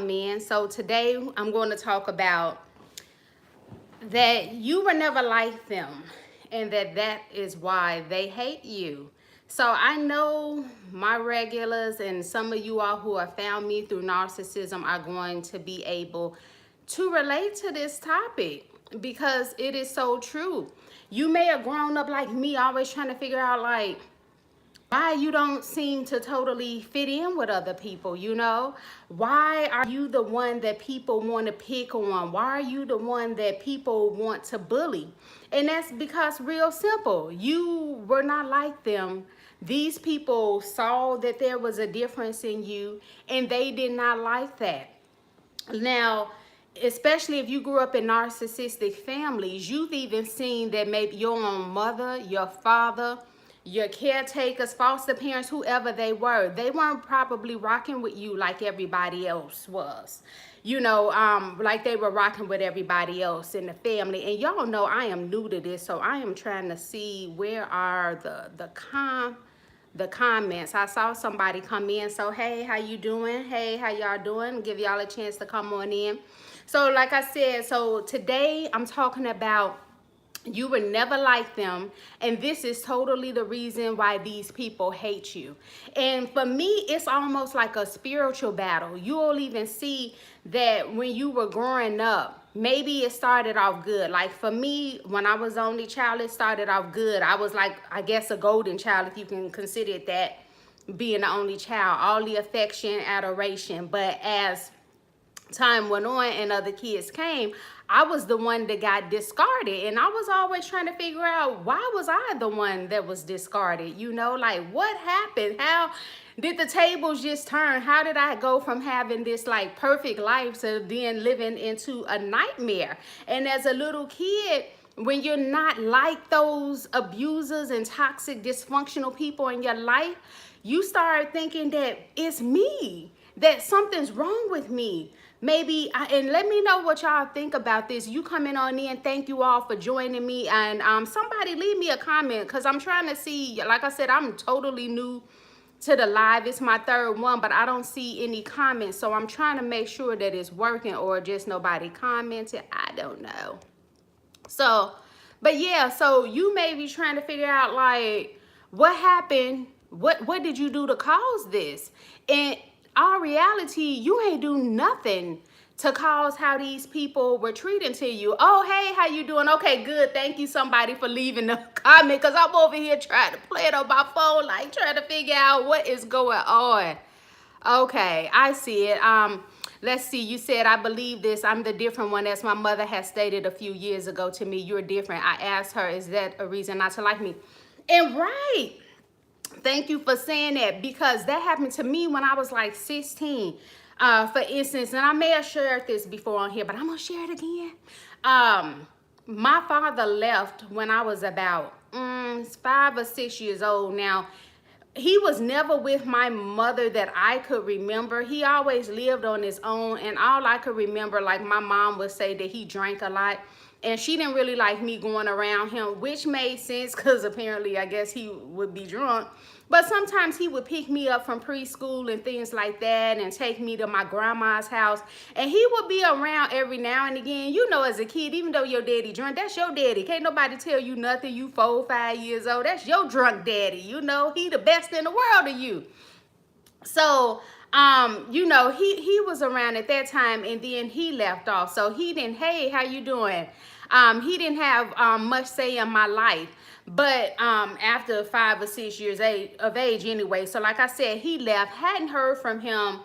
come in. So today I'm going to talk about that you were never like them and that is why they hate you. So I know my regulars and some of you all who have found me through narcissism are going to be able to relate to this topic because it is so true. You may have grown up like me, always trying to figure out like why you don't seem to totally fit in with other people, you know? Why are you the one that people want to pick on? Why are you the one that people want to bully? And that's because real simple, you were not like them. These people saw that there was a difference in you and they did not like that. Now, especially if you grew up in narcissistic families, you've even seen that maybe your own mother, your father, your caretakers, foster parents, whoever they weren't probably rocking with you like everybody else was. You know, like they were rocking with everybody else in the family. And y'all know I am new to this, so I am trying to see where are the comments. I saw somebody come in, so hey, how you doing? Hey, how y'all doing? Give y'all a chance to come on in. So like I said, so today I'm talking about you were never like them, and this is totally the reason why these people hate you. And for me, it's almost like a spiritual battle. You'll even see that when you were growing up, maybe it started off good. Like for me, when I was only child, it started off good. I was like, I guess, a golden child, if you can consider it that, being the only child, all the affection, adoration. But as time went on and other kids came, I was the one that got discarded, and I was always trying to figure out, why was I the one that was discarded? You know, like what happened? How did the tables just turn? How did I go from having this like perfect life to then living into a nightmare? And as a little kid, when you're not like those abusers and toxic dysfunctional people in your life, you start thinking that it's me, that something's wrong with me. Maybe, and let me know what y'all think about this. You coming on in, thank you all for joining me. And somebody leave me a comment, because I'm trying to see, like I said, I'm totally new to the live. It's my third one, but I don't see any comments. So I'm trying to make sure that it's working, or just nobody commented. I don't know. So, but yeah, so you may be trying to figure out like, what happened? What did you do to cause this? And our reality, you ain't do nothing to cause how these people were treating to you. Oh, hey, how you doing? Okay, good. Thank you, somebody, for leaving the comment, because I'm over here trying to play it on my phone, like trying to figure out what is going on. Okay, I see it. Let's see. You said, I believe this. I'm the different one, as my mother has stated a few years ago to me. You're different. I asked her, is that a reason not to like me? And right. Thank you for saying that, because that happened to me when I was like 16, for instance, and I may have shared this before on here, but I'm gonna share it again. My father left when I was about 5 or 6 years old. Now, he was never with my mother that I could remember. He always lived on his own, and all I could remember, like my mom would say, that he drank a lot. And she didn't really like me going around him, which made sense because apparently I guess he would be drunk. But sometimes he would pick me up from preschool and things like that and take me to my grandma's house. And he would be around every now and again. You know, as a kid, even though your daddy drunk, that's your daddy. Can't nobody tell you nothing. You 4, 5 years old. That's your drunk daddy. You know, he the best in the world to you. So, you know, he was around at that time, and then he left off. So he didn't, hey, how you doing? He didn't have much say in my life. But after 5 or 6 years of age anyway, so like I said, he left. Hadn't heard from him.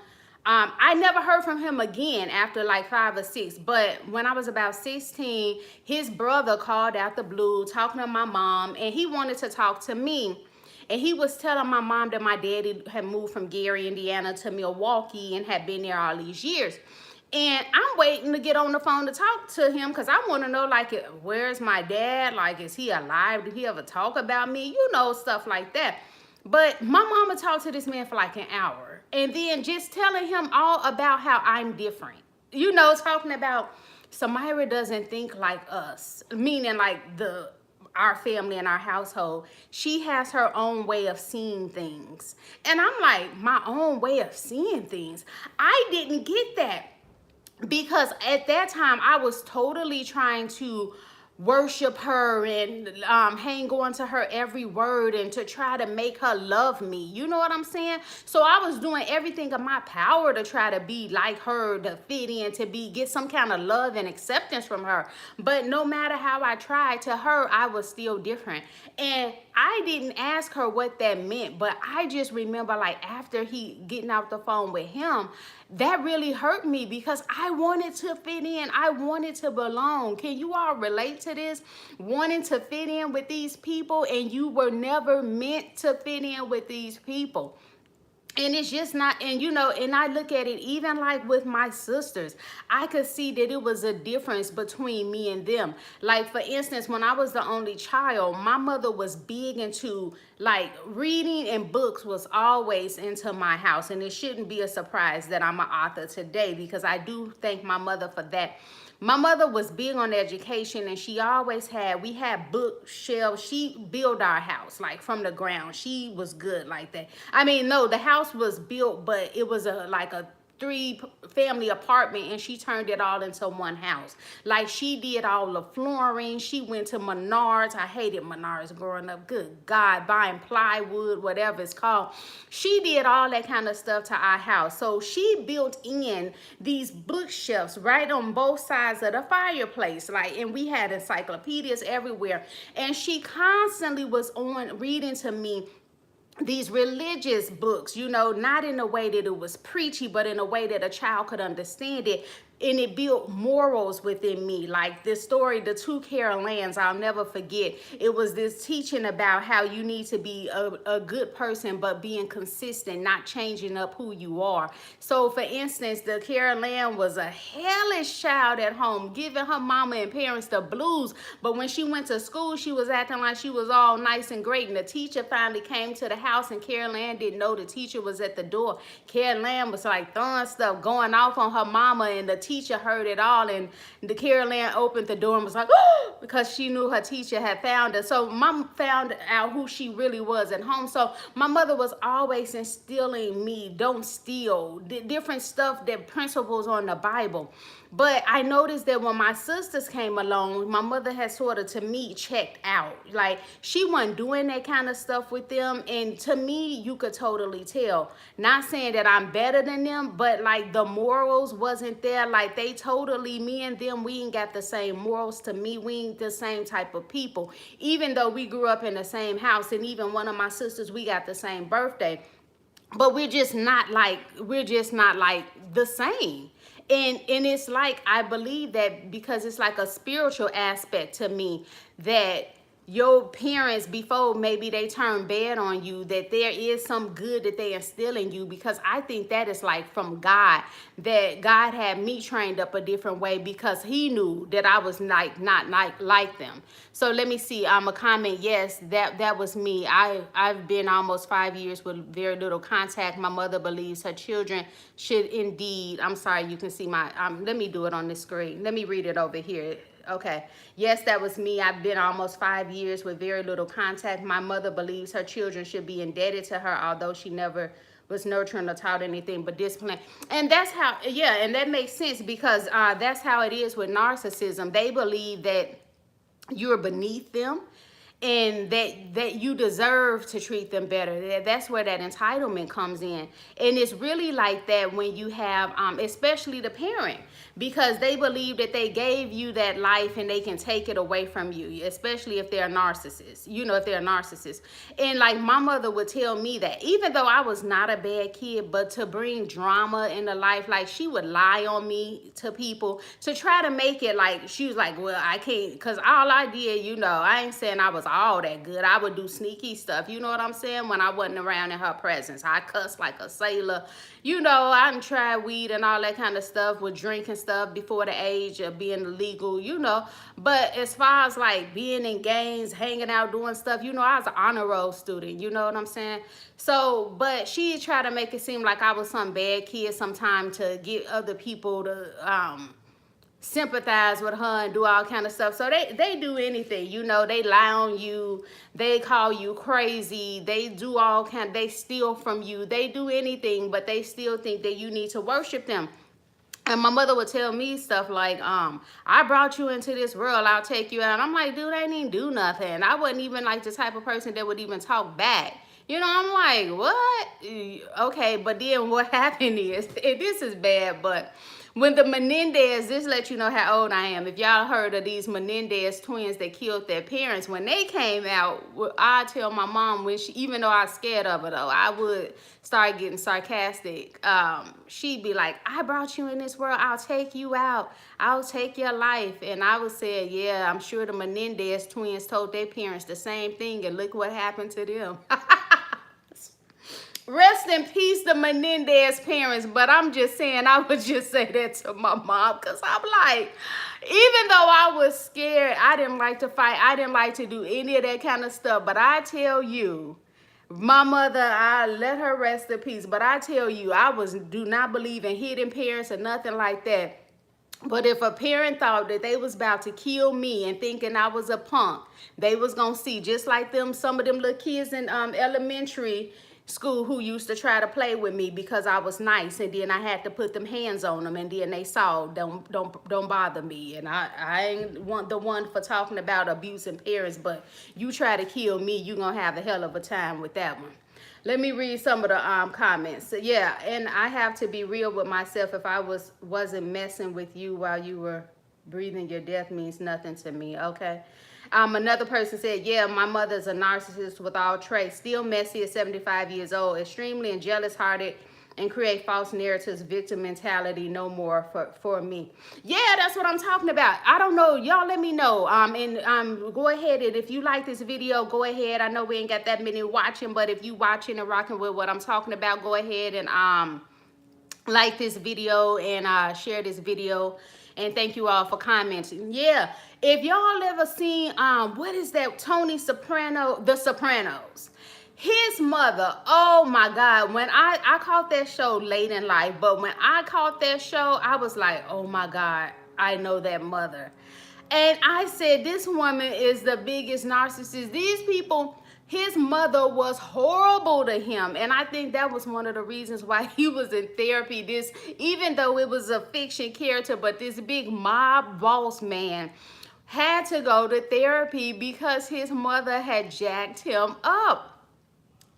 I never heard from him again after like 5 or 6. But when I was about 16, his brother called out the blue, talking to my mom, and he wanted to talk to me. And he was telling my mom that my daddy had moved from Gary, Indiana to Milwaukee and had been there all these years. And I'm waiting to get on the phone to talk to him, because I want to know, like, where's my dad? Like, is he alive? Did he ever talk about me? You know, stuff like that. But my mama talked to this man for like an hour, and then just telling him all about how I'm different. You know, talking about Samyra doesn't think like us, meaning like our family and our household. She has her own way of seeing things. And I'm like, my own way of seeing things? I didn't get that. because at that time I was totally trying to worship her and hang on to her every word and to try to make her love me. You know what I'm saying? So I was doing everything in my power to try to be like her, to fit in, to get some kind of love and acceptance from her. But no matter how I tried, to her I was still different. And I didn't ask her what that meant, but I just remember, like, after he getting off the phone with him, that really hurt me because I wanted to fit in. I wanted to belong. Can you all relate to this? Wanting to fit in with these people, and you were never meant to fit in with these people. And it's just not, and you know, and I look at it even like with my sisters, I could see that it was a difference between me and them. Like, for instance, when I was the only child, my mother was big into, like, reading, and books was always into my house. And it shouldn't be a surprise that I'm an author today, because I do thank my mother for that. My mother was big on education, and she always we had bookshelves. She built our house, like, from the ground. She was good like that. I mean, no, the house was built, but it was like a 3-family apartment, and she turned it all into one house. Like, she did all the flooring. She went to Menards. I hated Menards growing up. Good God, buying plywood, whatever it's called. She did all that kind of stuff to our house. So she built in these bookshelves right on both sides of the fireplace. Like, and we had encyclopedias everywhere. And she constantly was on reading to me these religious books, you know, not in a way that it was preachy, but in a way that a child could understand it. And it built morals within me. Like this story, The Two Carol Anns, I'll never forget. It was this teaching about how you need to be a good person, but being consistent, not changing up who you are. So, for instance, the Carol Ann was a hellish child at home, giving her mama and parents the blues. But when she went to school, she was acting like she was all nice and great. And the teacher finally came to the house, and Carol Ann didn't know the teacher was at the door. Carol Ann was like throwing stuff, going off on her mama, and the teacher heard it all. And the Carol Ann opened the door and was like, oh, because she knew her teacher had found her. So mom found out who she really was at home. So my mother was always instilling me, don't steal, different stuff, that principles on the Bible. But I noticed that when my sisters came along, my mother had sort of, to me, checked out. Like, she wasn't doing that kind of stuff with them. And to me, you could totally tell. Not saying that I'm better than them, but like the morals wasn't there. Like, they totally, me and them, we ain't got the same morals. To me, we ain't the same type of people. Even though we grew up in the same house, and even one of my sisters, we got the same birthday. But we're just not like the same. And it's like, I believe that because it's like a spiritual aspect to me, that your parents, before maybe they turn bad on you, that there is some good that they instill in you. Because I think that is like from God, that God had me trained up a different way, because he knew that I was not like them. So let me see, a comment. Yes, that was me. I've been almost 5 years with very little contact. My mother believes her children should indeed, I'm sorry, you can see my, let me do it on the screen. Let me read it over here. Okay. Yes, that was me. I've been almost 5 years with very little contact. My mother believes her children should be indebted to her, although she never was nurturing or taught anything but discipline. And that's how, yeah, and that makes sense, because that's how it is with narcissism. They believe that you're beneath them, and that you deserve to treat them better. That's where that entitlement comes in. And it's really like that when you have, especially the parent, because they believe that they gave you that life and they can take it away from you, especially if they're a narcissist, you know, if they're a narcissist. And like my mother would tell me that, even though I was not a bad kid, but to bring drama into life, like she would lie on me to people to try to make it like, she was like, well, I can't, because all I did, you know, I ain't saying I was all that good. I would do sneaky stuff, you know what I'm saying, when I wasn't around in her presence. I cussed like a sailor, you know. I done tried weed and all that kind of stuff, with drinking stuff before the age of being legal, you know. But as far as like being in gangs, hanging out, doing stuff, you know, I was an honor roll student, you know what I'm saying. So, but she tried to make it seem like I was some bad kid sometime to get other people to sympathize with her and do all kind of stuff. So they do anything, you know. They lie on you, they call you crazy, they do all kind, they steal from you, they do anything, but they still think that you need to worship them. And my mother would tell me stuff like, I brought you into this world, I'll take you out. And I'm like, dude, I didn't even do nothing. I wasn't even like the type of person that would even talk back. You know, I'm like, what? Okay, but then what happened is, and this is bad, but when the Menendez, this lets you know how old I am. If y'all heard of these Menendez twins that killed their parents, when they came out, I tell my mom, when she, even though I was scared of her though, I would start getting sarcastic. She'd be like, I brought you in this world, I'll take you out, I'll take your life. And I would say, yeah, I'm sure the Menendez twins told their parents the same thing, and look what happened to them. Rest in peace, the Menendez parents. But I'm just saying, I would just say that to my mom, because I'm like, even though I was scared, I didn't like to fight, I didn't like to do any of that kind of stuff. But I tell you, my mother, I let her rest in peace. But I tell you, do not believe in hidden parents or nothing like that. But if a parent thought that they was about to kill me and thinking I was a punk, they was gonna see, just like some of them little kids in elementary school who used to try to play with me because I was nice, and then I had to put them hands on them, and then they saw, don't bother me. And I ain't want the one for talking about abusing parents, but you try to kill me, you gonna have a hell of a time with that one. Let me read some of the comments. So, yeah, and I have to be real with myself. If I wasn't messing with you while you were breathing, your death means nothing to me, okay? Another person said, yeah, my mother's a narcissist with all traits, still messy at 75 years old, extremely and jealous-hearted, and create false narratives, victim mentality, no more for me. Yeah, that's what I'm talking about. I don't know. Y'all let me know. Go ahead, and if you like this video, go ahead. I know we ain't got that many watching, but if you watching and rocking with what I'm talking about, go ahead and like this video and share this video. And thank you all for commenting. Yeah, if y'all ever seen, what is that, Tony Soprano, The Sopranos? His mother, oh my God, when I caught that show late in life, but when I caught that show, I was like, oh my God, I know that mother. And I said, this woman is the biggest narcissist. These people, his mother was horrible to him. And I think that was one of the reasons why he was in therapy. Even though it was a fiction character, but this big mob boss man had to go to therapy because his mother had jacked him up.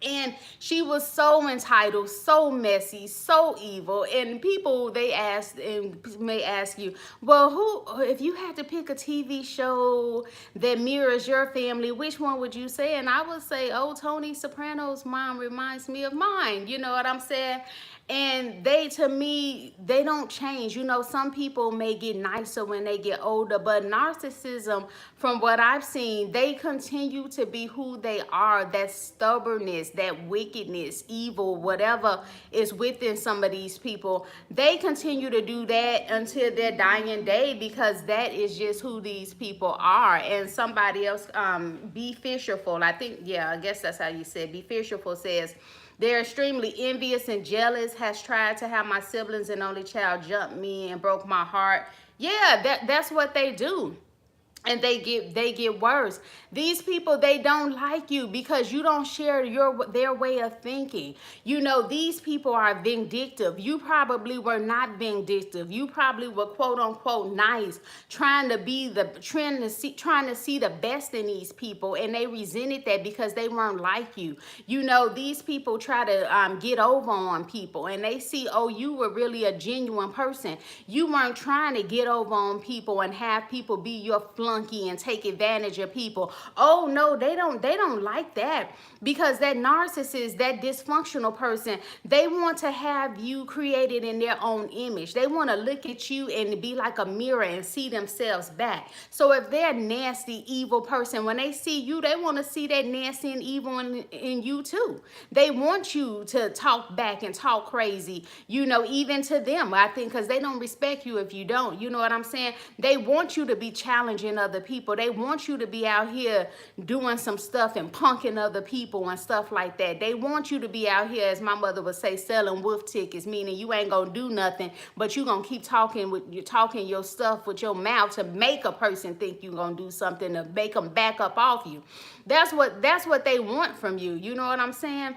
And she was so entitled, so messy, so evil. And people, they ask and may ask you, well, if you had to pick a TV show that mirrors your family, which one would you say? And I would say, oh, Tony Soprano's mom reminds me of mine. You know what I'm saying? And to me, they don't change. You know, some people may get nicer when they get older, but narcissism, from what I've seen, they continue to be who they are. That stubbornness, that wickedness, evil, whatever is within some of these people, they continue to do that until their dying day, because that is just who these people are. And somebody else, B. Fisherful, I think, yeah, I guess that's how you said, B. Fisherful says, they're extremely envious and jealous, has tried to have my siblings and only child jump me and broke my heart. Yeah, that's what they do. And they get worse. These people, they don't like you because you don't share their way of thinking. You know, these people are vindictive. You probably were not vindictive. You probably were quote unquote nice, trying to see the best in these people, and they resented that because they weren't like you. You know, these people try to get over on people, and they see, oh, you were really a genuine person. You weren't trying to get over on people and have people be your flunky and take advantage of people. Oh no, they don't like that, because that narcissist, that dysfunctional person, they want to have you created in their own image. They want to look at you and be like a mirror and see themselves back. So if they're a nasty, evil person, when they see you, they want to see that nasty and evil in you too. They want you to talk back and talk crazy, you know, even to them, I think, because they don't respect you if you don't. You know what I'm saying? They want you to be challenging other people. They want you to be out here doing some stuff and punking other people and stuff like that. They want you to be out here, as my mother would say, selling wolf tickets, meaning you ain't gonna do nothing, but you gonna keep talking your stuff with your mouth to make a person think you gonna do something, to make them back up off you. That's what they want from you. You know what I'm saying?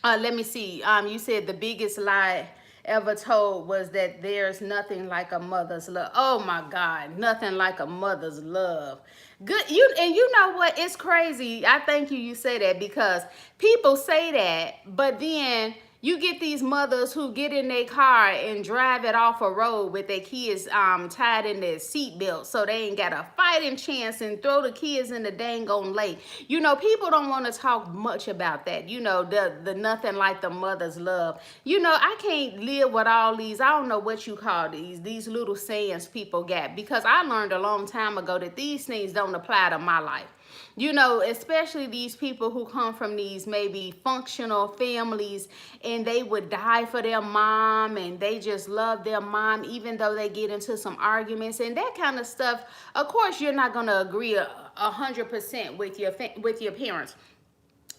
Let me see. You said the biggest lie ever told was that there's nothing like a mother's love. Oh my God, nothing like a mother's love. Good, you know what? It's crazy. I thank you say that, because people say that, but then you get these mothers who get in their car and drive it off a road with their kids tied in their seatbelt so they ain't got a fighting chance, and throw the kids in the dang on lake. You know, people don't want to talk much about that. You know, the nothing like the mother's love. You know, I can't live with all these, I don't know what you call these little sayings people got, because I learned a long time ago that these things don't apply to my life. You know, especially these people who come from these maybe functional families, and they would die for their mom, and they just love their mom even though they get into some arguments and that kind of stuff. Of course, you're not going to agree 100% with your parents,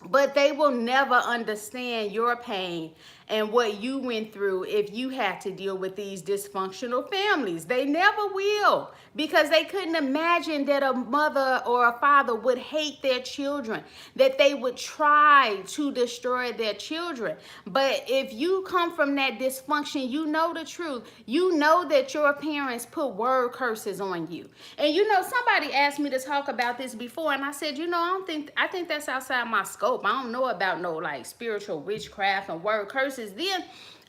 but they will never understand your pain and what you went through if you had to deal with these dysfunctional families. They never will, because they couldn't imagine that a mother or a father would hate their children, that they would try to destroy their children. But if you come from that dysfunction, you know the truth. You know that your parents put word curses on you. And you know, somebody asked me to talk about this before, and I said, you know, I think that's outside my scope. I don't know about no like spiritual witchcraft and word curses. Then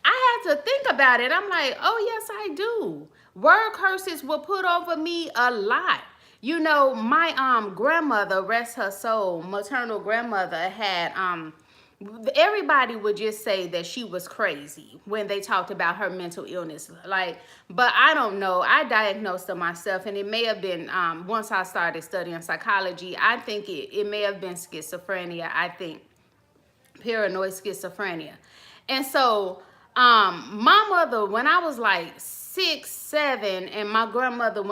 I had to think about it. I'm like, oh yes, I do. Word curses were put over me a lot. You know, my grandmother, rest her soul, maternal grandmother, had everybody would just say that she was crazy when they talked about her mental illness. Like, but I don't know. I diagnosed her myself, and it may have been once I started studying psychology, I think it may have been schizophrenia. I think paranoid schizophrenia. And so my mother, when I was like 6, 7, and my grandmother,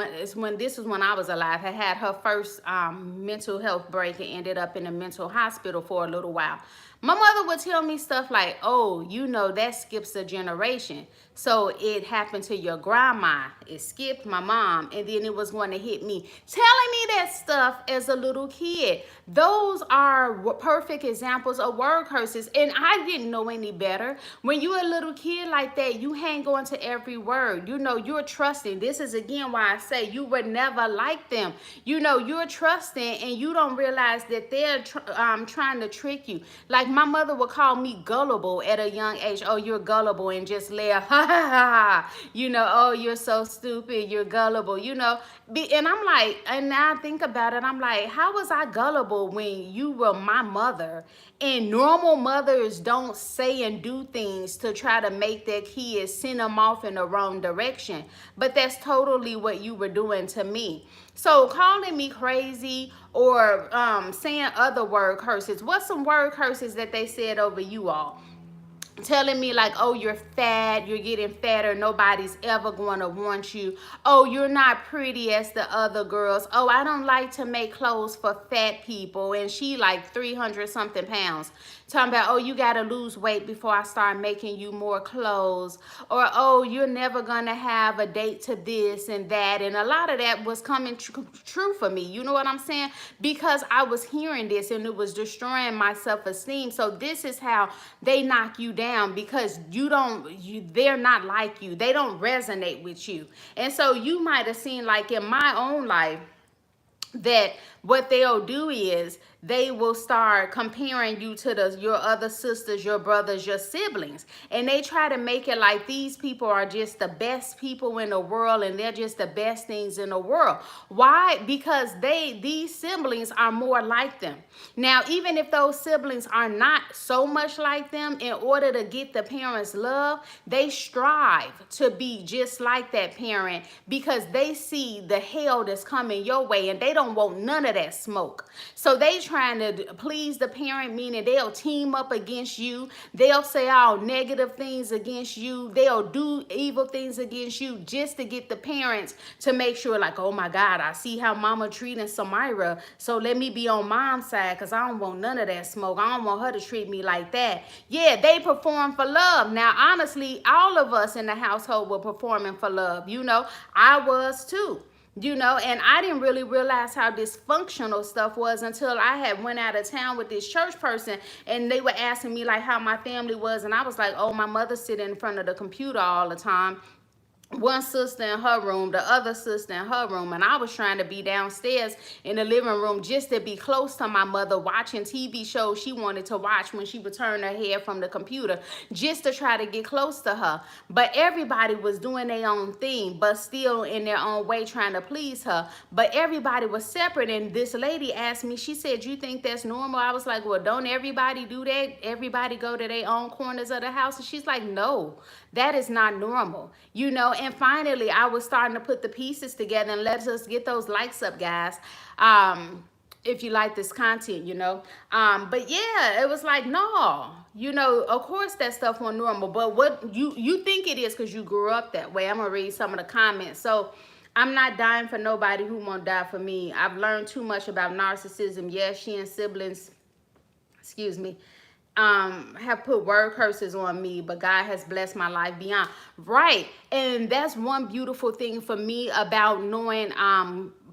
this was when I was alive, had her first mental health break and ended up in a mental hospital for a little while. My mother would tell me stuff like, oh, you know, that skips a generation. So it happened to your grandma. It skipped my mom, and then it was going to hit me. Telling me that stuff as a little kid. Those are perfect examples of word curses, and I didn't know any better. When you're a little kid like that, you hang on to every word. You know, you're trusting. This is again why I say you were never like them. You know, you're trusting, and you don't realize that they're trying to trick you. Like my mother would call me gullible at a young age. Oh, you're gullible, and just laugh. Ha ha ha. You know, oh, you're so stupid. You're gullible. You know, and I'm like, and now I think about it, I'm like, how was I gullible when you were my mother? And normal mothers don't say and do things to try to make their kids send them off in the wrong direction. But that's totally what you were doing to me. So calling me crazy or saying other word curses. What's some word curses that they said over you all? Telling me like, oh, you're fat, you're getting fatter, nobody's ever going to want you. Oh, you're not pretty as the other girls. Oh, I don't like to make clothes for fat people, and she like 300 something pounds. Talking about, oh, you got to lose weight before I start making you more clothes. Or, oh, you're never going to have a date to this and that. And a lot of that was coming true for me. You know what I'm saying? Because I was hearing this, and it was destroying my self-esteem. So this is how they knock you down, because they're not like you. They don't resonate with you. And so you might have seen, like in my own life, that what they'll do is they will start comparing you to your other sisters, your brothers, your siblings. And they try to make it like these people are just the best people in the world, and they're just the best things in the world. Why? Because these siblings are more like them. Now, even if those siblings are not so much like them, in order to get the parents' love, they strive to be just like that parent, because they see the hell that's coming your way, and they don't want none of that smoke. So they trying to please the parent, meaning they'll team up against you. They'll say all negative things against you. They'll do evil things against you just to get the parents to make sure, like, oh my God, I see how mama treating Samyra, so let me be on mom's side, because I don't want none of that smoke. I don't want her to treat me like that. Yeah, they perform for love. Now, honestly, all of us in the household were performing for love. You know, I was too. You know, and I didn't really realize how dysfunctional stuff was until I had went out of town with this church person, and they were asking me like how my family was, and I was like, oh, my mother sitting in front of the computer all the time, one sister in her room, the other sister in her room, and I was trying to be downstairs in the living room just to be close to my mother, watching TV shows she wanted to watch when she would turn her head from the computer, just to try to get close to her. But everybody was doing their own thing, but still in their own way trying to please her. But everybody was separate, and this lady asked me, she said, you think that's normal? I was like, well, don't everybody do that? Everybody go to their own corners of the house? And she's like, no, that is not normal. You know, and finally I was starting to put the pieces together, and let us get those likes up, guys, if you like this content, you know. But yeah, it was like, no, you know, of course that stuff was normal, but what you think it is because you grew up that way. I'm gonna read some of the comments. So, I'm not dying for nobody who won't die for me. I've learned too much about narcissism. Yes, she and siblings, excuse me, have put word curses on me, but God has blessed my life beyond. Right. And that's one beautiful thing for me about knowing,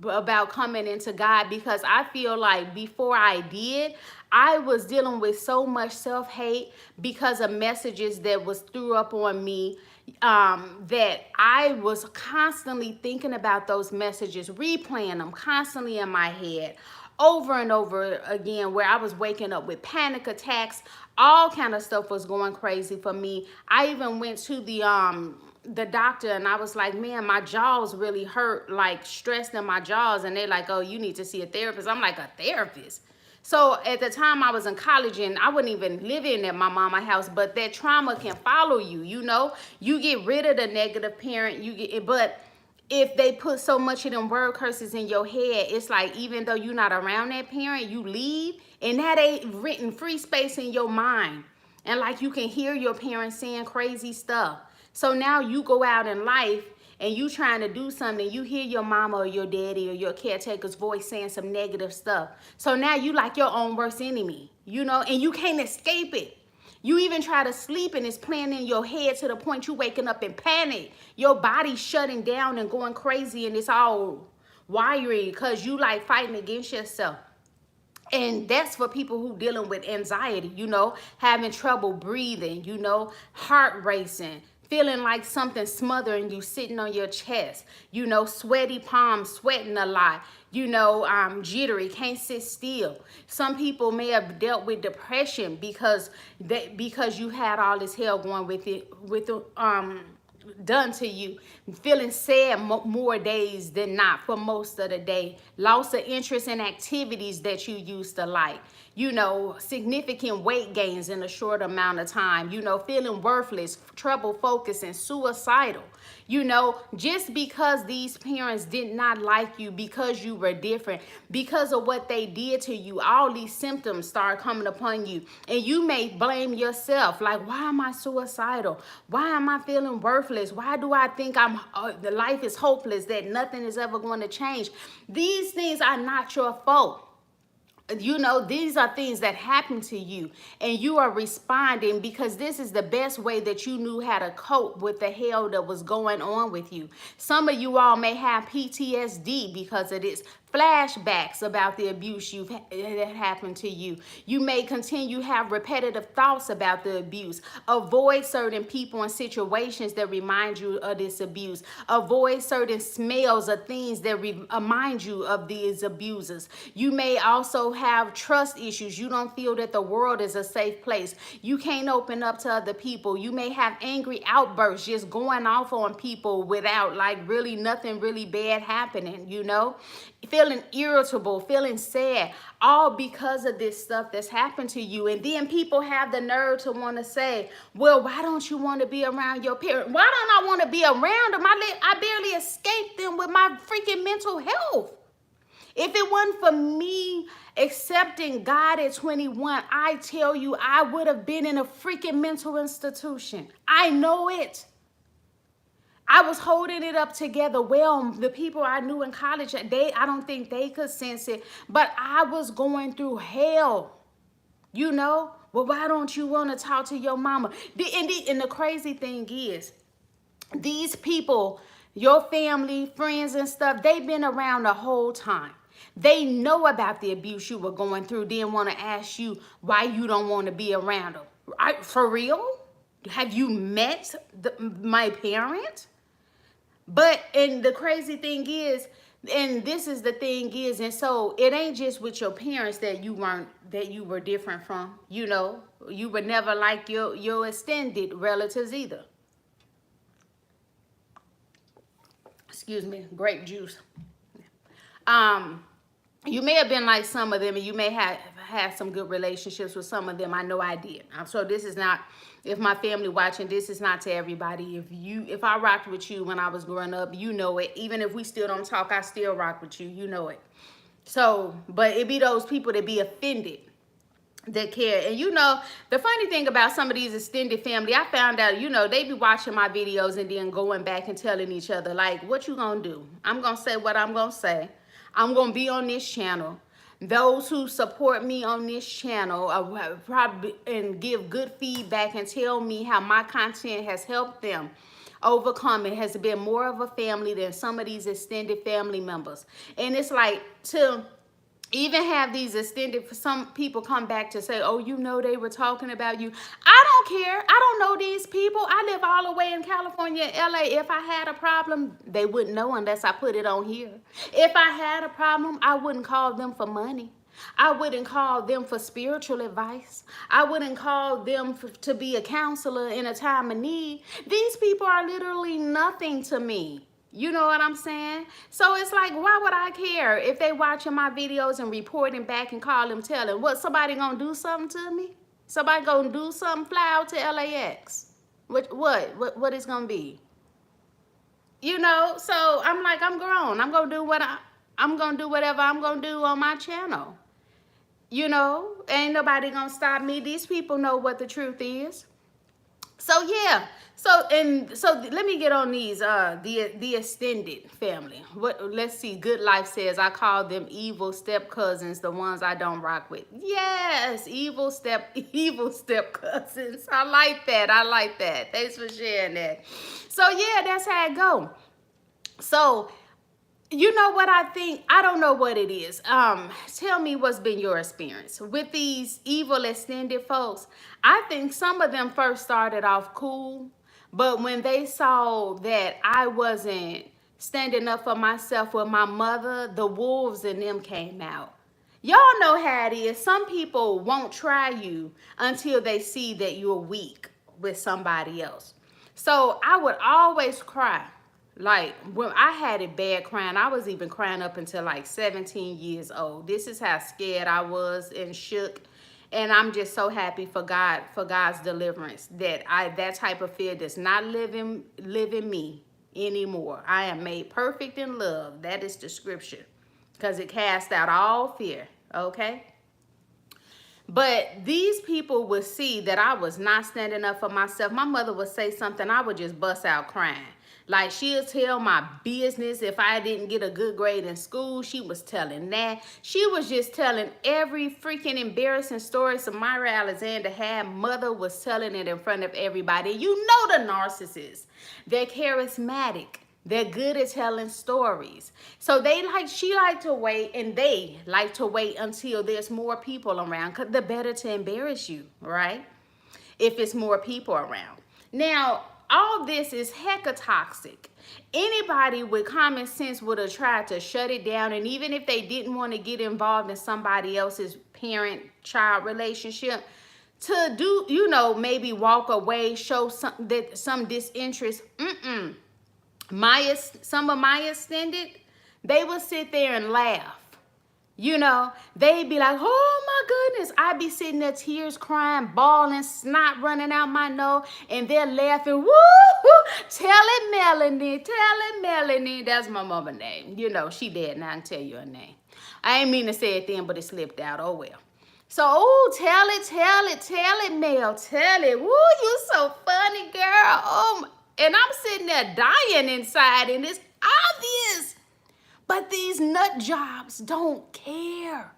about coming into God, because I feel like before I did, I was dealing with so much self-hate because of messages that was threw up on me, that I was constantly thinking about those messages, replaying them constantly in my head over and over again, where I was waking up with panic attacks. All kind of stuff was going crazy for me. I even went to the doctor, and I was like, man, my jaws really hurt, like stressed in my jaws. And they're like, oh, you need to see a therapist. I'm like, a therapist? So at the time I was in college, and I wasn't even living at my mama's house, but that trauma can follow you, you know. You get rid of the negative parent, but if they put so much of them word curses in your head, it's like, even though you're not around that parent, you leave, and that ain't written free space in your mind. And like, you can hear your parents saying crazy stuff. So now you go out in life and you trying to do something, you hear your mama or your daddy or your caretaker's voice saying some negative stuff. So now you like your own worst enemy, you know, and you can't escape it. You even try to sleep, and it's playing in your head to the point you waking up in panic. Your body shutting down and going crazy, and it's all wiry because you like fighting against yourself. And that's for people who dealing with anxiety, you know, having trouble breathing, you know, heart racing, feeling like something smothering you, sitting on your chest, you know, sweaty palms, sweating a lot, you know, jittery, can't sit still. Some people may have dealt with depression because you had all this hell going with it, done to you, feeling sad more days than not for most of the day, loss of interest in activities that you used to like, you know, significant weight gains in a short amount of time, you know, feeling worthless, trouble focusing, suicidal. You know, just because these parents did not like you because you were different, because of what they did to you, all these symptoms start coming upon you. And you may blame yourself, like, why am I suicidal? Why am I feeling worthless? Why do I think the life is hopeless, that nothing is ever going to change? These things are not your fault. You know, these are things that happen to you, and you are responding because this is the best way that you knew how to cope with the hell that was going on with you. Some of you all may have PTSD because of this, flashbacks about the abuse that happened to you. You may continue to have repetitive thoughts about the abuse. Avoid certain people and situations that remind you of this abuse. Avoid certain smells or things that remind you of these abusers. You may also have trust issues. You don't feel that the world is a safe place. You can't open up to other people. You may have angry outbursts, just going off on people without like really nothing really bad happening, you know? Feeling irritable, feeling sad, all because of this stuff that's happened to you. And then people have the nerve to want to say, well, why don't you want to be around your parents? Why don't I want to be around them? I barely escaped them with my freaking mental health. If it wasn't for me accepting God at 21, I tell you, I would have been in a freaking mental institution. I know it. I was holding it up together well. The people I knew in college, I don't think they could sense it, but I was going through hell, you know? Well, why don't you want to talk to your mama? And the crazy thing is, these people your family, friends and stuff, they've been around the whole time. They know about the abuse you were going through, then want to ask you why you don't want to be around them. For real? Have you met my parent? And the crazy thing is, and this is the thing is, and so it ain't just with your parents that you were different from. You know, you were never like your extended relatives either. Excuse me, grape juice. You may have been like some of them, and you may have had some good relationships with some of them. I know I did. So this is not, if my family watching, this is not to everybody. If I rocked with you when I was growing up, you know it. Even if we still don't talk, I still rock with you. You know it. So, but it be those people that be offended that care. And you know, the funny thing about some of these extended family, I found out, you know, they be watching my videos and then going back and telling each other, like, what you gonna do? I'm gonna say what I'm gonna say. I'm going to be on this channel. Those who support me on this channel probably and give good feedback and tell me how my content has helped them overcome. It has been more of a family than some of these extended family members. And it's like, to even have these extended, some people come back to say, oh, you know, they were talking about you. I don't care. I don't know these people. I live all the way in California, LA. If I had a problem, they wouldn't know unless I put it on here. If I had a problem, I wouldn't call them for money. I wouldn't call them for spiritual advice. I wouldn't call them to be a counselor in a time of need. These people are literally nothing to me. You know what I'm saying? So it's like, why would I care if they watching my videos and reporting back and call them telling? What, somebody gonna do something to me? Somebody gonna do something, fly out to LAX? What it's gonna be? You know, so I'm like, I'm grown. I'm gonna do I'm gonna do whatever I'm gonna do on my channel. You know, ain't nobody gonna stop me. These people know what the truth is. So yeah, so let me get on these the extended family. Let's see. Good Life says, I call them evil step cousins, the ones I don't rock with. Yes, evil step cousins. I like that. I like that. Thanks for sharing that. So yeah, that's how it go. So you know what I think? I don't know what it is. Tell me what's been your experience with these evil extended folks. I think some of them first started off cool, but when they saw that I wasn't standing up for myself with my mother, the wolves in them came out. Y'all know how it is. Some people won't try you until they see that you're weak with somebody else. So I would always cry. Like, when I had it bad crying, I was even crying up until like 17 years old. This is how scared I was and shook. And I'm just so happy for God's deliverance, that that type of fear does not live in me anymore. I am made perfect in love. That is the scripture, because it casts out all fear. Okay. But these people would see that I was not standing up for myself. My mother would say something, I would just bust out crying. Like, she'll tell my business. If I didn't get a good grade in school, she was telling that. She was just telling every freaking embarrassing story Samyra Alexander had. Mother was telling it in front of everybody. You know the narcissists. They're charismatic. They're good at telling stories. So she liked to wait, and they like to wait until there's more people around, because the better to embarrass you, right? If it's more people around. Now, all this is hecka toxic. Anybody with common sense would have tried to shut it down. And even if they didn't want to get involved in somebody else's parent-child relationship, to do, you know, maybe walk away, show some disinterest. Some of my extended, they would sit there and laugh. You know, they'd be like, oh my goodness. I'd be sitting there, tears crying, bawling, snot running out my nose, and they're laughing. Woo! Tell it, Melanie. Tell it, Melanie. That's my mama's name. You know, she dead now. I can tell you her name. I ain't mean to say it then, but it slipped out. Oh, well. So, oh, tell it, Mel. Tell it. Woo, you so funny, girl. Oh, and I'm sitting there dying inside, and it's obvious. But these nut jobs don't care.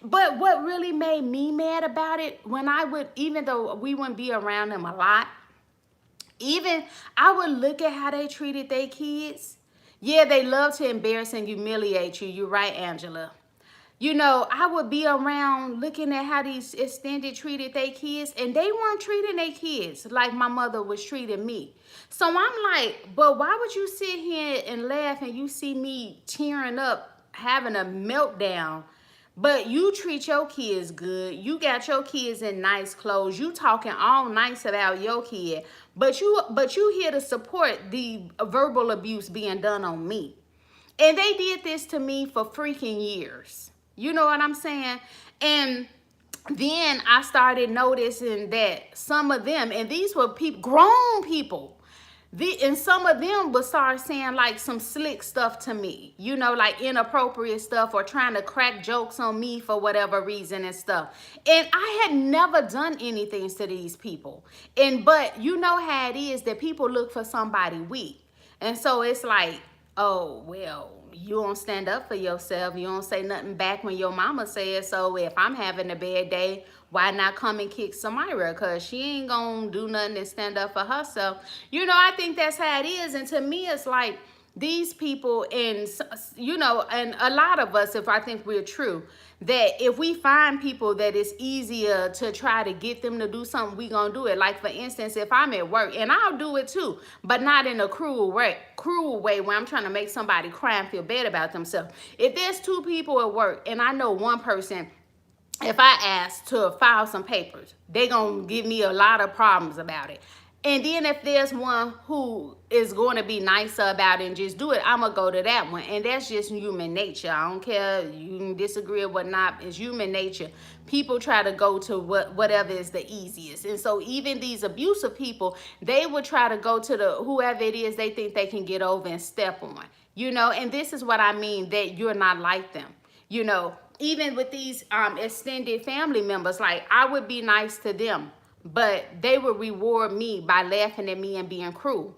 But what really made me mad about it, when I would, even though we wouldn't be around them a lot, Even I would look at how they treated their kids. Yeah, they love to embarrass and humiliate you. You're right, Angela. You know, I would be around looking at how these extended treated their kids, and they weren't treating their kids like my mother was treating me. So I'm like, but why would you sit here and laugh and you see me tearing up, having a meltdown, but you treat your kids good? You got your kids in nice clothes. You talking all nice about your kid, but you here to support the verbal abuse being done on me. And they did this to me for freaking years. You know what I'm saying? And then I started noticing that some of them, and these were people, grown people, and some of them would start saying like some slick stuff to me, you know, like inappropriate stuff, or trying to crack jokes on me for whatever reason and stuff. And I had never done anything to these people. But you know how it is that people look for somebody weak. And so it's like, oh, well, you don't stand up for yourself. You don't say nothing back when your mama says so. If I'm having a bad day, why not come and kick Samyra? Because she ain't going to do nothing and stand up for herself. You know, I think that's how it is. And to me, it's like these people, and, you know, and a lot of us, if I think we're true, that if we find people that it's easier to try to get them to do something, we gonna do it. Like, for instance, if I'm at work, and I'll do it too, but not in a cruel way where I'm trying to make somebody cry and feel bad about themselves. If there's two people at work and I know one person, if I ask to file some papers, they gonna give me a lot of problems about it. And then if there's one who is going to be nicer about it and just do it, I'm going to go to that one. And that's just human nature. I don't care. You can disagree or whatnot. It's human nature. People try to go to whatever is the easiest. And so even these abusive people, they would try to go to the whoever it is they think they can get over and step on. You know, and this is what I mean, that you're not like them. You know, even with these extended family members, like I would be nice to them, but they would reward me by laughing at me and being cruel.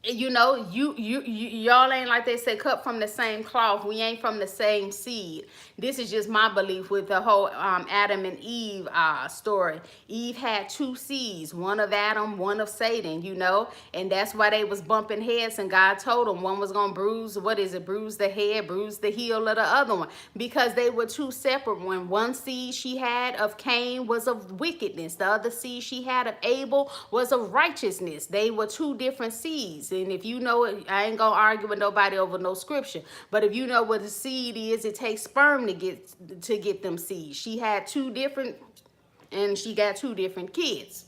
You know, y'all ain't, like they say, cut from the same cloth. We ain't from the same seed. This is just my belief with the whole Adam and Eve story. Eve had two seeds, one of Adam, one of Satan, you know, and that's why they was bumping heads, and God told them one was gonna bruise, bruise the head, bruise the heel of the other one, because they were two separate ones. One seed she had of Cain was of wickedness. The other seed she had of Abel was of righteousness. They were two different seeds. And if you know it, I ain't gonna argue with nobody over no scripture, but if you know what a seed is, it takes sperm to get them seeds. She had two different, and she got two different kids,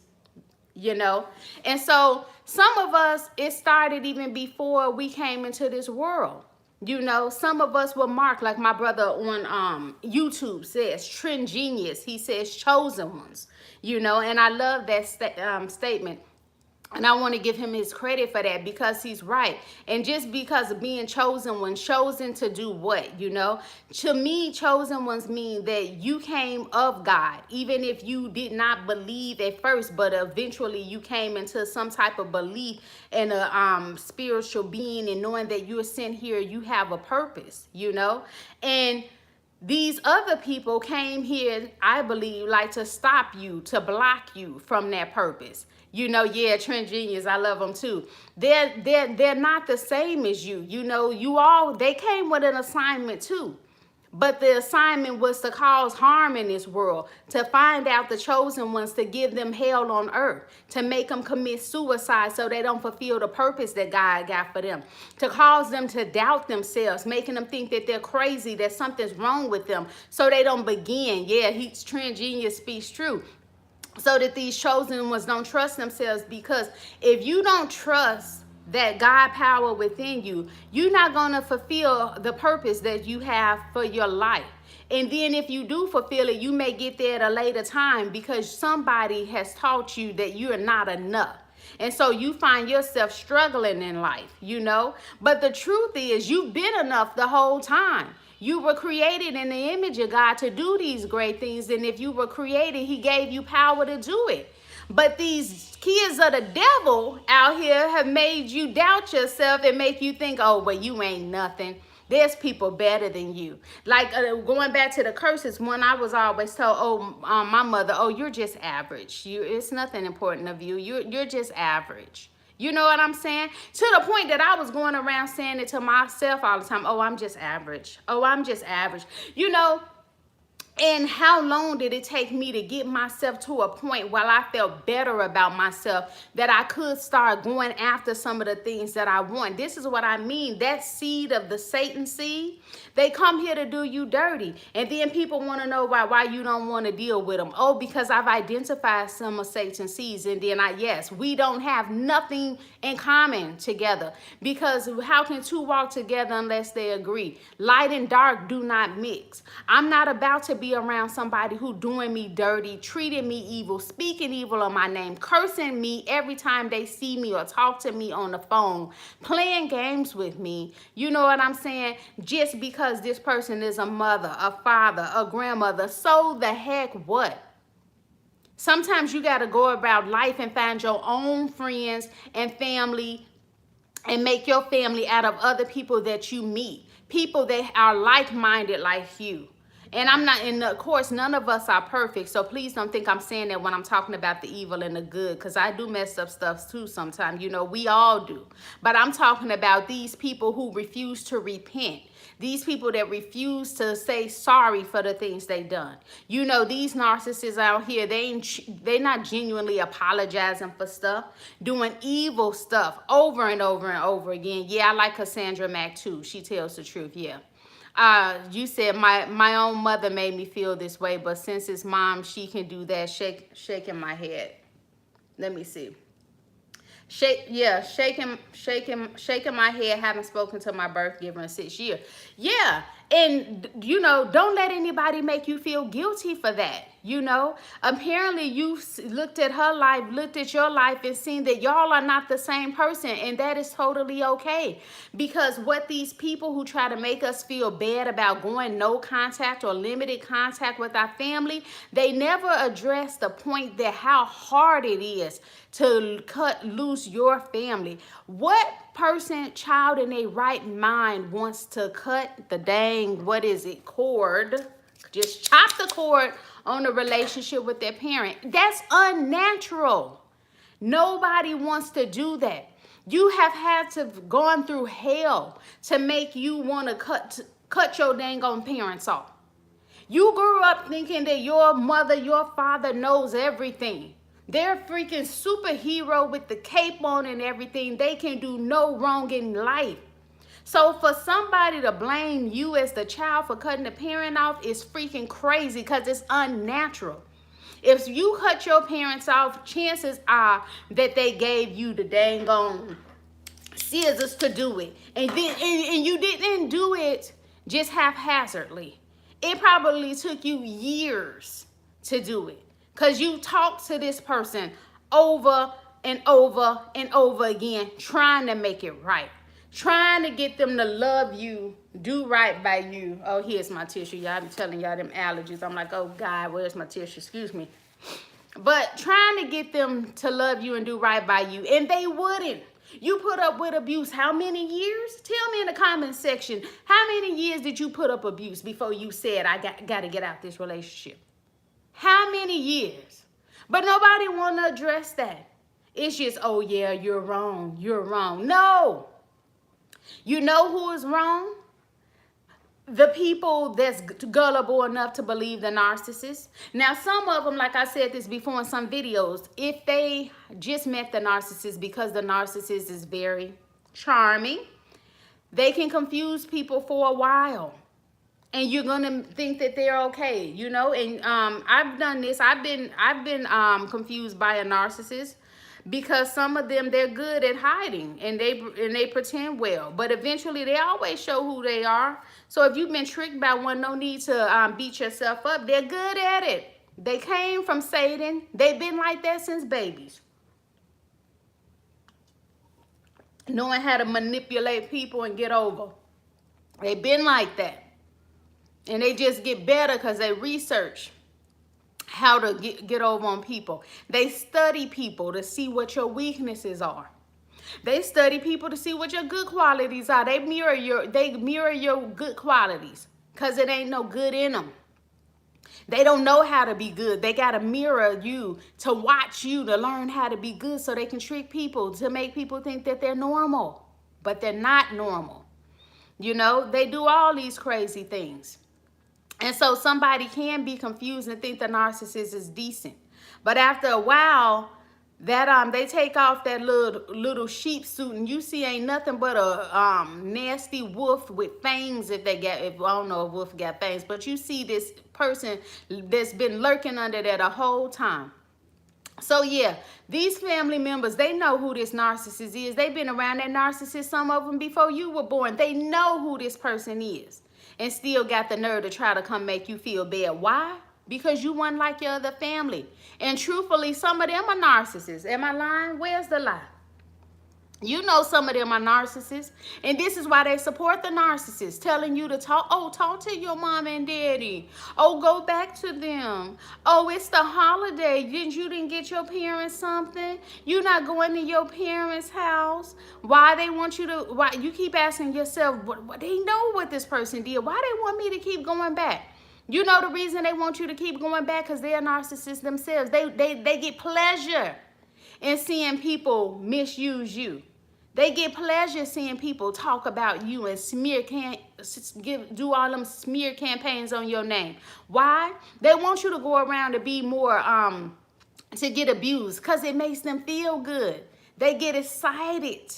you know. And so some of us, it started even before we came into this world. You know, some of us were marked, like my brother on YouTube says, Trend Genius. He says chosen ones, you know, and I love that statement. And I want to give him his credit for that, because he's right. And just because of being chosen one, chosen to do what, you know? To me, chosen ones mean that you came of God, even if you did not believe at first, but eventually you came into some type of belief in a spiritual being, and knowing that you're sent here, you have a purpose, you know? And these other people came here, I believe, like to stop you, to block you from that purpose. You know, yeah, Trend Genius, I love them too. They're not the same as you. You know, they came with an assignment too. But the assignment was to cause harm in this world, to find out the chosen ones, to give them hell on earth, to make them commit suicide so they don't fulfill the purpose that God got for them, to cause them to doubt themselves, making them think that they're crazy, that something's wrong with them, so they don't begin. Yeah, Trend Genius speaks true. So that these chosen ones don't trust themselves, because if you don't trust that God power within you, you're not going to fulfill the purpose that you have for your life. And then if you do fulfill it, you may get there at a later time, because somebody has taught you that you're not enough. And so you find yourself struggling in life, you know. But the truth is, you've been enough the whole time. You were created in the image of God to do these great things. And if you were created, he gave you power to do it. But these kids of the devil out here have made you doubt yourself and make you think, oh, well, you ain't nothing. There's people better than you. Like going back to the curses, when I was always told, oh, my mother, oh, you're just average. It's nothing important of you. You're just average. You know what I'm saying? To the point that I was going around saying it to myself all the time. Oh, I'm just average. Oh, I'm just average. You know, and how long did it take me to get myself to a point where I felt better about myself, that I could start going after some of the things that I want? This is what I mean. That seed of the Satan seed, they come here to do you dirty. And then people want to know why you don't want to deal with them. Oh, because I've identified some of Satan's seeds. And then yes, we don't have nothing in common together. Because how can two walk together unless they agree? Light and dark do not mix. I'm not about to be around somebody who doing me dirty, treating me evil, speaking evil on my name, cursing me every time they see me or talk to me on the phone, playing games with me. You know what I'm saying? Just because this person is a mother, a father, a grandmother, so the heck what? Sometimes you got to go about life and find your own friends and family and make your family out of other people that you meet. People that are like-minded like you. And I'm not, and of course, none of us are perfect. So please don't think I'm saying that when I'm talking about the evil and the good, because I do mess up stuff too sometimes. You know, we all do. But I'm talking about these people who refuse to repent. These people that refuse to say sorry for the things they done. You know, these narcissists out here, they're not genuinely apologizing for stuff, doing evil stuff over and over and over again. Yeah, I like Cassandra Mack too. She tells the truth, yeah. You said my own mother made me feel this way, but since it's mom, she can do that. Shaking my head. Let me see. Shaking my head. Haven't spoken to my birth giver in 6 years. Yeah, and you know, don't let anybody make you feel guilty for that. You know, apparently you looked at her life, looked at your life, and seen that y'all are not the same person, and that is totally okay. Because what these people who try to make us feel bad about going no contact or limited contact with our family, they never address the point that how hard it is to cut loose your family. What person, child in a right mind wants to cut the dang, what is it, cord? Just chop the cord on a relationship with their parent. That's unnatural. Nobody wants to do that. You have had to have gone through hell to make you want to cut your dang on parents off. You grew up thinking that your mother, your father knows everything. They're freaking superhero with the cape on and everything. They can do no wrong in life. So for somebody to blame you as the child for cutting the parent off is freaking crazy, because it's unnatural. If you cut your parents off, chances are that they gave you the dang on scissors to do it. And you didn't do it just haphazardly. It probably took you years to do it, because you talked to this person over and over and over again, trying to make it right. Trying to get them to love you, do right by you. Oh, here's my tissue. Y'all, I'm telling y'all them allergies. I'm like, oh God, where's my tissue? Excuse me. But trying to get them to love you and do right by you. And they wouldn't. You put up with abuse how many years? Tell me in the comment section. How many years did you put up abuse before you said, I got to get out this relationship? How many years? But nobody want to address that. It's just, oh yeah, you're wrong. You're wrong. No. You know who is wrong? The people that's gullible enough to believe the narcissist. Now, some of them, like I said this before in some videos, if they just met the narcissist because the narcissist is very charming, they can confuse people for a while. And you're gonna think that they're okay, you know. And I've done this. I've been confused by a narcissist, because some of them, they're good at hiding and they pretend well, but eventually they always show who they are. So if you've been tricked by one, no need to beat yourself up. They're good at it. They came from Satan. They've been like that since babies, knowing how to manipulate people and get over. They've been like that, and they just get better because they research how to get over on people. They study people to see what your weaknesses are. They study people to see what your good qualities are. They mirror your good qualities because it ain't no good in them. They don't know how to be good. They got to mirror you to watch you to learn how to be good so they can trick people to make people think that they're normal, but they're not normal. You know, they do all these crazy things. And so somebody can be confused and think the narcissist is decent. But after a while, that they take off that little sheep suit and you see ain't nothing but a nasty wolf with fangs. If I don't know if wolf got fangs, but you see this person that's been lurking under there the whole time. So yeah, these family members, they know who this narcissist is. They've been around that narcissist, some of them before you were born. They know who this person is and still got the nerve to try to come make you feel bad. Why? Because you weren't like your other family. And truthfully, some of them are narcissists. Am I lying? Where's the lie? You know some of them are narcissists. And this is why they support the narcissist, telling you to talk. Oh, talk to your mom and daddy. Oh, go back to them. Oh, it's the holiday. You didn't get your parents something? You're not going to your parents' house. Why they want you to, why you keep asking yourself, what they know what this person did. Why they want me to keep going back? You know the reason they want you to keep going back? Because they're narcissists themselves. They get pleasure in seeing people misuse you. They get pleasure seeing people talk about you and do all them smear campaigns on your name. Why? They want you to go around to be more, to get abused because it makes them feel good. They get excited.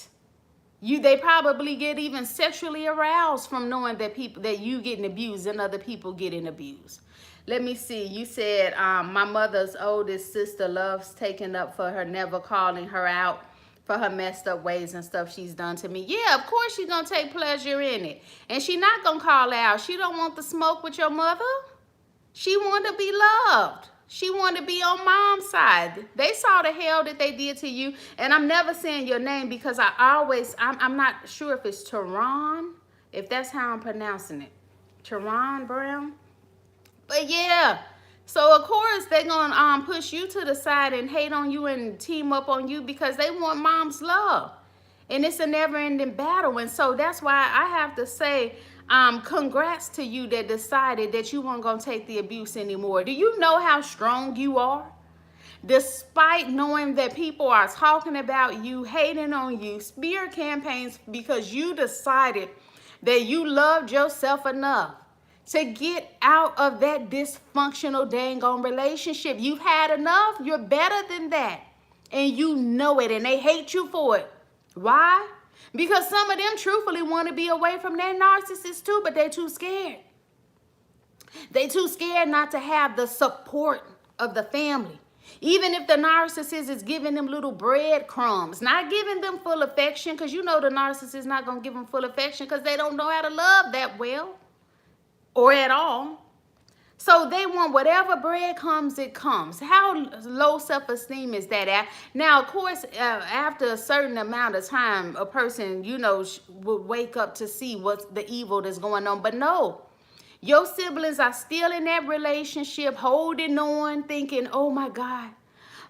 They probably get even sexually aroused from knowing that you getting abused and other people getting abused. Let me see. You said my mother's oldest sister loves taking up for her, never calling her out for her messed up ways and stuff she's done to me. Yeah, of course she's going to take pleasure in it. And she not going to call out. She don't want the smoke with your mother. She want to be loved. She want to be on mom's side. They saw the hell that they did to you. And I'm never saying your name because I'm not sure if it's Teron, if that's how I'm pronouncing it. Teron Brown. But yeah, so of course they're gonna push you to the side and hate on you and team up on you because they want mom's love. And it's a never-ending battle. And so that's why I have to say, congrats to you that decided that you weren't gonna take the abuse anymore. Do you know how strong you are? Despite knowing that people are talking about you, hating on you, smear campaigns because you decided that you loved yourself enough to get out of that dysfunctional dang on relationship. You've had enough. You're better than that. And you know it. And they hate you for it. Why? Because some of them truthfully want to be away from their narcissist too, but they're too scared. They're too scared not to have the support of the family. Even if the narcissist is giving them little breadcrumbs, not giving them full affection, because you know the narcissist is not going to give them full affection because they don't know how to love that well. Or at all. So they want whatever bread comes, it comes. How low self-esteem is that at? Now, of course, after a certain amount of time, a person, will wake up to see what's the evil that's going on. But no, your siblings are still in that relationship, holding on, thinking, oh my God,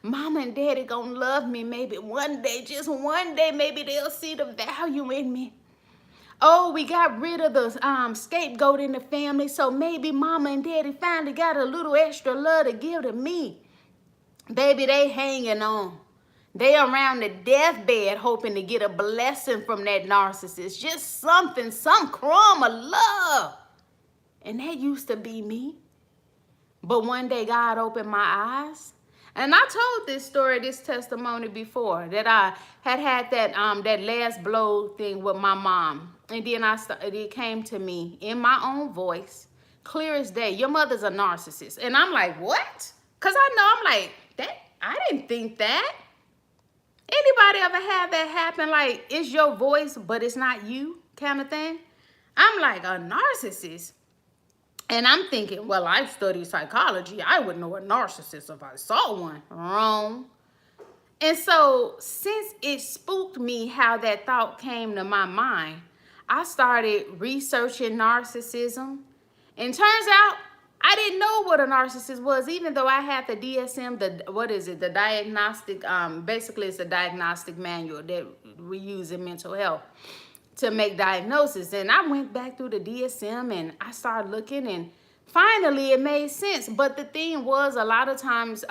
mama and daddy gonna love me. Maybe one day, just one day, maybe they'll see the value in me. Oh, we got rid of the scapegoat in the family, so maybe mama and daddy finally got a little extra love to give to me. Baby, they hanging on. They around the deathbed hoping to get a blessing from that narcissist. Just something, some crumb of love. And that used to be me. But one day God opened my eyes. And I told this story, this testimony before, that I had that that last blow thing with my mom. And then it came to me in my own voice, clear as day, your mother's a narcissist. And I'm like, what? Because I know, I'm like, I didn't think that. Anybody ever had that happen? Like, it's your voice, but it's not you kind of thing? I'm like, a narcissist? And I'm thinking, well, I studied psychology. I would know a narcissist if I saw one. Wrong. And so since it spooked me how that thought came to my mind, I started researching narcissism. And turns out I didn't know what a narcissist was, even though I had the DSM, the diagnostic, basically it's a diagnostic manual that we use in mental health to make diagnosis. And I went back through the DSM and I started looking, and finally it made sense. But the thing was, a lot of times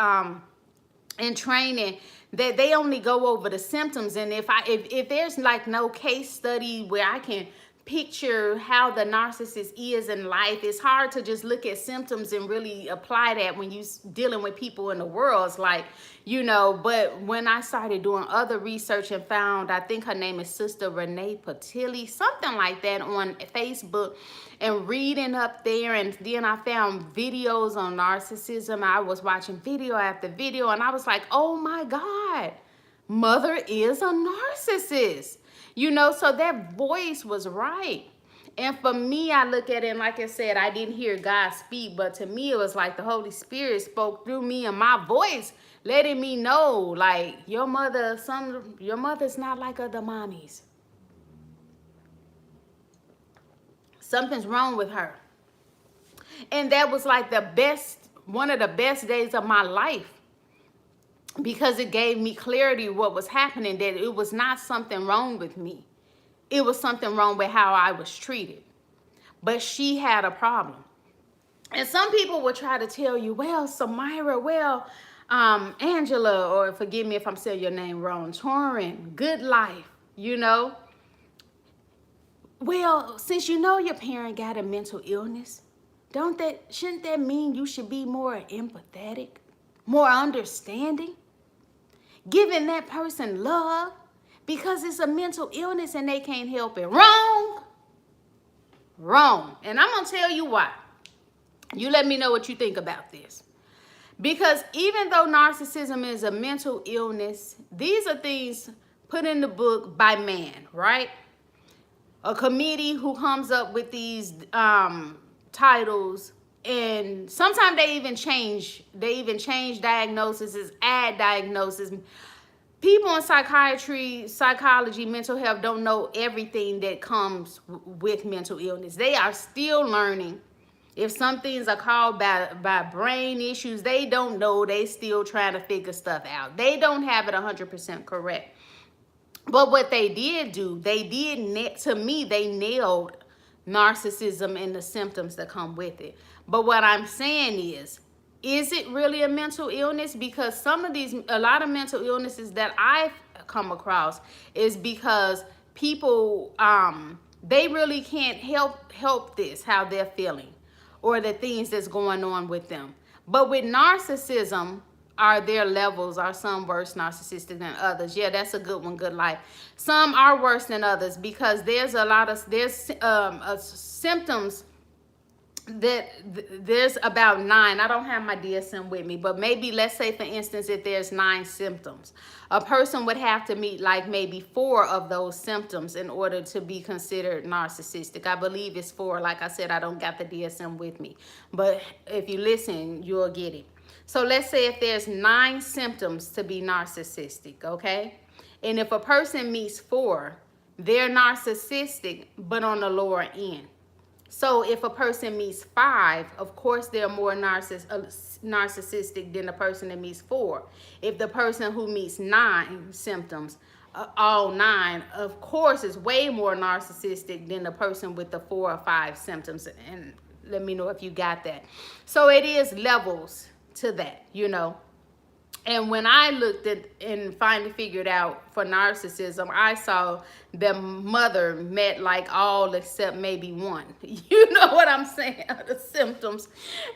in training, that they only go over the symptoms. And if there's like no case study where I can picture how the narcissist is in life, it's hard to just look at symptoms and really apply that when you dealing with people in the world. It's like, you know, but when I started doing other research and found, I think her name is Sister Renee Patilli, something like that, on Facebook, and reading up there, and then I found videos on narcissism. I was watching video after video, and I was like, oh my God, mother is a narcissist. You know, so that voice was right. And for me, I look at it, and like I said, I didn't hear God speak, but to me, it was like the Holy Spirit spoke through me and my voice, letting me know, like, your mother's not like other mommies. Something's wrong with her. And that was like one of the best days of my life, because it gave me clarity what was happening, that it was not something wrong with me. It was something wrong with how I was treated. But she had a problem. And some people will try to tell you, well, Samyra, well, Angela, or forgive me if I'm saying your name wrong, Torin, good life, you know. Well, since you know your parent got a mental illness, shouldn't that mean you should be more empathetic, more understanding? Giving that person love because it's a mental illness and they can't help it. Wrong. Wrong. And I'm going to tell you why. You let me know what you think about this. Because even though narcissism is a mental illness, these are things put in the book by man, right? A committee who comes up with these titles. And sometimes they even change diagnoses, add diagnoses. People in psychiatry, psychology, mental health don't know everything that comes with mental illness. They are still learning. If some things are called by brain issues, they don't know. They still trying to figure stuff out. They don't have it 100% correct. But what they did do, to me, they nailed narcissism and the symptoms that come with it. But what I'm saying is it really a mental illness? Because a lot of mental illnesses that I've come across is because people, they really can't help this, how they're feeling, or the things that's going on with them. But with narcissism, are their levels? Are some worse narcissistic than others? Yeah, that's a good one, good life. Some are worse than others because there's symptoms that there's about 9. I don't have my DSM with me, but maybe, let's say for instance, if there's 9 symptoms, a person would have to meet like maybe 4 of those symptoms in order to be considered narcissistic. I believe it's 4. Like I said, I don't got the DSM with me, but if you listen, you'll get it. So let's say if there's 9 symptoms to be narcissistic, okay? And if a person meets 4, they're narcissistic, but on the lower end. So if a person meets 5, of course they're more narcissistic than the person that meets 4. If the person who meets 9 symptoms, all 9, of course is way more narcissistic than the person with the 4 or 5 symptoms. And let me know if you got that. So it is levels to that, you know. And when I looked at and finally figured out for narcissism, I saw the mother met like all except maybe 1. You know what I'm saying? The symptoms.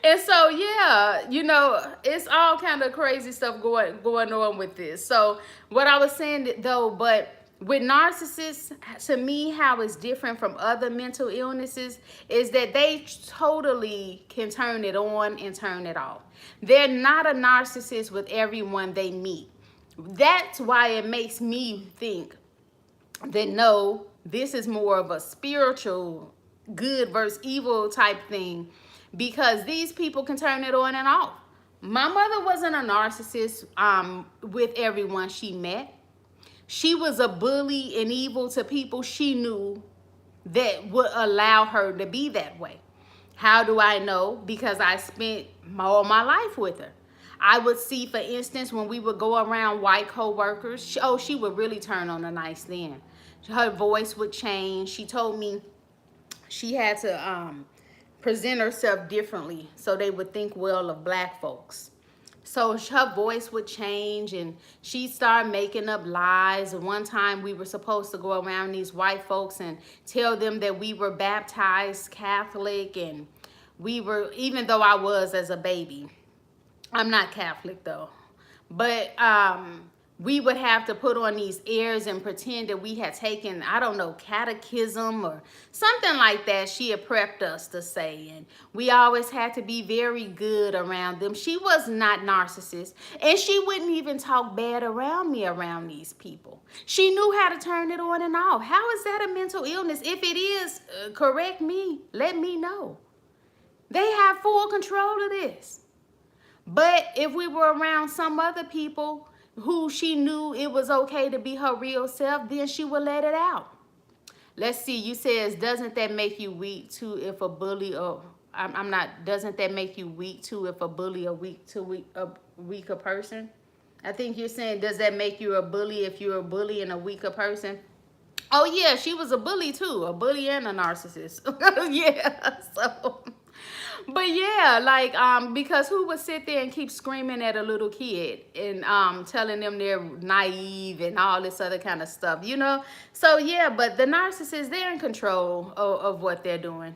And so, yeah, you know, it's all kind of crazy stuff going on with this. So what I was saying though, but with narcissists, to me, how it's different from other mental illnesses is that they totally can turn it on and turn it off. They're not a narcissist with everyone they meet. That's why it makes me think that no, this is more of a spiritual good versus evil type thing, because these people can turn it on and off. My mother wasn't a narcissist with everyone she met. She was a bully and evil to people she knew that would allow her to be that way. How do I know? Because I spent all my life with her. I would see, for instance, when we would go around white co-workers, she would really turn on a nice then. Her voice would change. She told me she had to present herself differently so they would think well of black folks. So her voice would change and she'd start making up lies. And one time we were supposed to go around these white folks and tell them that we were baptized Catholic, and we were, even though I was as a baby. I'm not Catholic though. But we would have to put on these airs and pretend that we had taken, I don't know, catechism or something like that she had prepped us to say. And we always had to be very good around them. She was not narcissist, and she wouldn't even talk bad around me around these people. She knew how to turn it on and off. How is that a mental illness? If it is, correct me, let me know. They have full control of this. But if we were around some other people who she knew it was okay to be her real self, then she would let it out. Let's see, you says, doesn't that make you weak too if a bully, or doesn't that make you weak too if a bully a weaker person? I think you're saying, does that make you a bully if you're a bully and a weaker person? Oh yeah, she was a bully too, a bully and a narcissist. Yeah, so... But yeah, like, because who would sit there and keep screaming at a little kid and telling them they're naive and all this other kind of stuff, you know? So yeah, but the narcissists, they're in control of what they're doing.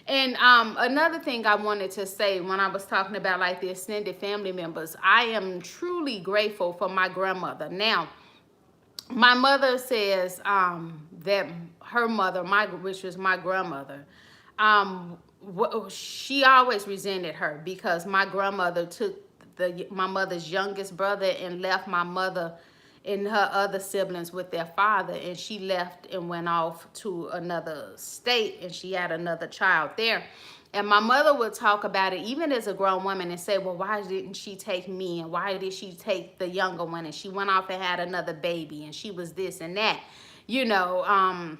And another thing I wanted to say when I was talking about like the extended family members, I am truly grateful for my grandmother. Now, my mother says that her mother, which was my grandmother, she always resented her because my grandmother took my mother's youngest brother and left my mother and her other siblings with their father, and she left and went off to another state, and she had another child there. And my mother would talk about it even as a grown woman and say, well, why didn't she take me, and why did she take the younger one, and she went off and had another baby, and she was this and that, you know.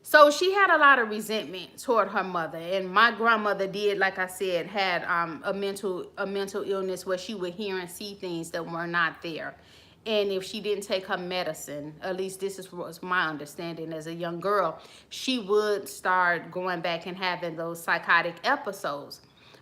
So she had a lot of resentment toward her mother. And my grandmother did, like I said, had a mental illness where she would hear and see things that were not there. And if she didn't take her medicine, at least this was my understanding as a young girl, she would start going back and having those psychotic episodes.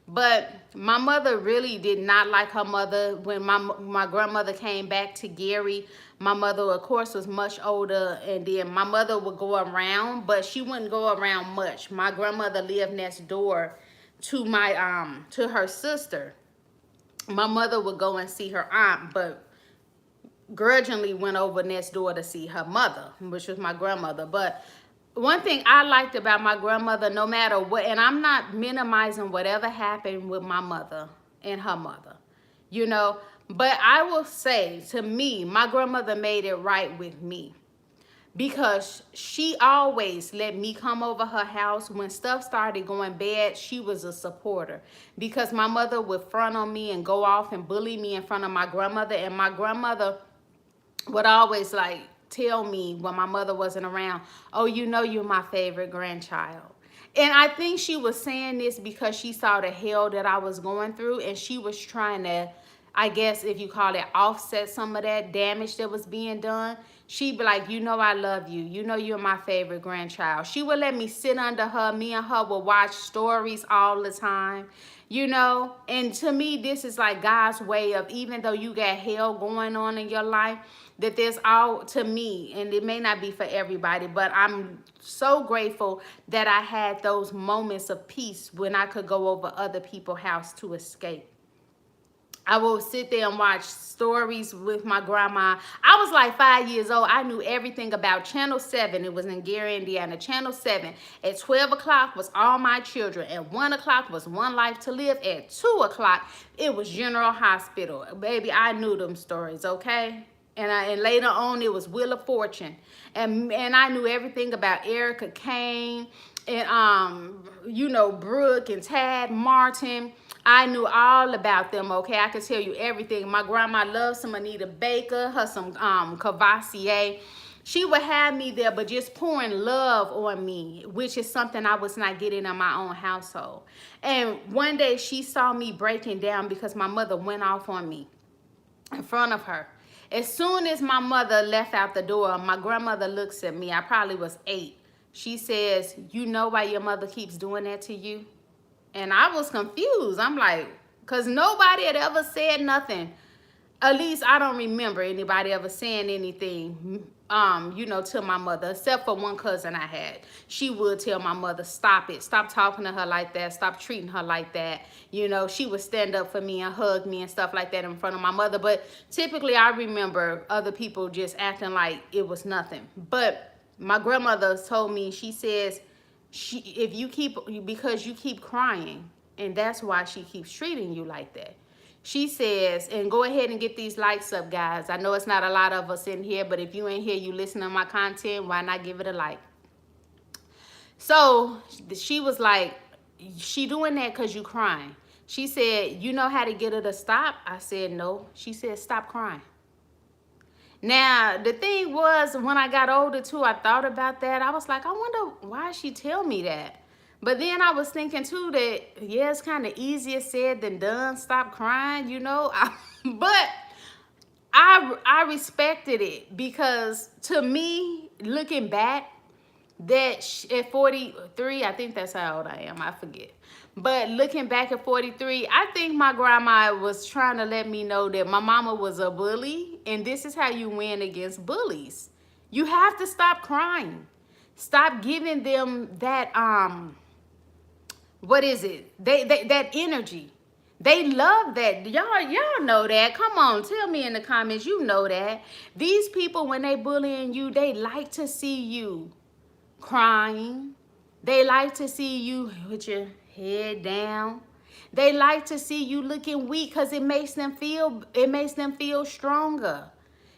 But my mother really did not like her mother. When my grandmother came back to Gary, my mother, of course, was much older, and then my mother would go around, but she wouldn't go around much. My grandmother lived next door to to her sister. My mother would go and see her aunt, but grudgingly went over next door to see her mother, which was my grandmother. But one thing I liked about my grandmother, no matter what, and I'm not minimizing whatever happened with my mother and her mother, you know, but I will say, to me, my grandmother made it right with me because she always let me come over her house. When stuff started going bad, she was a supporter because my mother would front on me and go off and bully me in front of my grandmother, and my grandmother would always like tell me when my mother wasn't around, oh, you know, you're my favorite grandchild. And I think she was saying this because she saw the hell that I was going through, and she was trying to, I guess if you call it, offset some of that damage that was being done. She'd be like, you know I love you. You know you're my favorite grandchild. She would let me sit under her. Me and her would watch stories all the time, you know. And to me, this is like God's way of, even though you got hell going on in your life, that there's all, to me, and it may not be for everybody, but I'm so grateful that I had those moments of peace when I could go over other people's house to escape. I will sit there and watch stories with my grandma. I was like 5 years old. I knew everything about Channel 7. It was in Gary, Indiana. Channel 7. At 12 o'clock was All My Children. At 1 o'clock was One Life to Live. At 2 o'clock, it was General Hospital. Baby, I knew them stories, okay? And later on, it was Wheel of Fortune. And I knew everything about Erica Kane and, you know, Brooke and Tad Martin. I knew all about them, okay? I could tell you everything. My grandma loved some Anita Baker, her some Cavassier. She would have me there, but just pouring love on me, which is something I was not getting in my own household. And one day she saw me breaking down because my mother went off on me in front of her. As soon as my mother left out the door, my grandmother looks at me. I probably was 8. She says, "You know why your mother keeps doing that to you?" And I was confused. I'm like, because nobody had ever said nothing. At least I don't remember anybody ever saying anything, to my mother, except for one cousin I had. She would tell my mother, "Stop it. Stop talking to her like that. Stop treating her like that." She would stand up for me and hug me and stuff like that in front of my mother. But typically I remember other people just acting like it was nothing. But my grandmother told me, she says, because you keep crying, and that's why she keeps treating you like that. She says, and go ahead and get these likes up, guys. I know it's not a lot of us in here, but if you ain't here, you listen to my content, why not give it a like? So she was like, "She doing that because you crying." She said, "You know how to get her to stop?" I said, "No." She said, "Stop crying." Now, the thing was, when I got older too, I thought about that. I was like, I wonder why she tell me that. But then I was thinking too that, yeah, it's kind of easier said than done. Stop crying, but I respected it, because to me, looking back, that at 43, I think that's how old I am, I forget. But looking back at 43, I think my grandma was trying to let me know that my mama was a bully, and this is how you win against bullies. You have to stop crying. Stop giving them that what is it? That energy. They love that. Y'all know that. Come on, tell me in the comments, you know that. These people, when they bullying you, they like to see you crying. They like to see you with your head down. They like to see you looking weak, because it makes them feel stronger.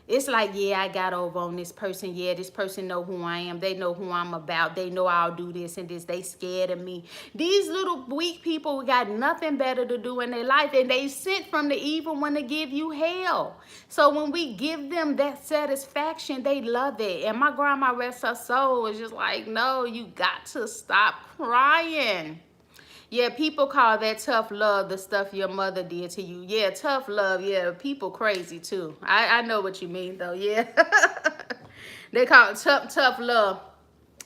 It's like, yeah, I got over on this person. Yeah, this person know who I am. They know who I'm about. They know I'll do this and this. They scared of me. These little weak people got nothing better to do in their life, and they sent from the evil one to give you hell. So when we give them that satisfaction, they love it. And my grandma, rest her soul, was just like, "No, you got to stop crying." Yeah, people call that tough love, the stuff your mother did to you. Yeah, tough love. Yeah, people crazy too. I know what you mean though. Yeah, they call it tough love.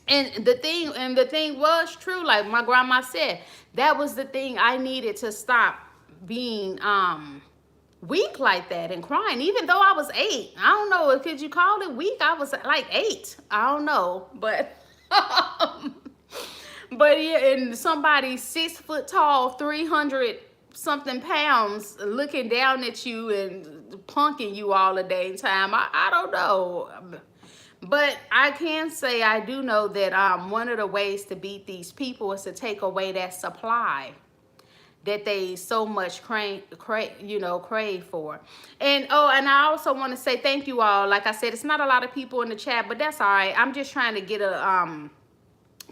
And the thing was true. Like my grandma said, that was the thing I needed to stop being weak like that and crying. Even though I was 8, I don't know, could you call it weak? I was like 8. I don't know, but. But yeah, and somebody 6 foot tall, 300 something pounds, looking down at you and punking you all the day time. I don't know. But I can say I do know that one of the ways to beat these people is to take away that supply that they so much crave for. And and I also want to say thank you all. Like I said, it's not a lot of people in the chat, but that's all right. I'm just trying to get a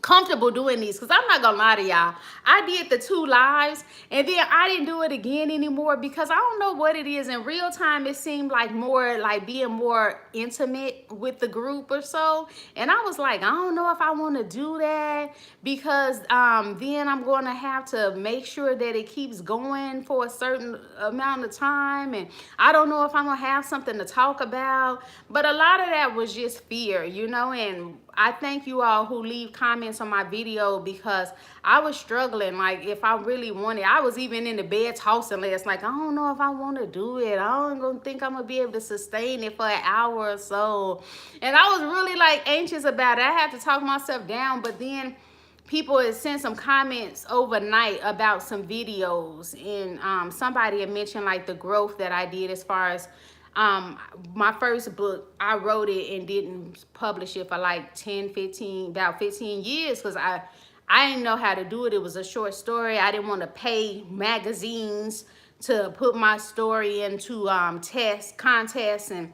comfortable doing these, because I'm not gonna lie to y'all, I did the 2 lives and then I didn't do it again anymore, because I don't know what it is. In real time, it seemed like more like being more intimate with the group or so, and I was like, I don't know if I want to do that, because then I'm going to have to make sure that it keeps going for a certain amount of time, and I don't know if I'm gonna have something to talk about. But a lot of that was just fear, and I thank you all who leave comments on my video, because I was struggling. Like, if I really wanted, I was even in the bed tossing last night. I don't know if I want to do it. I don't think I'm going to be able to sustain it for an hour or so. And I was really like anxious about it. I had to talk myself down. But then people had sent some comments overnight about some videos. And somebody had mentioned like the growth that I did as far as my first book. I wrote it and didn't publish it for like about 15 years, because I didn't know how to do it. It was a short story. I didn't want to pay magazines to put my story into contests, and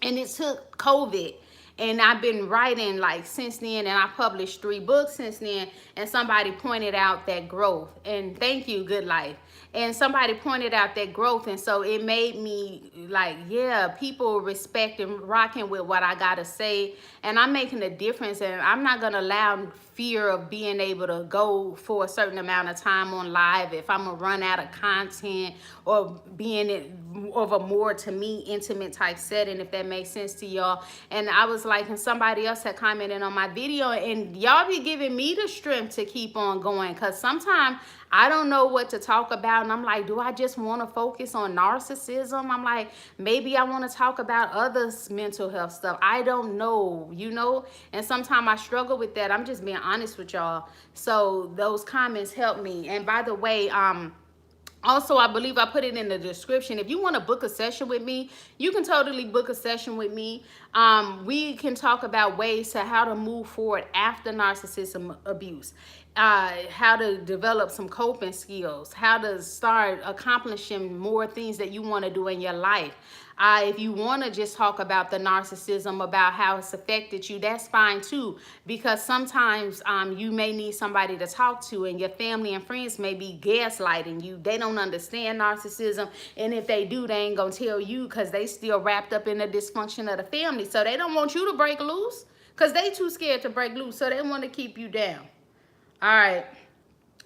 it took COVID And I've been writing like since then, and I published 3 books since then, and somebody pointed out that growth. And thank you, Good Life. And somebody pointed out that growth, and so it made me like, yeah, people respect and rocking with what I gotta say, and I'm making a difference, and I'm not gonna allow fear of being able to go for a certain amount of time on live if I'm gonna run out of content, or being of a more, to me, intimate type setting, if that makes sense to y'all. And I was like, and somebody else had commented on my video, and y'all be giving me the strength to keep on going, because sometimes I don't know what to talk about, and I'm like, do I just want to focus on narcissism? I'm like, maybe I want to talk about other mental health stuff. I don't know, you know? And sometimes I struggle with that. I'm just being honest with y'all. So those comments help me. And by the way, also, I believe I put it in the description. If you want to book a session with me, you can totally book a session with me. We can talk about ways to how to move forward after narcissism abuse, how to develop some coping skills, how to start accomplishing more things that you want to do in your life. If you want to just talk about the narcissism, about how it's affected you, that's fine too, because sometimes you may need somebody to talk to, and your family and friends may be gaslighting you. They don't understand narcissism, and if they do, they ain't gonna tell you because they still wrapped up in the dysfunction of the family. So they don't want you to break loose because they too scared to break loose, so they want to keep you down. All right.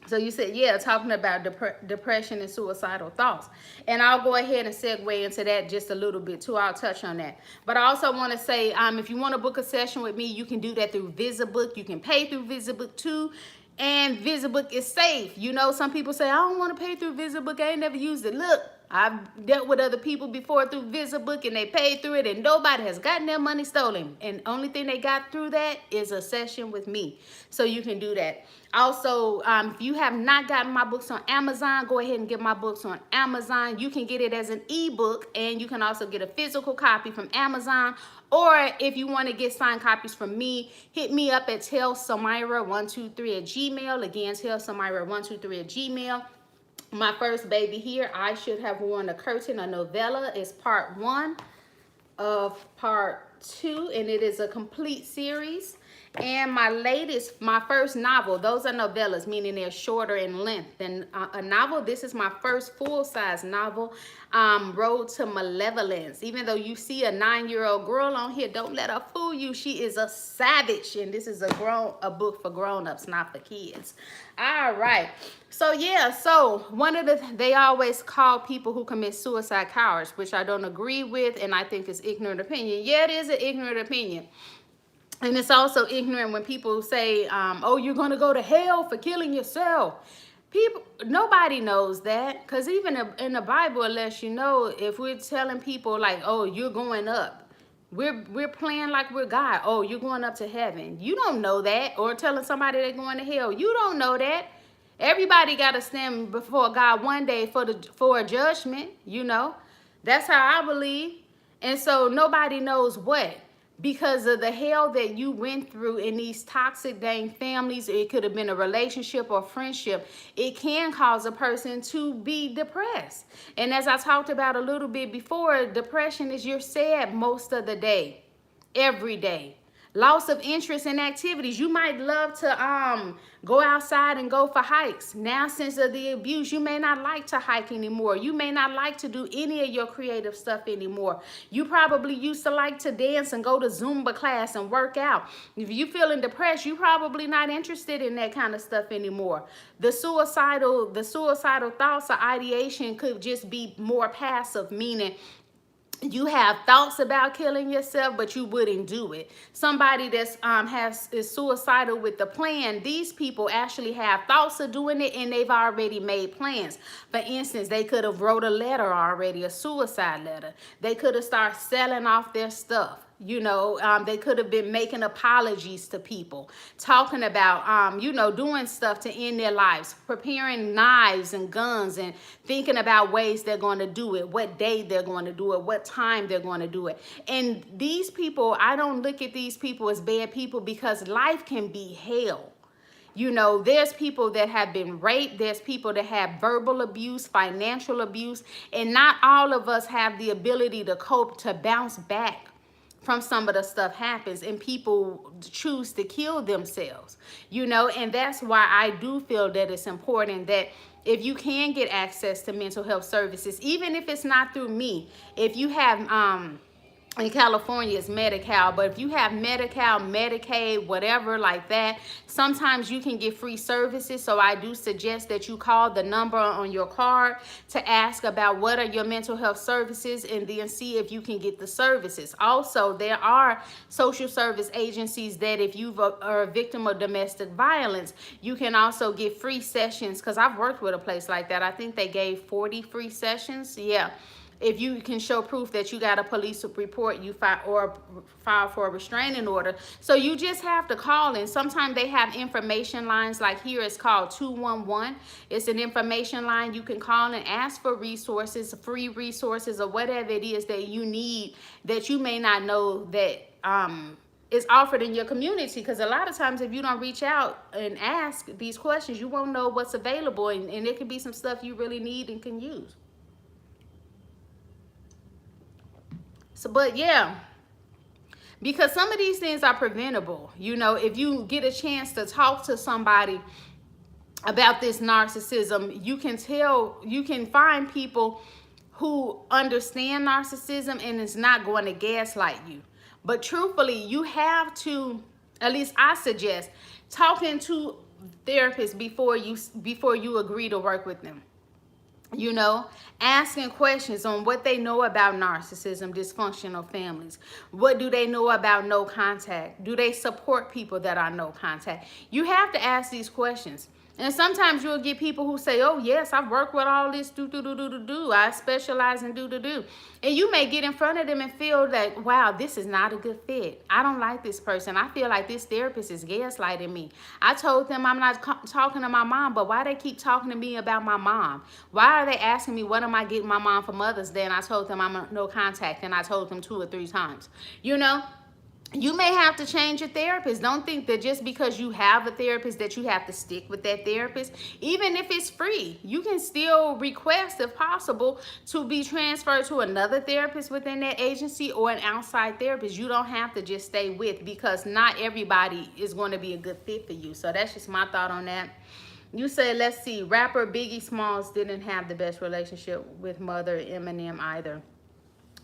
So you said, yeah, talking about depression and suicidal thoughts. And I'll go ahead and segue into that just a little bit too. I'll touch on that. But I also want to say, if you want to book a session with me, you can do that through VisiBook. You can pay through VisiBook too. And VisiBook is safe. You know, some people say, I don't want to pay through VisiBook. I ain't never used it. Look, I've dealt with other people before through VisiBook, and they paid through it, and nobody has gotten their money stolen. And only thing they got through that is a session with me. So you can do that. Also, if you have not gotten my books on Amazon, go ahead and get my books on Amazon. You can get it as an ebook, and you can also get a physical copy from Amazon. Or if you want to get signed copies from me, hit me up at TellSamyra123@gmail. Again, TellSamyra123@gmail. My first baby here, I Should Have Worn a Curtain, a novella, is part 1 of part 2, and it is a complete series. And my first novel, those are novellas, meaning they're shorter in length than a novel. This is my first full-size novel, Road to Malevolence. Even though you see a 9-year-old girl on here, don't let her fool you. She is a savage, and this is a book for grown-ups, not for kids. All right. So yeah, so they always call people who commit suicide cowards, which I don't agree with, and I think it's ignorant opinion. Yeah, it is an ignorant opinion. And it's also ignorant when people say, oh, you're going to go to hell for killing yourself. Nobody knows that, because even in the Bible, it lets you know, if we're telling people like, oh, you're going up, we're playing like we're God. Oh, you're going up to heaven. You don't know that. Or telling somebody they're going to hell. You don't know that. Everybody got to stand before God one day for a judgment, you know. That's how I believe. And so nobody knows what. Because of the hell that you went through in these toxic dang families, it could have been a relationship or friendship, it can cause a person to be depressed. And as I talked about a little bit before, depression is you're sad most of the day, every day. Loss of interest in activities. You might love to go outside and go for hikes. Now, since of the abuse, you may not like to hike anymore. You may not like to do any of your creative stuff anymore. You probably used to like to dance and go to Zumba class and work out. If you're feeling depressed, you're probably not interested in that kind of stuff anymore. The suicidal thoughts or ideation could just be more passive, meaning you have thoughts about killing yourself, but you wouldn't do it. Somebody that's is suicidal with the plan, these people actually have thoughts of doing it, and they've already made plans. For instance, they could have wrote a letter already, a suicide letter. They could have started selling off their stuff. You know, they could have been making apologies to people, talking about, you know, doing stuff to end their lives, preparing knives and guns, and thinking about ways they're going to do it, what day they're going to do it, what time they're going to do it. And these people, I don't look at these people as bad people, because life can be hell. You know, there's people that have been raped. There's people that have verbal abuse, financial abuse, and not all of us have the ability to cope, to bounce back from some of the stuff happens, and people choose to kill themselves, you know. And that's why I do feel that it's important that if you can get access to mental health services, even if it's not through me, if you have in California it's Medi-Cal, but if you have Medi-Cal, Medicaid, whatever like that, sometimes you can get free services. So I do suggest that you call the number on your card to ask about what are your mental health services, and then see if you can get the services. Also, there are social service agencies that if you are a victim of domestic violence, you can also get free sessions, because I've worked with a place like that. I think they gave 40 free sessions. Yeah. If you can show proof that you got a police report, you file for a restraining order. So you just have to call, and sometimes they have information lines, like here it's called 211. It's an information line. You can call and ask for resources, free resources, or whatever it is that you need that you may not know that is offered in your community. Because a lot of times if you don't reach out and ask these questions, you won't know what's available, and it could be some stuff you really need and can use. So, but yeah, because some of these things are preventable. You know, if you get a chance to talk to somebody about this narcissism, you can find people who understand narcissism and is not going to gaslight you. But truthfully, you have to, at least I suggest, talking to therapists before you agree to work with them. You know, asking questions on what they know about narcissism, dysfunctional families. What do they know about no contact? Do they support people that are no contact? You have to ask these questions. And sometimes you'll get people who say, oh, yes, I've worked with all this, I specialize in do. And you may get in front of them and feel that, wow, this is not a good fit. I don't like this person. I feel like this therapist is gaslighting me. I told them I'm not talking to my mom, but why they keep talking to me about my mom? Why are they asking me what am I getting my mom for Mother's Day? And I told them I'm no contact, and I told them 2 or 3 times. You know? You may have to change your therapist. Don't think that just because you have a therapist that you have to stick with that therapist. Even if it's free, you can still request, if possible, to be transferred to another therapist within that agency or an outside therapist. You don't have to just stay with, because not everybody is going to be a good fit for you. So that's just my thought on that. You said, let's see, rapper Biggie Smalls didn't have the best relationship with mother Eminem either.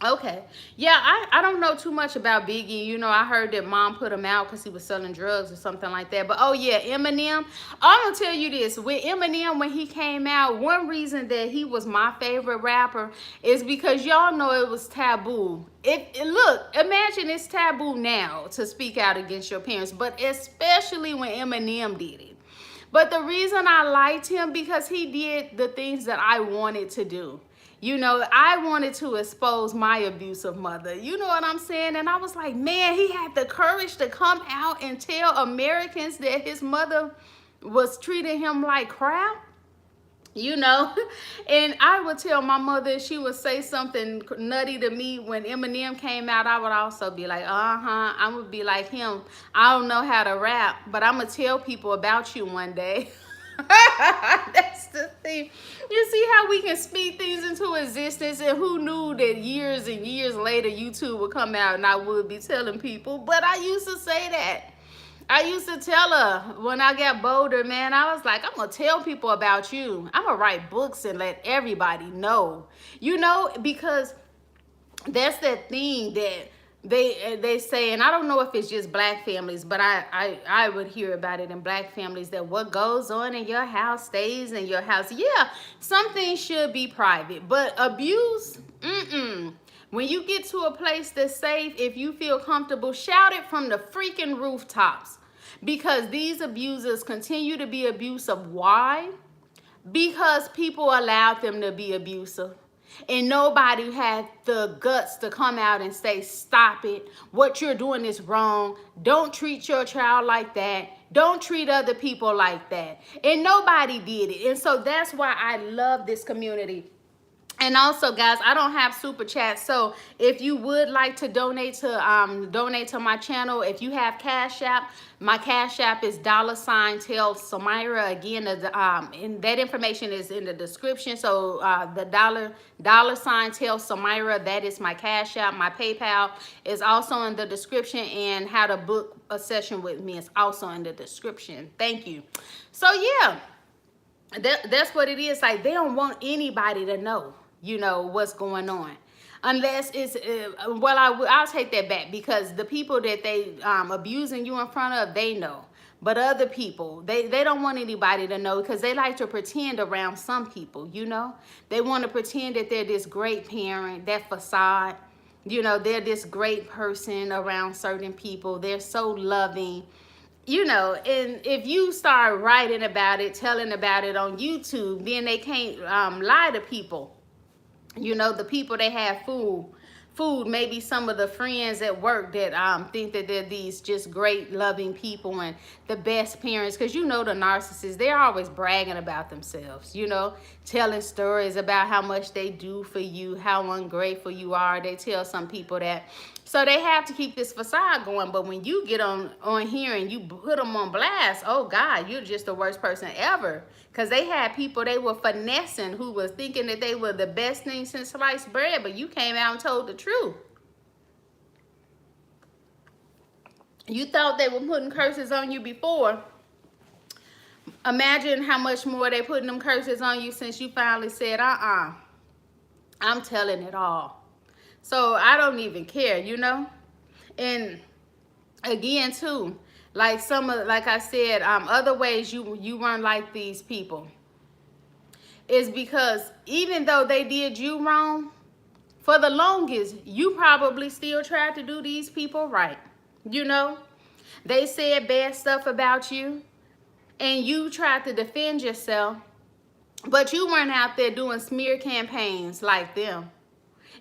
Okay. Yeah, I don't know too much about Biggie. You know, I heard that mom put him out because he was selling drugs or something like that. But, oh, yeah, Eminem. I'm going to tell you this. With Eminem, when he came out, one reason that he was my favorite rapper is because y'all know it was taboo. Look, imagine it's taboo now to speak out against your parents, but especially when Eminem did it. But the reason I liked him, because he did the things that I wanted to do. You know, I wanted to expose my abusive mother. You know what I'm saying? And I was like, man, he had the courage to come out and tell Americans that his mother was treating him like crap. You know, and I would tell my mother, if she would say something nutty to me when Eminem came out, I would also be like, I would be like him. I don't know how to rap, but I'm going to tell people about you one day. That's the thing. You see how we can speak things into existence, and who knew that years and years later YouTube would come out and I would be telling people. But I used to say that. I used to tell her when I got bolder, man, I was like, I'm going to tell people about you. I'm going to write books and let everybody know. You know, because that's that thing that they say, and I don't know if it's just black families, but I would hear about it in black families, that what goes on in your house stays in your house. Yeah, some things should be private, but abuse, When you get to a place that's safe, if you feel comfortable, shout it from the freaking rooftops, because these abusers continue to be abusive. Why? Because people allowed them to be abusive. And nobody had the guts to come out and say, stop it. What you're doing is wrong. Don't treat your child like that. Don't treat other people like that. And nobody did it. And so that's why I love this community. And also, guys, I don't have super chats, so if you would like to donate to my channel, if you have Cash App, my Cash App is $TellSamyra. Again, and that information is in the description. So the $sign TellSamyra, that is my Cash App. My PayPal is also in the description, and how to book a session with me is also in the description. Thank you. So yeah, that's what it is. Like, they don't want anybody to know, you know, what's going on, unless it's well, I'll take that back, because the people that they abusing you in front of, they know. But other people, they don't want anybody to know, because they like to pretend around some people, you know. They want to pretend that they're this great parent, that facade, you know, they're this great person around certain people. They're so loving, you know. And if you start writing about it, telling about it on YouTube, then they can't lie to people. You know, the people they have food, maybe some of the friends at work that think that they're these just great, loving people and the best parents. Because you know, the narcissists, they're always bragging about themselves, you know, telling stories about how much they do for you, how ungrateful you are. They tell some people that. So they have to keep this facade going. But when you get on here and you put them on blast, oh God, you're just the worst person ever. Because they had people they were finessing who was thinking that they were the best thing since sliced bread, but you came out and told the truth. You thought they were putting curses on you before. Imagine how much more they putting them curses on you since you finally said, I'm telling it all. So I don't even care, you know. And again, too, like like I said, other ways you weren't like these people is because even though they did you wrong, for the longest, you probably still tried to do these people right. You know, they said bad stuff about you and you tried to defend yourself, but you weren't out there doing smear campaigns like them.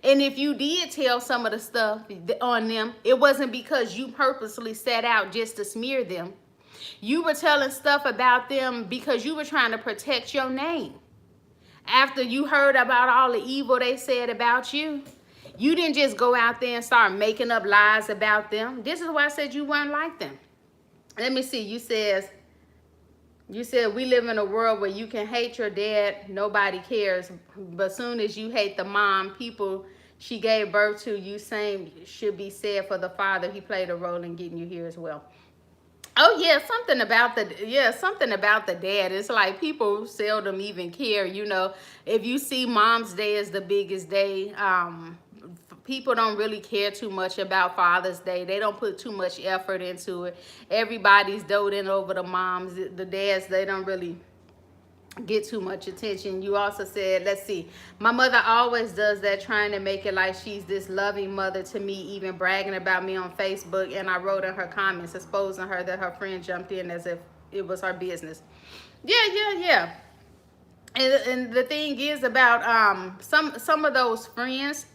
And if you did tell some of the stuff on them, it wasn't because you purposely set out just to smear them. You were telling stuff about them because you were trying to protect your name. After you heard about all the evil they said about you, you didn't just go out there and start making up lies about them. This is why I said you weren't like them. Let me see. You said we live in a world where you can hate your dad, nobody cares. But soon as you hate the mom, people she gave birth to, you same should be said for the father. He played a role in getting you here as well. Oh yeah, something about the dad. It's like people seldom even care, you know. If you see Mom's Day as the biggest day, people don't really care too much about Father's Day. They don't put too much effort into it. Everybody's doting over the moms. The dads, they don't really get too much attention. You also said, let's see, my mother always does that, trying to make it like she's this loving mother to me, even bragging about me on Facebook. And I wrote in her comments exposing her that her friend jumped in as if it was her business. Yeah. And the thing is about some of those friends,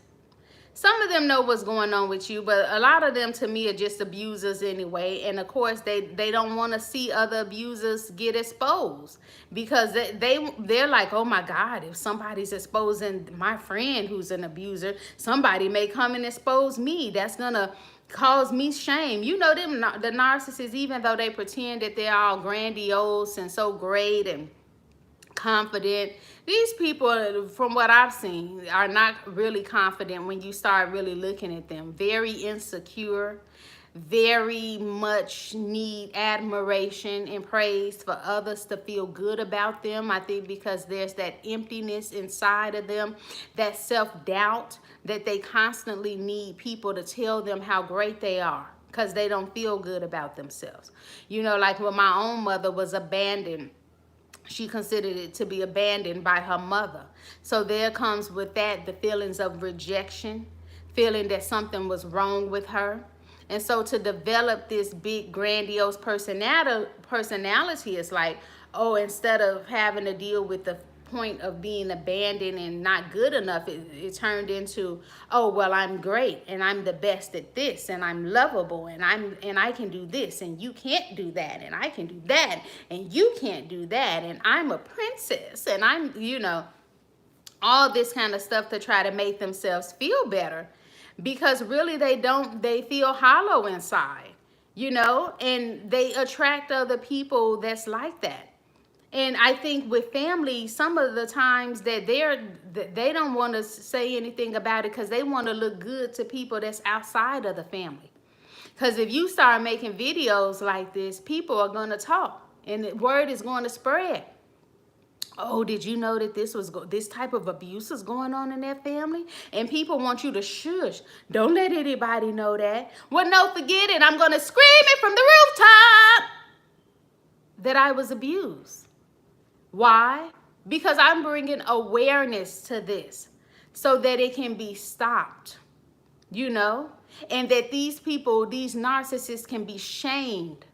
some of them know what's going on with you, but a lot of them to me are just abusers anyway. And of course, they don't want to see other abusers get exposed, because they're like, oh my God, if somebody's exposing my friend who's an abuser, somebody may come and expose me. That's gonna cause me shame. You know them, the narcissists, even though they pretend that they're all grandiose and so great and confident, these people, from what I've seen, are not really confident when you start really looking at them. Very insecure, very much need admiration and praise for others to feel good about them. I think because there's that emptiness inside of them, that self-doubt, that they constantly need people to tell them how great they are, because they don't feel good about themselves. You know, like when my own mother was abandoned, she considered it to be abandoned by her mother. So there comes with that the feelings of rejection, feeling that something was wrong with her. And so to develop this big grandiose personality is like, oh, instead of having to deal with the point of being abandoned and not good enough, it turned into, oh, well, I'm great and I'm the best at this and I'm lovable and I can do this and you can't do that and I can do that and you can't do that and I'm a princess and I'm, you know, all this kind of stuff to try to make themselves feel better, because really they feel hollow inside, you know, and they attract other people that's like that. And I think with family, some of the times that they don't want to say anything about it because they want to look good to people that's outside of the family. Because if you start making videos like this, people are going to talk and the word is going to spread. Oh, did you know that this type of abuse is going on in their family? And people want you to shush. Don't let anybody know that. Well, no, forget it. I'm going to scream it from the rooftop that I was abused. Why? Because I'm bringing awareness to this so that it can be stopped, you know, and that these people, these narcissists, can be shamed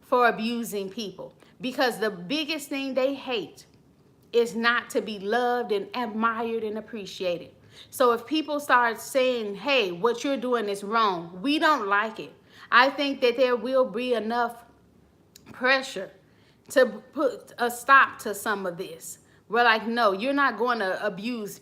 for abusing people, because the biggest thing they hate is not to be loved and admired and appreciated. So if people start saying, hey, what you're doing is wrong, we don't like it, I think that there will be enough pressure to put a stop to some of this. We're like, no, you're not going to abuse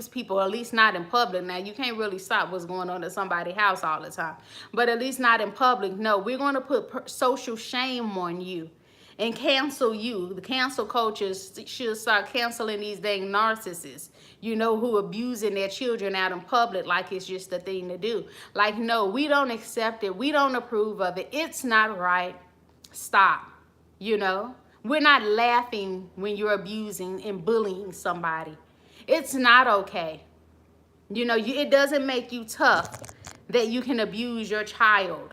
people, at least not in public. Now, you can't really stop what's going on at somebody's house all the time, but at least not in public. No, we're going to put social shame on you and cancel you. The cancel cultures should start canceling these dang narcissists, you know, who abusing their children out in public like it's just a thing to do. Like, no, we don't accept it. We don't approve of it. It's not right. Stop. You know, we're not laughing when you're abusing and bullying somebody. It's not okay. You know, it doesn't make you tough that you can abuse your child.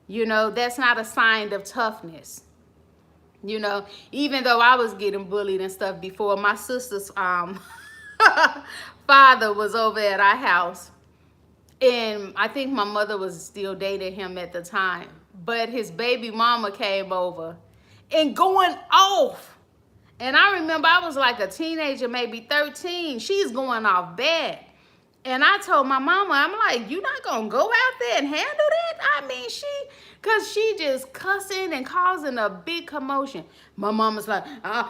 You know, that's not a sign of toughness. You know, even though I was getting bullied and stuff before, my sister's father was over at our house. And I think my mother was still dating him at the time. But his baby mama came over and going off. And I remember I was like a teenager, maybe 13. She's going off bad. And I told my mama, I'm like, you not going to go out there and handle that? I mean, because she just cussing and causing a big commotion. My mama's like,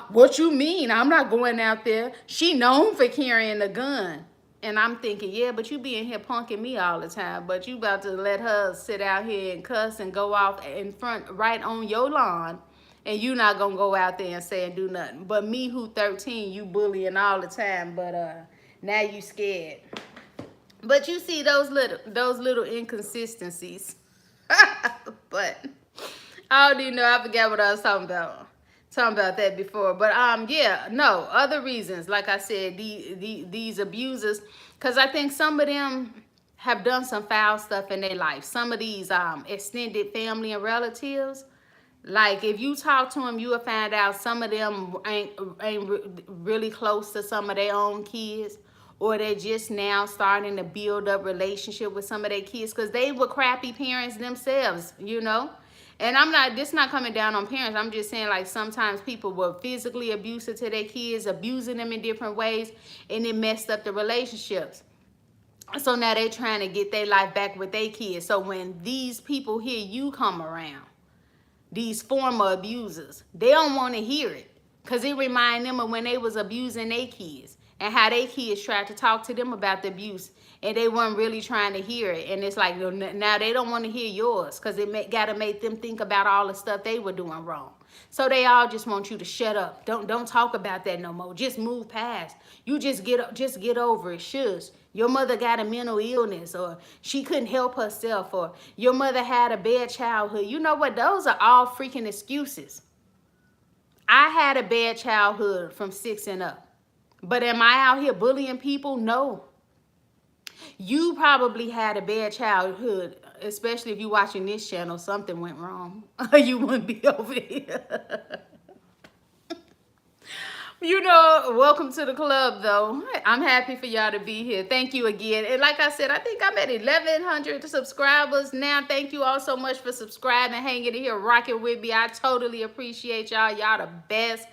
what you mean? I'm not going out there. She known for carrying a gun. And I'm thinking, yeah, but you be in here punking me all the time. But you about to let her sit out here and cuss and go off in front, right on your lawn. And you not going to go out there and say and do nothing. But me, who 13, you bullying all the time. But now you scared. But you see those little inconsistencies. But I don't even know. I forgot what I was talking about. Talking about that before. But yeah, no, other reasons. Like I said, these abusers. Because I think some of them have done some foul stuff in their life. Some of these extended family and relatives. Like, if you talk to them, you will find out some of them ain't really close to some of their own kids, or they're just now starting to build up relationship with some of their kids because they were crappy parents themselves, you know. And this not coming down on parents. I'm just saying, like, sometimes people were physically abusive to their kids, abusing them in different ways, and it messed up the relationships. So now they're trying to get their life back with their kids. So when these people hear you come around, these former abusers, they don't want to hear it because it reminds them of when they was abusing their kids and how their kids tried to talk to them about the abuse and they weren't really trying to hear it. And it's like, now they don't want to hear yours because it got to make them think about all the stuff they were doing wrong. So they all just want you to shut up. Don't talk about that no more. Just move past. You just get over it. Shush. Your mother got a mental illness, or she couldn't help herself, or your mother had a bad childhood. You know what? Those are all freaking excuses. I had a bad childhood from 6 and up. But am I out here bullying people? No. You probably had a bad childhood, especially if you're watching this channel. Something went wrong. You wouldn't be over here. You know, welcome to the club, though. I'm happy for y'all to be here. Thank you again. And like I said, I think I'm at 1,100 subscribers now. Thank you all so much for subscribing, hanging in here, rocking with me. I totally appreciate y'all. Y'all the best.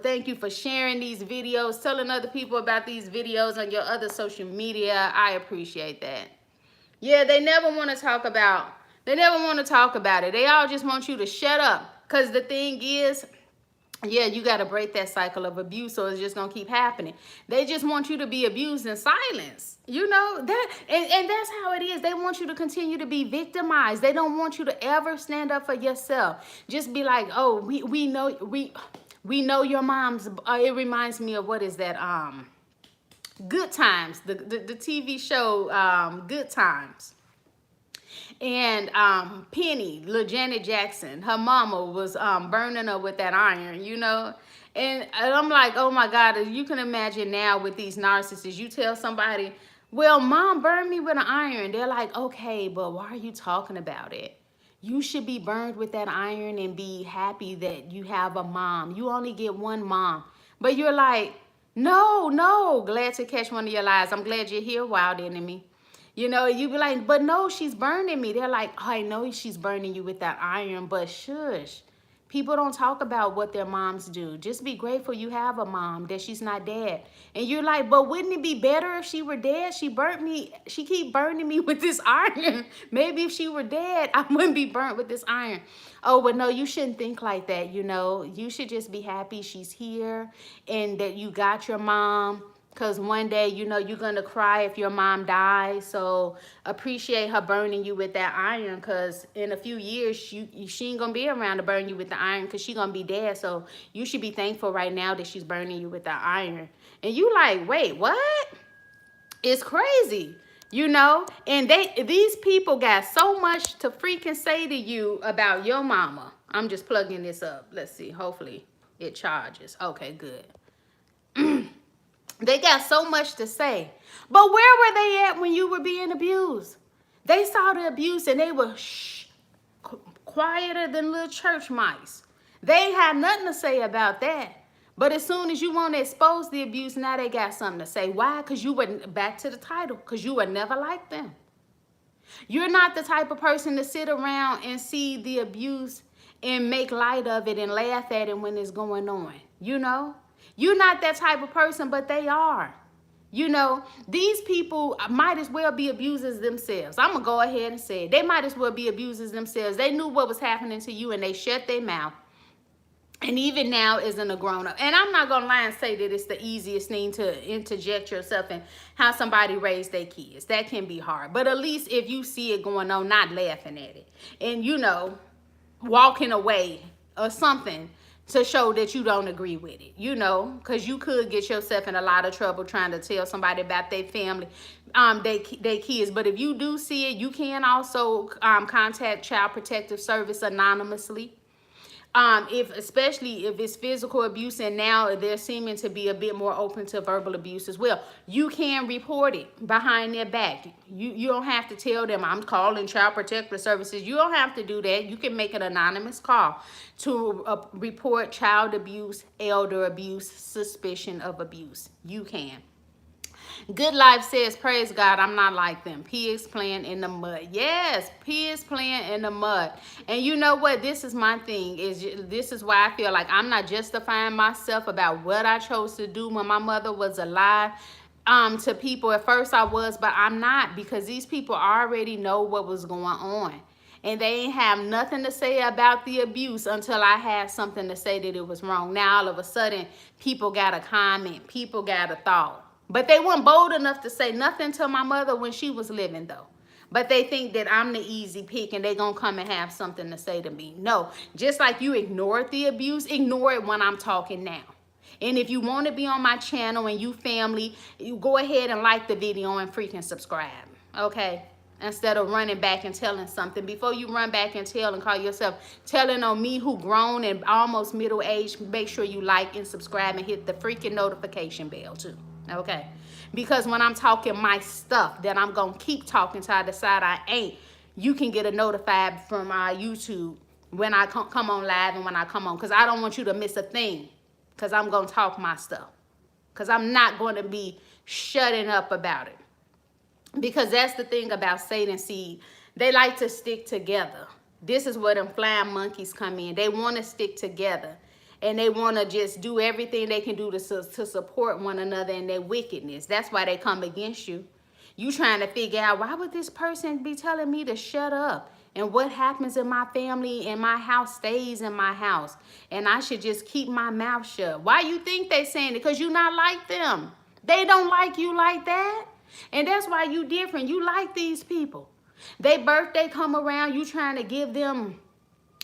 Thank you for sharing these videos, telling other people about these videos on your other social media. I appreciate that. Yeah, they never want to talk about it. They all just want you to shut up. Because the thing is, Yeah, you got to break that cycle of abuse, or it's just going to keep happening. They just want you to be abused in silence. You know that, and that's how it is. They want you to continue to be victimized. They don't want you to ever stand up for yourself. Just be like, oh, we know your mom's. It reminds me of, what is that? Good Times, the TV show, Good Times. And Penny, little Janet Jackson, her mama was burning her with that iron, you know. And I'm like, oh my God, you can imagine now with these narcissists, you tell somebody, well, mom burned me with an iron. They're like, okay, but why are you talking about it? You should be burned with that iron and be happy that you have a mom. You only get one mom. But you're like, no, glad to catch one of your lies. I'm glad you're here, wild enemy. You know, you be like, but no, she's burning me. They're like, I know she's burning you with that iron, but shush. People don't talk about what their moms do. Just be grateful you have a mom, that she's not dead. And you're like, but wouldn't it be better if she were dead? She burnt me. She keep burning me with this iron. Maybe if she were dead, I wouldn't be burnt with this iron. Oh, but no, you shouldn't think like that. You know, you should just be happy she's here and that you got your mom. Because one day, you know, you're going to cry if your mom dies. So appreciate her burning you with that iron, because in a few years, she ain't going to be around to burn you with the iron, because she's going to be dead. So you should be thankful right now that she's burning you with that iron. And you like, wait, what? It's crazy, you know? And these people got so much to freaking say to you about your mama. I'm just plugging this up. Let's see. Hopefully it charges. Okay, good. They got so much to say. But where were they at when you were being abused? They saw the abuse and they were quieter than little church mice. They had nothing to say about that. But as soon as you want to expose the abuse, now they got something to say. Why? Because you were, back to the title, because you were never like them. You're not the type of person to sit around and see the abuse and make light of it and laugh at it when it's going on, you know? You're not that type of person, but they are. You know, these people might as well be abusers themselves. I'm going to go ahead and say it. They might as well be abusers themselves. They knew what was happening to you and they shut their mouth. And even now isn't a grown-up. And I'm not going to lie and say that it's the easiest thing to interject yourself in how somebody raised their kids. That can be hard. But at least if you see it going on, not laughing at it. And, you know, walking away or something to show that you don't agree with it, you know, because you could get yourself in a lot of trouble trying to tell somebody about their family, their kids. But if you do see it, you can also contact Child Protective Service anonymously. Especially if it's physical abuse, and now they're seeming to be a bit more open to verbal abuse as well. You can report it behind their back. You don't have to tell them, I'm calling Child Protective Services. You don't have to do that. You can make an anonymous call to report child abuse, elder abuse, suspicion of abuse. You can. Good Life says, praise God, I'm not like them. Pigs playing in the mud. Yes, pigs playing in the mud. And you know what? This is my thing. This is why I feel like I'm not justifying myself about what I chose to do when my mother was alive. To people, at first I was, but I'm not, because these people already know what was going on. And they ain't have nothing to say about the abuse until I had something to say that it was wrong. Now, all of a sudden, people got a comment. People got a thought. But they weren't bold enough to say nothing to my mother when she was living, though. But they think that I'm the easy pick and they're going to come and have something to say to me. No, just like you ignored the abuse, ignore it when I'm talking now. And if you want to be on my channel and you family, you go ahead and like the video and freaking subscribe, okay? Instead of running back and telling something. Before you run back and tell and call yourself telling on me who grown and almost middle-aged, make sure you like and subscribe and hit the freaking notification bell too. Okay, because when I'm talking my stuff that I'm gonna keep talking till I decide I ain't, you can get a notified from YouTube when I come on live and when I come on, because I don't want you to miss a thing, because I'm gonna talk my stuff, because I'm not going to be shutting up about it. Because that's the thing about Satan seed, they like to stick together. This is where them flying monkeys come in. They want to stick together. And they want to just do everything they can do to support one another in their wickedness. That's why they come against you. You trying to figure out, why would this person be telling me to shut up? And what happens in my family, in my house, stays in my house. And I should just keep my mouth shut. Why you think they saying it? Because you not like them. They don't like you like that. And that's why you different. You like these people. They birthday come around, you trying to give them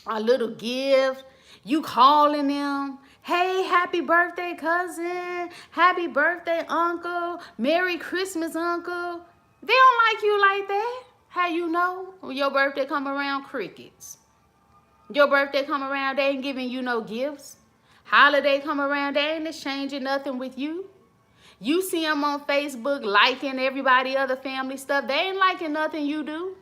a little gift. You calling them. Hey, happy birthday, cousin. Happy birthday, uncle. Merry Christmas, uncle. They don't like you like that. How you know? When your birthday come around, crickets. Your birthday come around, they ain't giving you no gifts. Holiday come around, they ain't exchanging nothing with you. You see them on Facebook liking everybody other family stuff. They ain't liking nothing you do.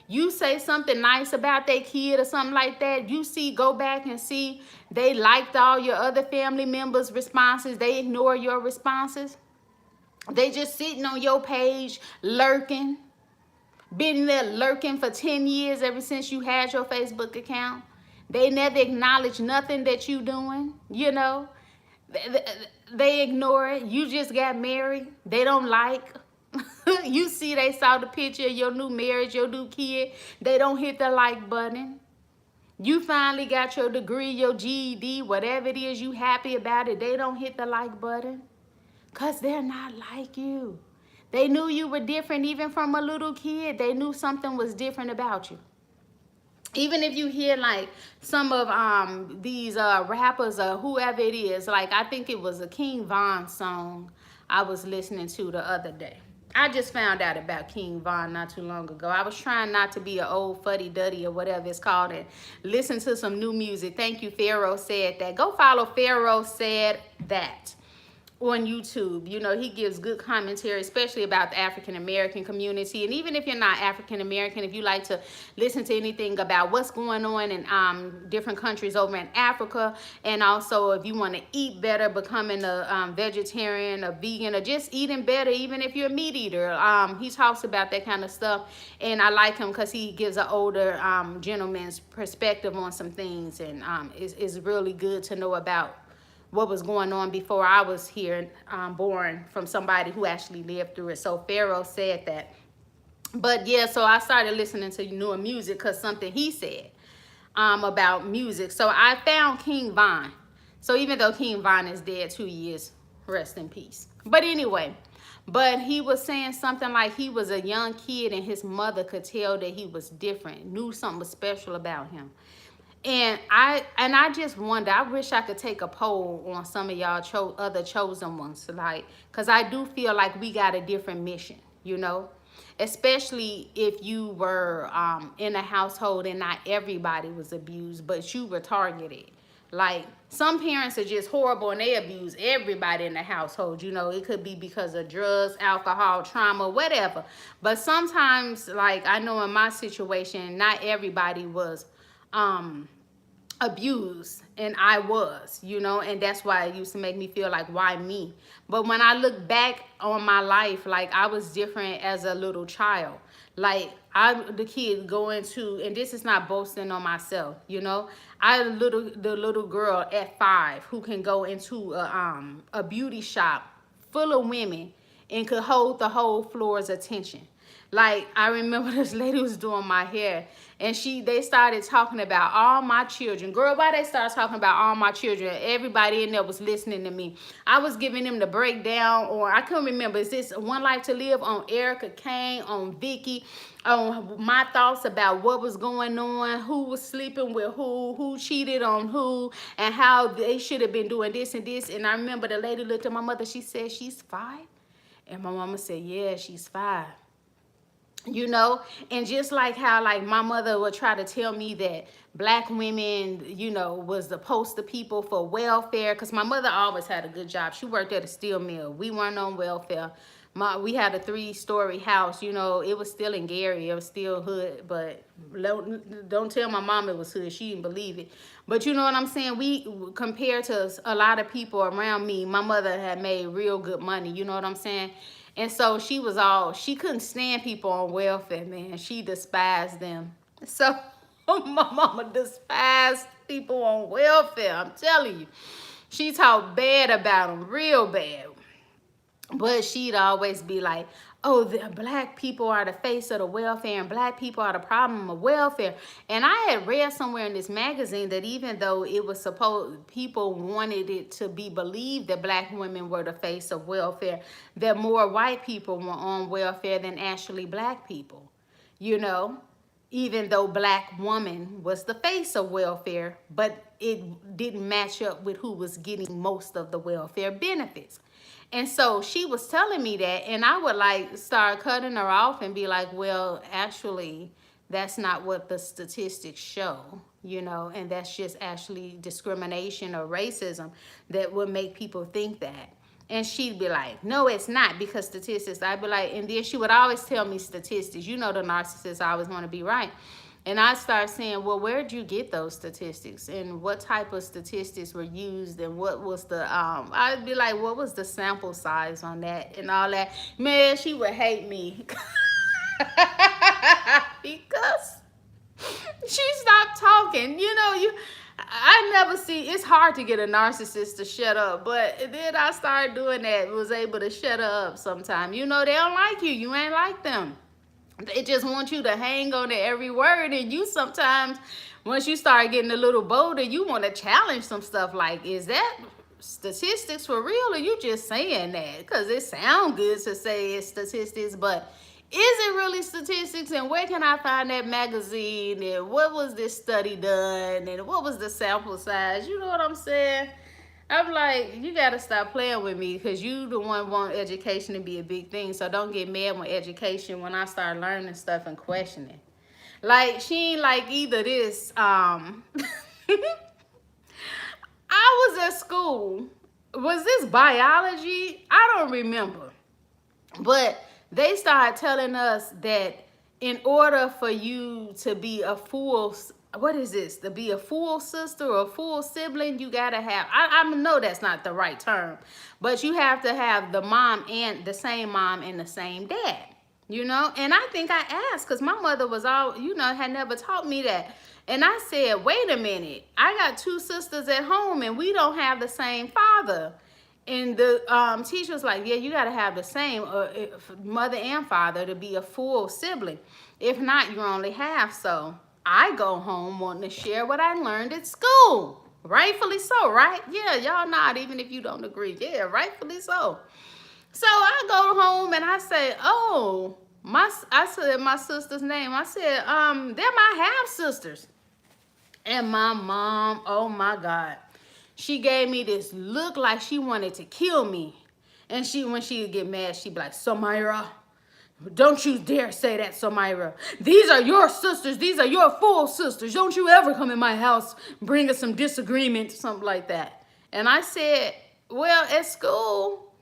You say something nice about their kid or something like that. You see, go back and see they liked all your other family members' responses. They ignore your responses. They just sitting on your page, lurking. Been there lurking for 10 years ever since you had your Facebook account. They never acknowledge nothing that you doing, you know. They ignore it. You just got married. They don't like. You see they saw the picture of your new marriage, your new kid. They don't hit the like button. You finally got your degree, your GED, whatever it is, you happy about it. They don't hit the like button because they're not like you. They knew you were different even from a little kid. They knew something was different about you. Even if you hear like some of these rappers or whoever it is, like I think it was a King Von song I was listening to the other day. I just found out about King Von not too long ago. I was trying not to be an old fuddy-duddy or whatever it's called and listen to some new music. Thank you, Pharaoh Said That. Go follow Pharaoh Said That on YouTube. You know, he gives good commentary, especially about the African-American community. And even if you're not African-American, if you like to listen to anything about what's going on in different countries over in Africa, and also if you want to eat better, becoming a vegetarian, a vegan, or just eating better, even if you're a meat eater, he talks about that kind of stuff. And I like him because he gives an older gentleman's perspective on some things, and it's really good to know about what was going on before I was here, born from somebody who actually lived through it. So Pharaoh Said That. But yeah, so I started listening to newer music because something he said about music. So I found King Von. So even though King Von is dead 2 years, rest in peace. But anyway, but he was saying something like he was a young kid and his mother could tell that he was different, knew something was special about him. And I just wonder, I wish I could take a poll on some of y'all other chosen ones, like, because I do feel like we got a different mission, you know, especially if you were in a household and not everybody was abused, but you were targeted. Like, some parents are just horrible and they abuse everybody in the household. You know, it could be because of drugs, alcohol, trauma, whatever. But sometimes, like, I know in my situation, not everybody was abused, and I was, you know, and that's why it used to make me feel like, why me? But when I look back on my life, like, I was different as a little child. Like, the kid going to, and this is not boasting on myself, you know, the little girl at 5 who can go into a beauty shop full of women and could hold the whole floor's attention. Like, I remember this lady was doing my hair, and they started talking about all my children. Girl, why they started talking about all my children? Everybody in there was listening to me. I was giving them the breakdown, or I couldn't remember. Is this One Life to Live on Erica Kane, on Vicky, on my thoughts about what was going on, who was sleeping with who cheated on who, and how they should have been doing this and this. And I remember the lady looked at my mother. She said, "She's 5?" And my mama said, "Yeah, she's 5." You know, and just like how, like, my mother would try to tell me that black women, you know, was the poster people for welfare, because my mother always had a good job. She worked at a steel mill. We weren't on welfare. We had a 3-story house, you know. It was still in Gary. It was still hood, but don't tell my mom it was hood. She didn't believe it. But you know what I'm saying? We, compared to a lot of people around me, my mother had made real good money. You know what I'm saying? And so she couldn't stand people on welfare, man. She despised them. So my mama despised people on welfare. I'm telling you. She talked bad about them, real bad. But she'd always be like, oh, the black people are the face of the welfare and black people are the problem of welfare. And I had read somewhere in this magazine that even though it was supposed, people wanted it to be believed that black women were the face of welfare, that more white people were on welfare than actually black people, you know, even though black woman was the face of welfare, but it didn't match up with who was getting most of the welfare benefits. And so she was telling me that, and I would like start cutting her off and be like, well, actually, that's not what the statistics show, you know, and that's just actually discrimination or racism that would make people think that. And she'd be like, no, it's not, because statistics. I'd be like, and then she would always tell me statistics. You know, the narcissists always want to be right. And I start saying, well, where'd you get those statistics? And what type of statistics were used? And what was the, I'd be like, what was the sample size on that and all that? Man, she would hate me. Because she stopped talking. You know, I never see, it's hard to get a narcissist to shut up. But then I started doing that, was able to shut her up sometime. You know, they don't like you. You ain't like them. They just want you to hang on to every word, and you sometimes, once you start getting a little bolder, you want to challenge some stuff like, is that statistics for real, or you just saying that? Because it sounds good to say it's statistics, but is it really statistics? And where can I find that magazine? And what was this study done? And what was the sample size? You know what I'm saying? I'm like, you got to stop playing with me, because you the one want education to be a big thing. So don't get mad when education, when I start learning stuff and questioning. Like, she ain't like either this. I was at school. Was this biology? I don't remember. But they started telling us that in order for you to be a full, what is this? To be a full sister or a full sibling, you gotta have, I know that's not the right term, but you have to have the mom and the same mom and the same dad, you know? And I think I asked, because my mother was all, you know, had never taught me that. And I said, wait a minute, I got two sisters at home and we don't have the same father. And the teacher was like, yeah, you got to have the same mother and father to be a full sibling. If not, you're only half. So I go home wanting to share what I learned at school. Rightfully so, right? Yeah, y'all nod even if you don't agree. Yeah, rightfully so. So I go home and I say, oh, I said my sister's name. I said, they're my half-sisters. And my mom, oh my God, she gave me this look like she wanted to kill me. And when she would get mad, she'd be like, Samyra, don't you dare say that, Samyra. These are your sisters. These are your full sisters. Don't you ever come in my house, bring us some disagreement, something like that. And I said, well, at school,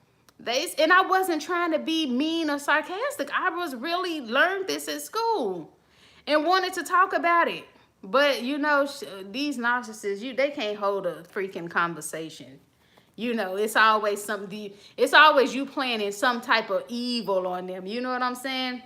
and I wasn't trying to be mean or sarcastic. I was really learned this at school and wanted to talk about it. But, you know, these narcissists, they can't hold a freaking conversation. You know, it's always something, it's always you planning some type of evil on them. You know what I'm saying?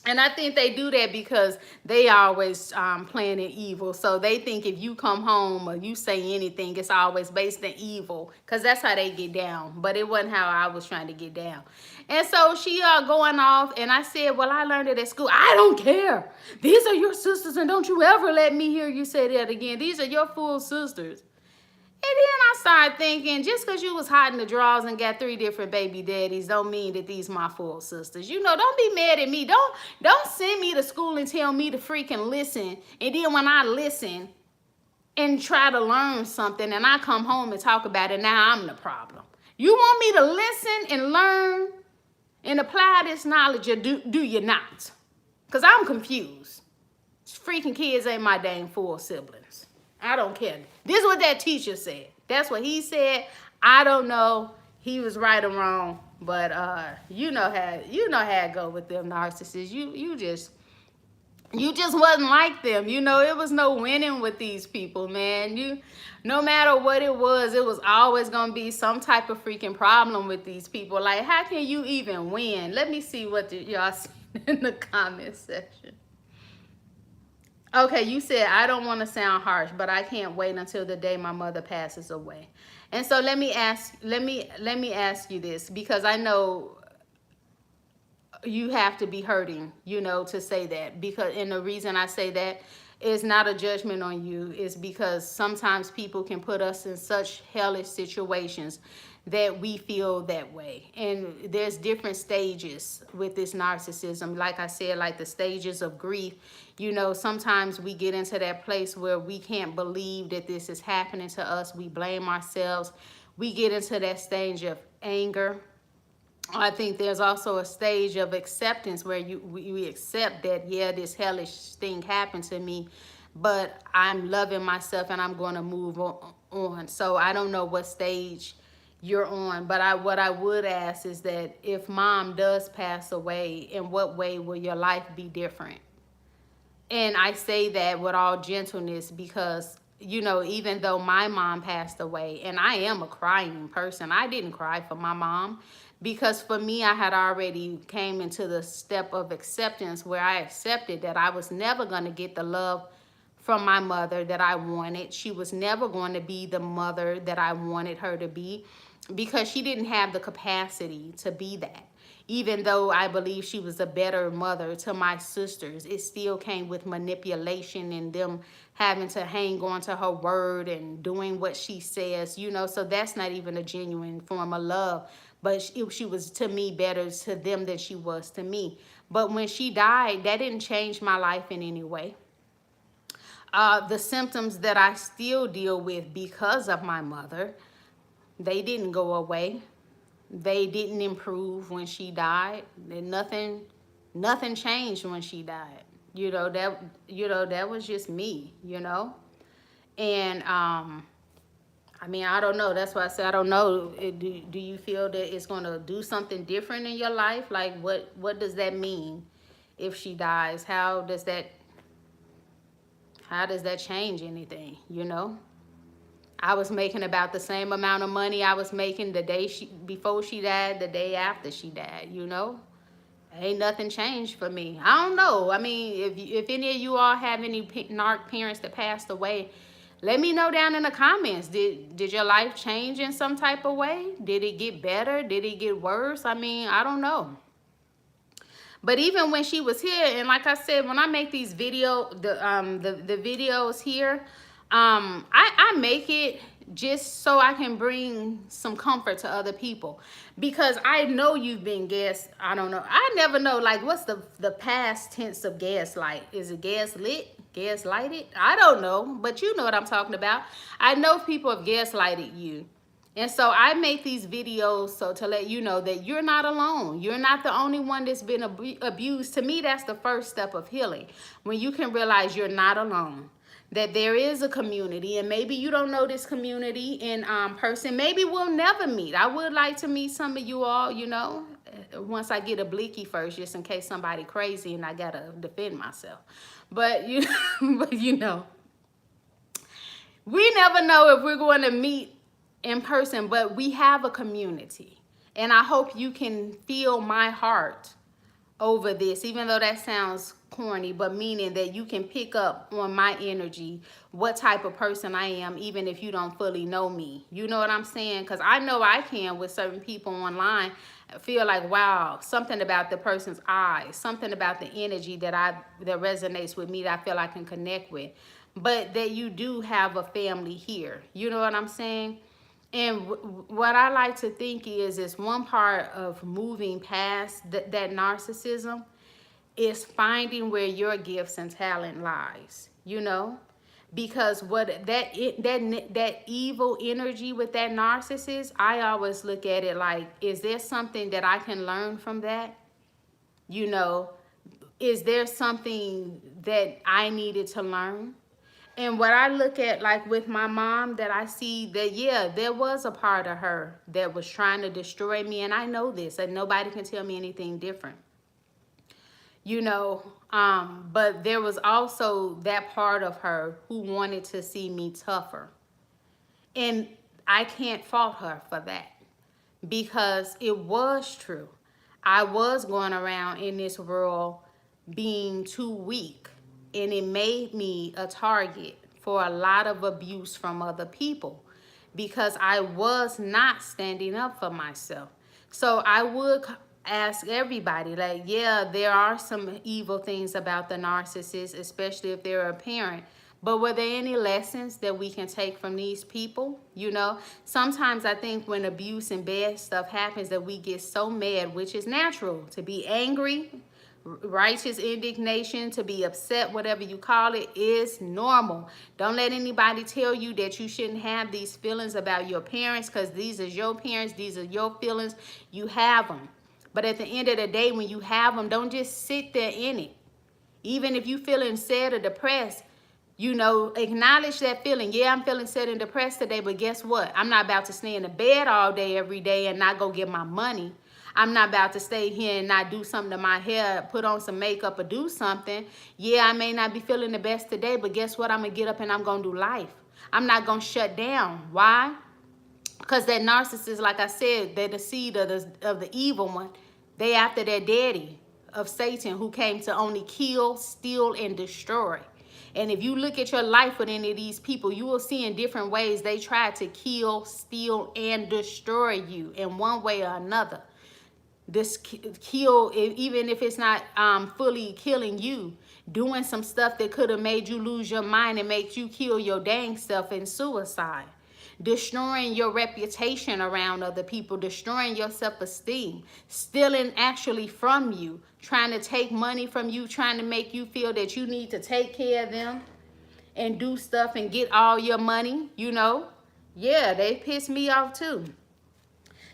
And I think they do that because they always planning evil. So they think if you come home or you say anything, it's always based on evil, because that's how they get down. But it wasn't how I was trying to get down. And so she going off, and I said, well, I learned it at school. I don't care. These are your sisters, and don't you ever let me hear you say that again. These are your full sisters. And then I started thinking, just because you was hiding the drawers and got 3 different baby daddies don't mean that these my full sisters. You know, don't be mad at me. Don't send me to school and tell me to freaking listen. And then when I listen and try to learn something and I come home and talk about it, now I'm the problem. You want me to listen and learn and apply this knowledge, or do you not? Because I'm confused. Freaking kids ain't my dang full siblings. I don't care. This is what that teacher said. That's what he said. I don't know. He was right or wrong. But you know how it go with them narcissists. You just wasn't like them. You know, it was no winning with these people, man. No matter what it was always gonna be some type of freaking problem with these people. Like, how can you even win? Let me see what y'all see in the comment section. Okay, you said, I don't want to sound harsh, but I can't wait until the day my mother passes away. And so let me ask you this, because I know you have to be hurting, you know, to say that. Because, and the reason I say that is not a judgment on you, is because sometimes people can put us in such hellish situations that we feel that way. And there's different stages with this narcissism. Like I said, like the stages of grief, you know, sometimes we get into that place where we can't believe that this is happening to us. We blame ourselves. We get into that stage of anger. I think there's also a stage of acceptance where we accept that, yeah, this hellish thing happened to me, but I'm loving myself and I'm going to move on. So I don't know what stage you're on, but what I would ask is that if mom does pass away, in what way will your life be different? And I say that with all gentleness because, you know, even though my mom passed away, and I am a crying person, I didn't cry for my mom because for me, I had already came into the step of acceptance where I accepted that I was never going to get the love from my mother that I wanted. She was never going to be the mother that I wanted her to be because she didn't have the capacity to be that. Even though I believe she was a better mother to my sisters, it still came with manipulation and them having to hang on to her word and doing what she says, you know. So that's not even a genuine form of love. But she was, to me, better to them than she was to me. But when she died, that didn't change my life in any way. The symptoms that I still deal with because of my mother, they didn't go away. They didn't improve when she died. And nothing changed when she died. That was just me, you know. And I mean, I don't know. That's why I said I don't know. Do you feel that it's going to do something different in your life? Like what does that mean if she dies? How does that change anything, you know? I was making about the same amount of money I was making the day before she died, the day after she died, you know? Ain't nothing changed for me. I don't know. I mean, if any of you all have any narc parents that passed away, let me know down in the comments. Did your life change in some type of way? Did it get better? Did it get worse? I mean, I don't know. But even when she was here, and like I said, when I make these the videos here, I make it just so I can bring some comfort to other people, because I know you've been I don't know. I never know, like, what's the past tense of gaslight? Is it gaslit? Gaslighted? I don't know, but you know what I'm talking about. I know people have gaslighted you. And so I make these videos so to let you know that you're not alone. You're not the only one that's been abused. To me, that's the first step of healing. When you can realize you're not alone, that there is a community, and maybe you don't know this community in person. Maybe we'll never meet. I would like to meet some of you all, you know, once I get a blicky first, just in case somebody crazy and I gotta defend myself. But you know, we never know if we're going to meet in person, but we have a community. And I hope you can feel my heart over this, even though that sounds corny, but meaning that you can pick up on my energy, what type of person I am, even if you don't fully know me. You know what I'm saying? Because I know I can, with certain people online, feel like, wow, something about the person's eyes, something about the energy that resonates with me, that I feel I can connect with. But that you do have a family here. You know what I'm saying? And what I like to think is one part of moving past that narcissism is finding where your gifts and talent lies, you know? Because what that evil energy with that narcissist, I always look at it like, is there something that I can learn from that? You know, is there something that I needed to learn? And what I look at, like with my mom, that I see that, yeah, there was a part of her that was trying to destroy me. And I know this, and nobody can tell me anything different. You know, but there was also that part of her who wanted to see me tougher. And I can't fault her for that, because it was true. I was going around in this world being too weak. And it made me a target for a lot of abuse from other people, because I was not standing up for myself. So I would ask everybody, like, yeah, there are some evil things about the narcissist, especially if they're a parent. But were there any lessons that we can take from these people? You know, sometimes I think when abuse and bad stuff happens that we get so mad, which is natural, to be angry, righteous indignation, to be upset, whatever you call it, is normal. Don't let anybody tell you that you shouldn't have these feelings about your parents, because these are your parents, these are your feelings, you have them. But at the end of the day, when you have them, don't just sit there in it. Even if you feeling sad or depressed, you know, acknowledge that feeling. Yeah, I'm feeling sad and depressed today, but guess what? I'm not about to stay in the bed all day, every day, and not go get my money. I'm not about to stay here and not do something to my hair, put on some makeup or do something. Yeah, I may not be feeling the best today, but guess what? I'm going to get up and I'm going to do life. I'm not going to shut down. Why? Because that narcissist, like I said, they're the seed of the evil one. They after their daddy of Satan, who came to only kill, steal, and destroy. And if you look at your life with any of these people, you will see in different ways they try to kill, steal, and destroy you in one way or another. This kill, even if it's not fully killing you, doing some stuff that could have made you lose your mind and make you kill your dang self in suicide. Destroying your reputation around other people, destroying your self-esteem, stealing actually from you, trying to take money from you, trying to make you feel that you need to take care of them and do stuff and get all your money, you know. Yeah, they piss me off too.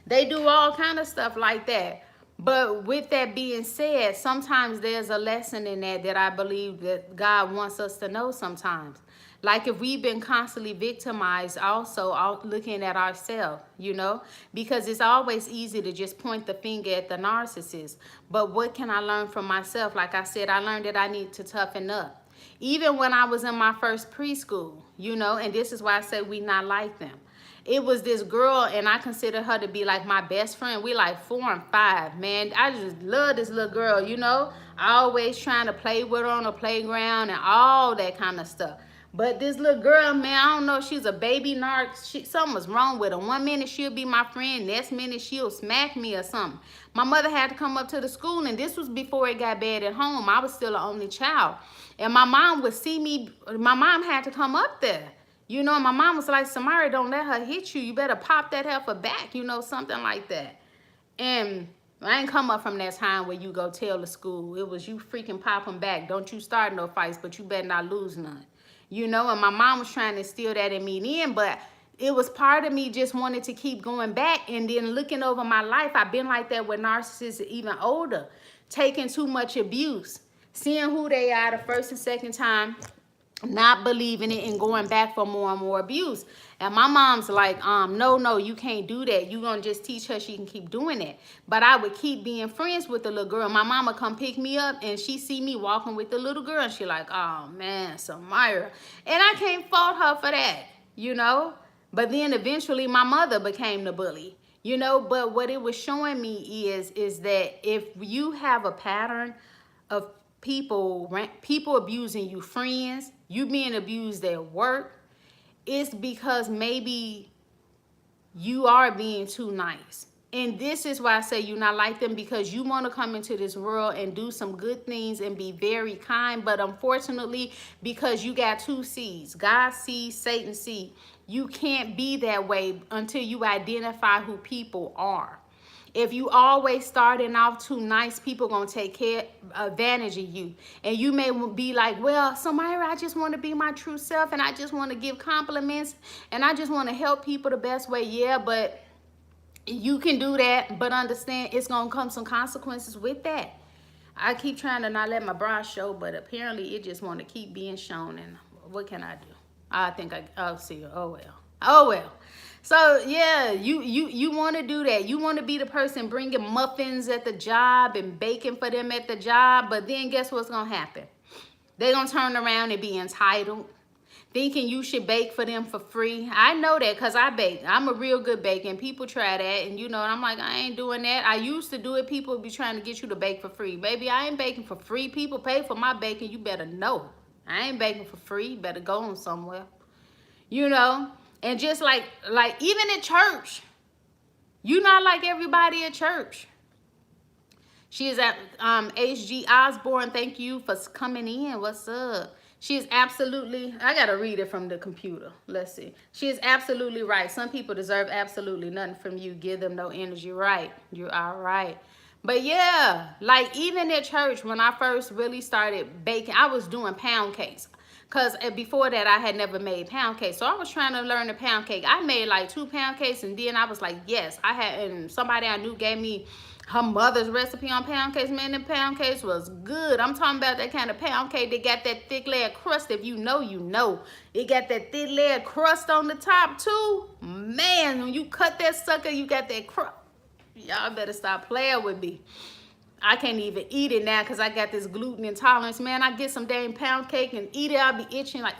They do all kind of stuff like that. But with that being said, sometimes there's a lesson in that I believe that God wants us to know sometimes. Like if we've been constantly victimized, also looking at ourselves, you know, because it's always easy to just point the finger at the narcissist. But what can I learn from myself? Like I said, I learned that I need to toughen up. Even when I was in my first preschool, you know, and this is why I say we not like them. It was this girl, and I consider her to be like my best friend. We like 4 and 5, man. I just love this little girl, you know. Always trying to play with her on the playground and all that kind of stuff. But this little girl, man, I don't know, she's a baby narc. Something was wrong with her. One minute she'll be my friend, next minute she'll smack me or something. My mother had to come up to the school, and this was before it got bad at home. I was still an only child. And my mom would see me, my mom had to come up there. You know, my mom was like, Samyra, don't let her hit you. You better pop that heifer back, you know, something like that. And I ain't come up from that time where you go tell the school. It was you freaking pop them back. Don't you start no fights, but you better not lose none. You know, and my mom was trying to instill that in me then, but it was part of me just wanted to keep going back. And then looking over my life, I've been like that with narcissists even older, taking too much abuse, seeing who they are the first and second time, not believing it and going back for more and more abuse. And my mom's like, no, you can't do that. You're going to just teach her she can keep doing it. But I would keep being friends with the little girl. My mama come pick me up and she see me walking with the little girl. And she like, oh, man, Samyra. And I can't fault her for that, you know. But then eventually my mother became the bully, you know. But what it was showing me is that if you have a pattern of people abusing you, friends, you being abused at work, it's because maybe you are being too nice. And this is why I say you're not like them, because you want to come into this world and do some good things and be very kind. But unfortunately, because you got two seeds, God sees, Satan sees, you can't be that way until you identify who people are. If you always starting off too nice, people gonna take advantage of you. And you may be like, well, Samyra, I just want to be my true self, and I just want to give compliments, and I just want to help people the best way. Yeah, but you can do that, but understand it's gonna come some consequences with that. I keep trying to not let my bra show, but apparently it just want to keep being shown. And what can I do? I think I'll see. Oh well. So yeah, you want to do that. You want to be the person bringing muffins at the job and baking for them at the job. But then guess what's going to happen? They're going to turn around and be entitled, thinking you should bake for them for free. I know that because I bake. I'm a real good baker, and people try that. And, you know, I'm like, I ain't doing that. I used to do it. People would be trying to get you to bake for free. Baby, I ain't baking for free. People pay for my baking. You better know. I ain't baking for free. You better go on somewhere. You know? And just like even at church, you not like everybody at church. She is at HG Osborne. Thank you for coming in. What's up? She is absolutely, I got to read it from the computer. Let's see. She is absolutely right. Some people deserve absolutely nothing from you. Give them no energy. Right. You are right. But yeah, like even at church, when I first really started baking, I was doing pound cakes. Because before that, I had never made pound cake. So I was trying to learn the pound cake. I made like 2 pound cakes. And then I was like, yes, I had, and somebody I knew gave me her mother's recipe on pound cakes. Man, the pound cakes was good. I'm talking about that kind of pound cake. They got that thick layer crust. If you know, you know. It got that thick layer crust on the top too. Man, when you cut that sucker, you got that crust. Y'all better stop playing with me. I can't even eat it now because I got this gluten intolerance. Man, I get some dang pound cake and eat it. I'll be itching like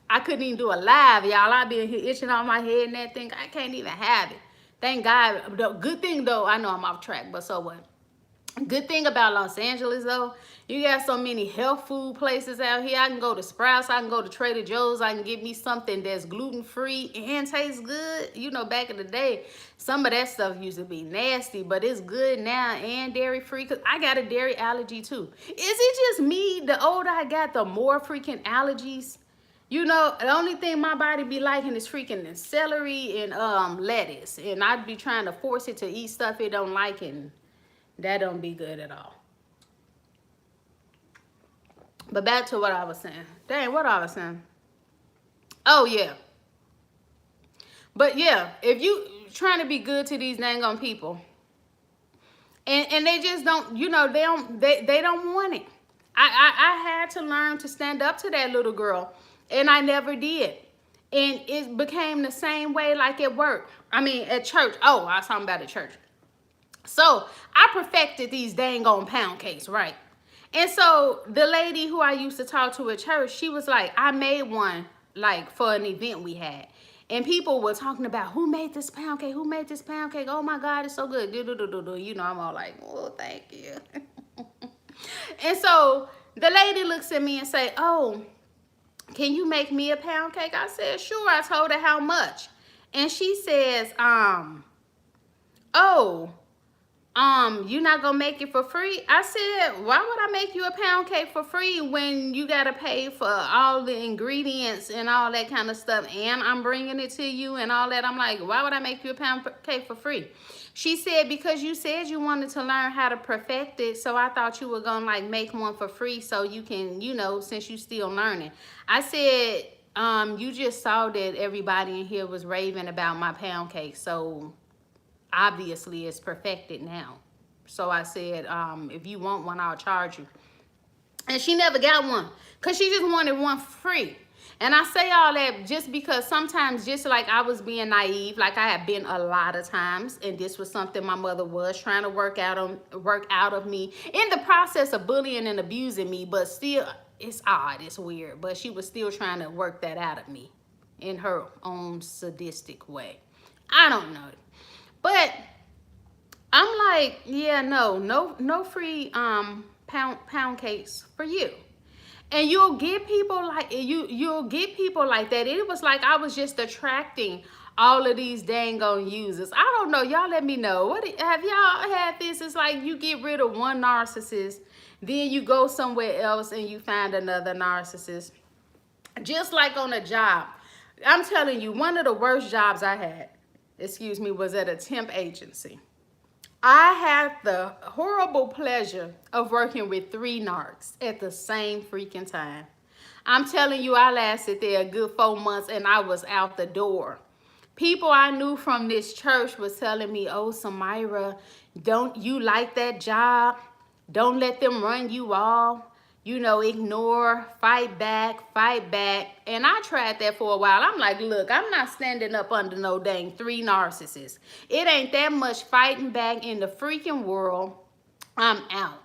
I couldn't even do a live, y'all. I'll be in here itching on my head and that thing. I can't even have it. Thank God. The good thing though, I know I'm off track, but so what? Good thing about Los Angeles though, you got so many health food places out here. I can go to Sprouts, I can go to Trader Joe's, I can get me something that's gluten-free and tastes good. You know, back in the day, some of that stuff used to be nasty, but it's good now and dairy-free because I got a dairy allergy too. Is it just me? The older I got, the more freaking allergies. You know, the only thing my body be liking is freaking celery and lettuce. And I'd be trying to force it to eat stuff it don't like, and that don't be good at all. But back to what I was saying. Dang, what I was saying. Oh, yeah. But, yeah, if you trying to be good to these dang on people, and they just don't, you know, they don't want it. I had to learn to stand up to that little girl, and I never did. And it became the same way like at work. I mean, at church. Oh, I was talking about at church. So I perfected these dang on pound cakes, right? And so the lady who I used to talk to at church, she was like, I made one like for an event we had. And people were talking about who made this pound cake? Who made this pound cake? Oh my God, it's so good. You know, I'm all like, oh, thank you. And so the lady looks at me and say, oh, can you make me a pound cake? I said, sure. I told her how much. And she says, you're not gonna make it for free? I said, why would I make you a pound cake for free when you gotta pay for all the ingredients and all that kind of stuff, and I'm bringing it to you and all that? I'm like, why would I make you a pound cake for free? She said, because you said you wanted to learn how to perfect it, so I thought you were gonna like make one for free so you can, you know, since you still learning. I said, you just saw that everybody in here was raving about my pound cake, so obviously it's perfected now. So I said, if you want one, I'll charge you. And she never got one because she just wanted one free. And I say all that just because sometimes, just like I was being naive, like I have been a lot of times, and this was something my mother was trying to work out of me in the process of bullying and abusing me, but still, it's odd, it's weird, but she was still trying to work that out of me in her own sadistic way. I don't know. But I'm like, yeah, no free pound cakes for you. And you'll get people like you'll get people like that. It was like I was just attracting all of these dang on users. I don't know. Y'all let me know. What have y'all had this? It's like you get rid of one narcissist, then you go somewhere else and you find another narcissist. Just like on a job. I'm telling you, one of the worst jobs I had, was at a temp agency. I had the horrible pleasure of working with 3 narcs at the same freaking time. I'm telling you, I lasted there a good 4 months and I was out the door. People I knew from this church was telling me, oh, Samyra, don't you like that job? Don't let them run you off. You know, ignore, fight back. And I tried that for a while. I'm like, look, I'm not standing up under no dang 3 narcissists. It ain't that much fighting back in the freaking world. I'm out.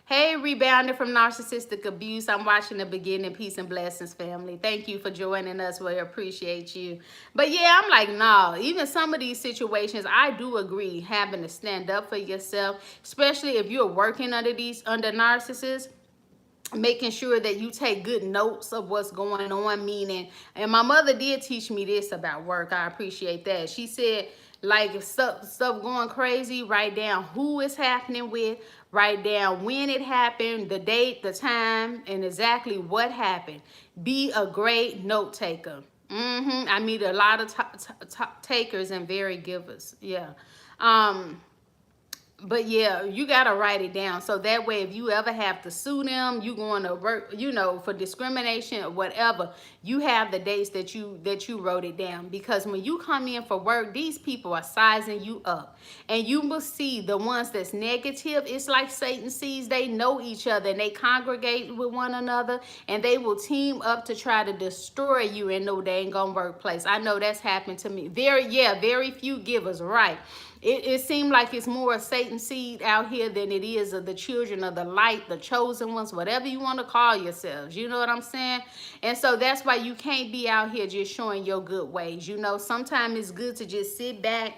Hey, rebounding from narcissistic abuse. I'm watching the beginning. Peace and blessings, family. Thank you for joining us. We appreciate you. But yeah, I'm like, no, even some of these situations, I do agree having to stand up for yourself, especially if you're working under narcissists. Making sure that you take good notes of what's going on, meaning, and my mother did teach me this about work. I appreciate that. She said, like, if stuff going crazy, write down who it's happening with, Write down when it happened, the date, the time, and exactly what happened. Be a great note taker. I meet a lot of takers and very givers. Yeah. But yeah, you gotta write it down so that way if you ever have to sue them, you going to work, you know, for discrimination or whatever, you have the dates that you wrote it down. Because when you come in for work, these people are sizing you up, and you will see the ones that's negative. It's like Satan sees, they know each other and they congregate with one another, and they will team up to try to destroy you in no dang on workplace. I know that's happened to me. Very few givers, right? It seemed like it's more Satan seed out here than it is of the children of the light, the chosen ones, whatever you want to call yourselves. You know what I'm saying? And so that's why you can't be out here just showing your good ways. You know, sometimes it's good to just sit back,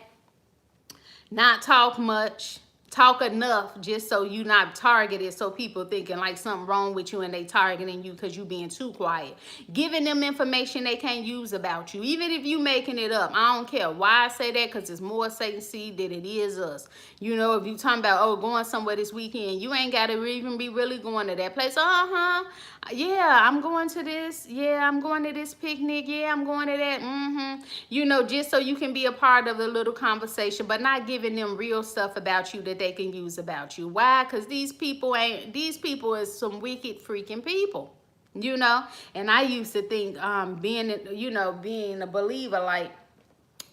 not talk much, talk enough just so you not targeted, so people thinking like something wrong with you and they targeting you because you being too quiet. Giving them information they can't use about you, even if you making it up. I don't care why I say that, because it's more Satan seed than it is us. You know, if you talking about, oh, going somewhere this weekend, you ain't got to even be really going to that place. Yeah, I'm going to this. Yeah, I'm going to this picnic. Yeah, I'm going to that. You know, just so you can be a part of the little conversation, but not giving them real stuff about you that they can use about you. Why? Because these people is some wicked freaking people. You know, and I used to think being a believer, like,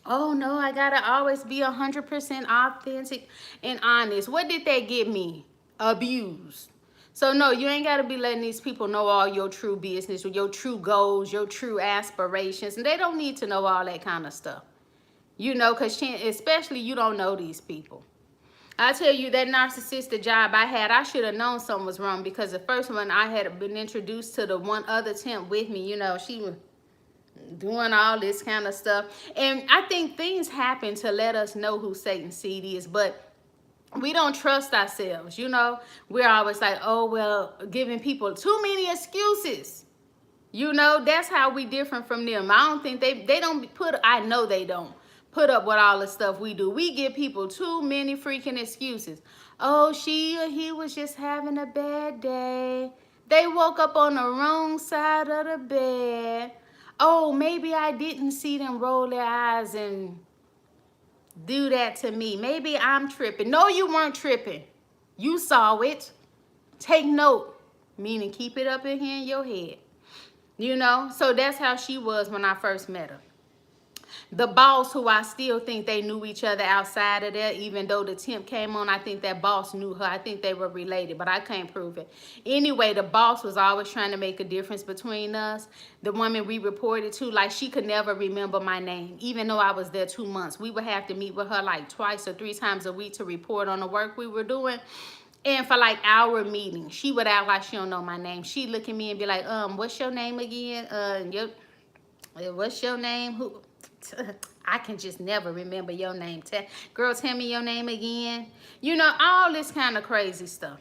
oh no, I gotta always be 100% authentic and honest. What did that get me? Abused. So no, you ain't got to be letting these people know all your true business, your true goals, your true aspirations. And they don't need to know all that kind of stuff. You know, because especially you don't know these people. I tell you, that narcissistic job I had, I should have known something was wrong, because the first one I had been introduced to the one other temp with me. You know, she was doing all this kind of stuff. And I think things happen to let us know who Satan's seed is, but we don't trust ourselves. You know, we're always like, oh, well, giving people too many excuses. You know, that's how we different from them. I don't think they don't put, I know they don't put up with all the stuff we do. We give people too many freaking excuses. Oh, she or he was just having a bad day. They woke up on the wrong side of the bed. Oh, maybe I didn't see them roll their eyes and do that to me. Maybe I'm tripping. No, you weren't tripping. You saw it. Take note, meaning keep it up in here in your head. You know, so that's how she was when I first met her. The boss, who I still think they knew each other outside of that, even though the temp came on, I think that boss knew her. I think they were related, but I can't prove it. Anyway, the boss was always trying to make a difference between us. The woman we reported to, like, she could never remember my name, even though I was there 2 months. We would have to meet with her like 2 or 3 times a week to report on the work we were doing. And for like our meeting, she would act like she don't know my name. She'd look at me and be like, what's your name again? What's your name? Who? I can just never remember your name. Girl, tell me your name again. You know, all this kind of crazy stuff.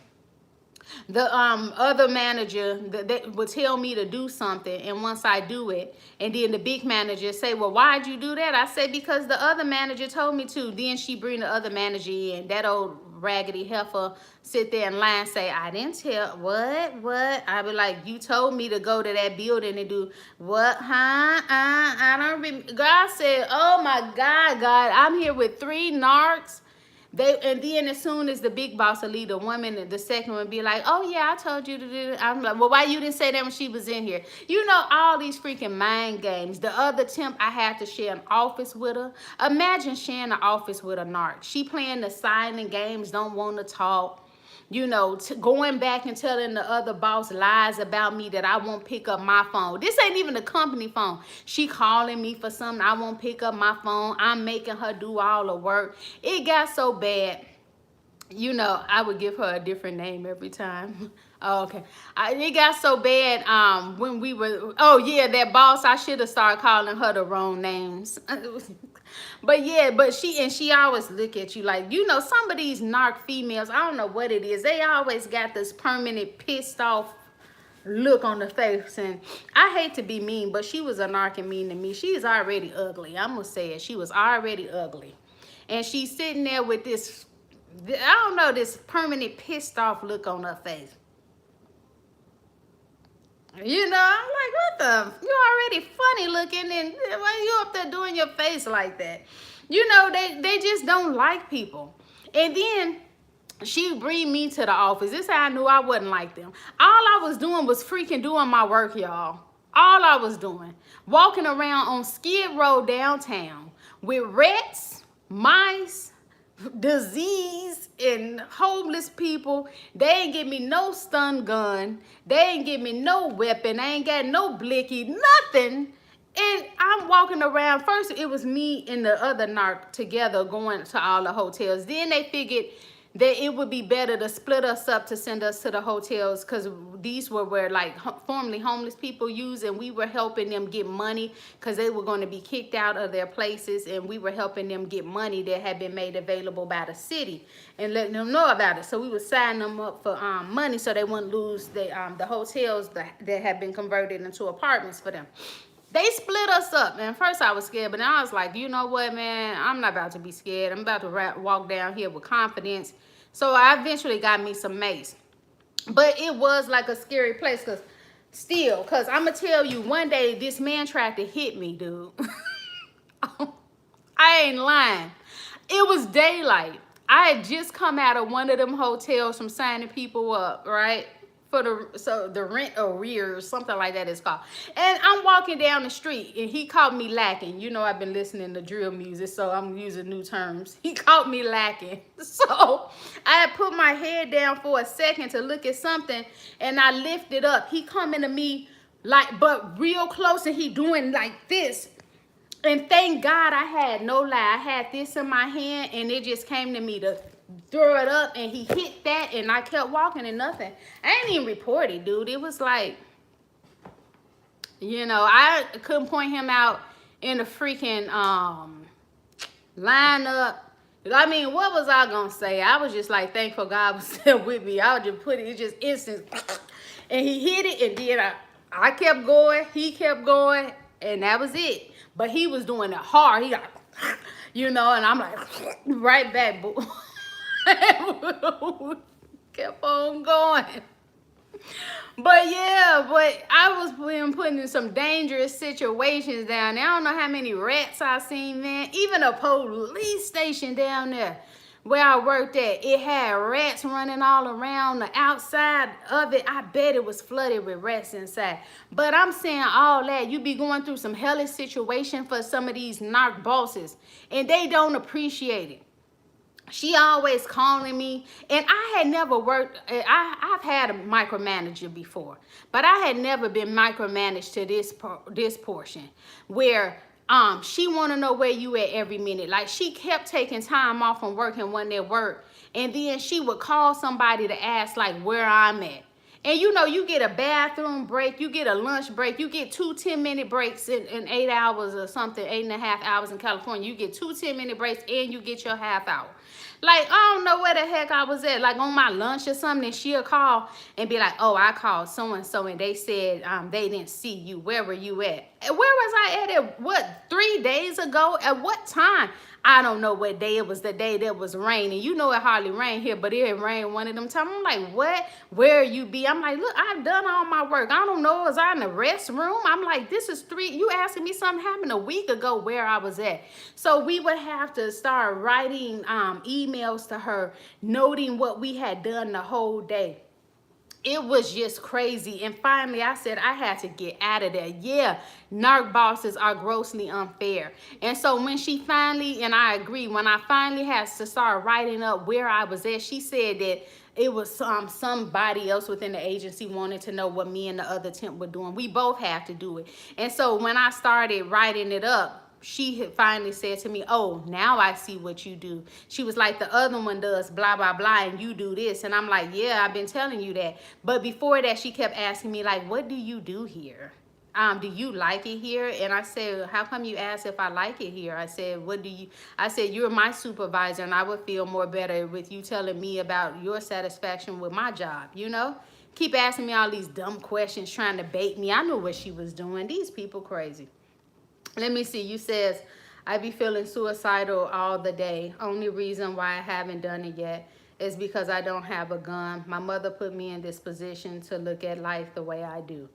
The other manager that would tell me to do something, and once I do it, and then the big manager say, well, why'd you do that? I say, because the other manager told me to. Then she bring the other manager in. That old raggedy heifer sit there and lie and say, I didn't tell. What? I be like, you told me to go to that building and do what? I don't remember. God said, oh my God, I'm here with 3 narcs. And then as soon as the big boss will lead the woman, the second one be like, oh yeah, I told you to do it. I'm like, well, why you didn't say that when she was in here? You know, all these freaking mind games. The other temp, I had to share an office with her. Imagine sharing an office with a narc. She playing the silent games, don't want to talk. You know, going back and telling the other boss lies about me that I won't pick up my phone. This ain't even the company phone. She calling me for something. I won't pick up my phone. I'm making her do all the work. It got so bad. You know, I would give her a different name every time. Oh, okay. It got so bad when we were, oh yeah, that boss, I should have started calling her the wrong names. But yeah, she always look at you like, you know, some of these narc females, I don't know what it is. They always got this permanent pissed off look on the face. And I hate to be mean, but she was a narc and mean to me. She's already ugly. I'm going to say it. She was already ugly. And she's sitting there with this I don't know, this permanent pissed off look on her face. You know, I'm like, what the? You already funny looking, and why you up there doing your face like that? You know, they just don't like people. And then she bring me to the office. This is how I knew I wasn't like them. All I was doing was freaking doing my work, y'all. All I was doing. Walking around on Skid Row downtown with rats, mice, disease, and homeless people. They ain't give me no stun gun. They ain't give me no weapon. I ain't got no blicky, nothing. And I'm walking around. First, it was me and the other narc together going to all the hotels. Then they figured that it would be better to split us up to send us to the hotels, because these were where like formerly homeless people use, and we were helping them get money because they were going to be kicked out of their places, and we were helping them get money that had been made available by the city and letting them know about it. So we would sign them up for money so they wouldn't lose the hotels that had been converted into apartments for them. They split us up, man. First I was scared, but now I was like, you know what, man? I'm not about to be scared. I'm about to walk down here with confidence. So I eventually got me some mace. But it was like a scary place, because I'm going to tell you, one day this man tried to hit me, dude. I ain't lying. It was daylight. I had just come out of one of them hotels from signing people up, right? For the rent arrears, something like that it's called. And I'm walking down the street, and he caught me lacking. You know, I've been listening to drill music, so I'm using new terms. He caught me lacking. So I had put my head down for a second to look at something, and I lifted up. He coming to me like, but real close, and he doing like this. And thank God I had no lie. I had this in my hand, and it just came to me to throw it up, and he hit that, and I kept walking and nothing. I ain't even report it, dude. It was like, you know, I couldn't point him out in the freaking lineup. I mean, what was I gonna say? I was just like, thankful God was still with me. I would just put it just instant, and he hit it, and then I kept going, he kept going, and that was it. But he was doing it hard. He got, you know, and I'm like, right back, boo. Kept on going. But yeah, but I was being put in some dangerous situations down there. I don't know how many rats I seen, man. Even a police station down there where I worked at, it had rats running all around the outside of it. I bet it was flooded with rats inside. But I'm saying all that, you be going through some hellish situation for some of these narc bosses, and they don't appreciate it. She always calling me, and I had never worked, I've had a micromanager before, but I had never been micromanaged to this portion where she want to know where you at every minute. Like, she kept taking time off from work and wasn't at work, and then she would call somebody to ask like where I'm at. And you know, you get a bathroom break, you get a lunch break, you get 2 10-minute breaks in 8 hours or something, 8.5 hours in California. You get 2 10-minute breaks, and you get your half hour. Like, I don't know where the heck I was at, like on my lunch or something, and she'll call and be like, oh, I called so-and-so, and they said they didn't see you. Where were you at? And where was I at what, 3 days ago? At what time? I don't know what day. It was the day that was raining. You know, it hardly rained here, but it rained one of them times. I'm like, what? Where you be? I'm like, look, I've done all my work. I don't know. Was I in the restroom? I'm like, this is you asking me something happened a week ago where I was at. So we would have to start writing emails to her, noting what we had done the whole day. It was just crazy. And finally, I said I had to get out of there. Yeah, narc bosses are grossly unfair. And so when she finally, and I agree, when I finally had to start writing up where I was at, she said that it was somebody else within the agency wanted to know what me and the other temp were doing. We both have to do it. And so when I started writing it up, she had finally said to me, oh, now I see what you do. She was like, the other one does blah, blah, blah, and you do this. And I'm like, yeah, I've been telling you that. But before that, she kept asking me, like, what do you do here? Do you like it here? And I said, how come you ask if I like it here? I said, I said, you're my supervisor, and I would feel more better with you telling me about your satisfaction with my job, you know? Keep asking me all these dumb questions, trying to bait me. I knew what she was doing. These people crazy. Let me see. You says, I be feeling suicidal all the day. Only reason why I haven't done it yet is because I don't have a gun. My mother put me in this position to look at life the way I do.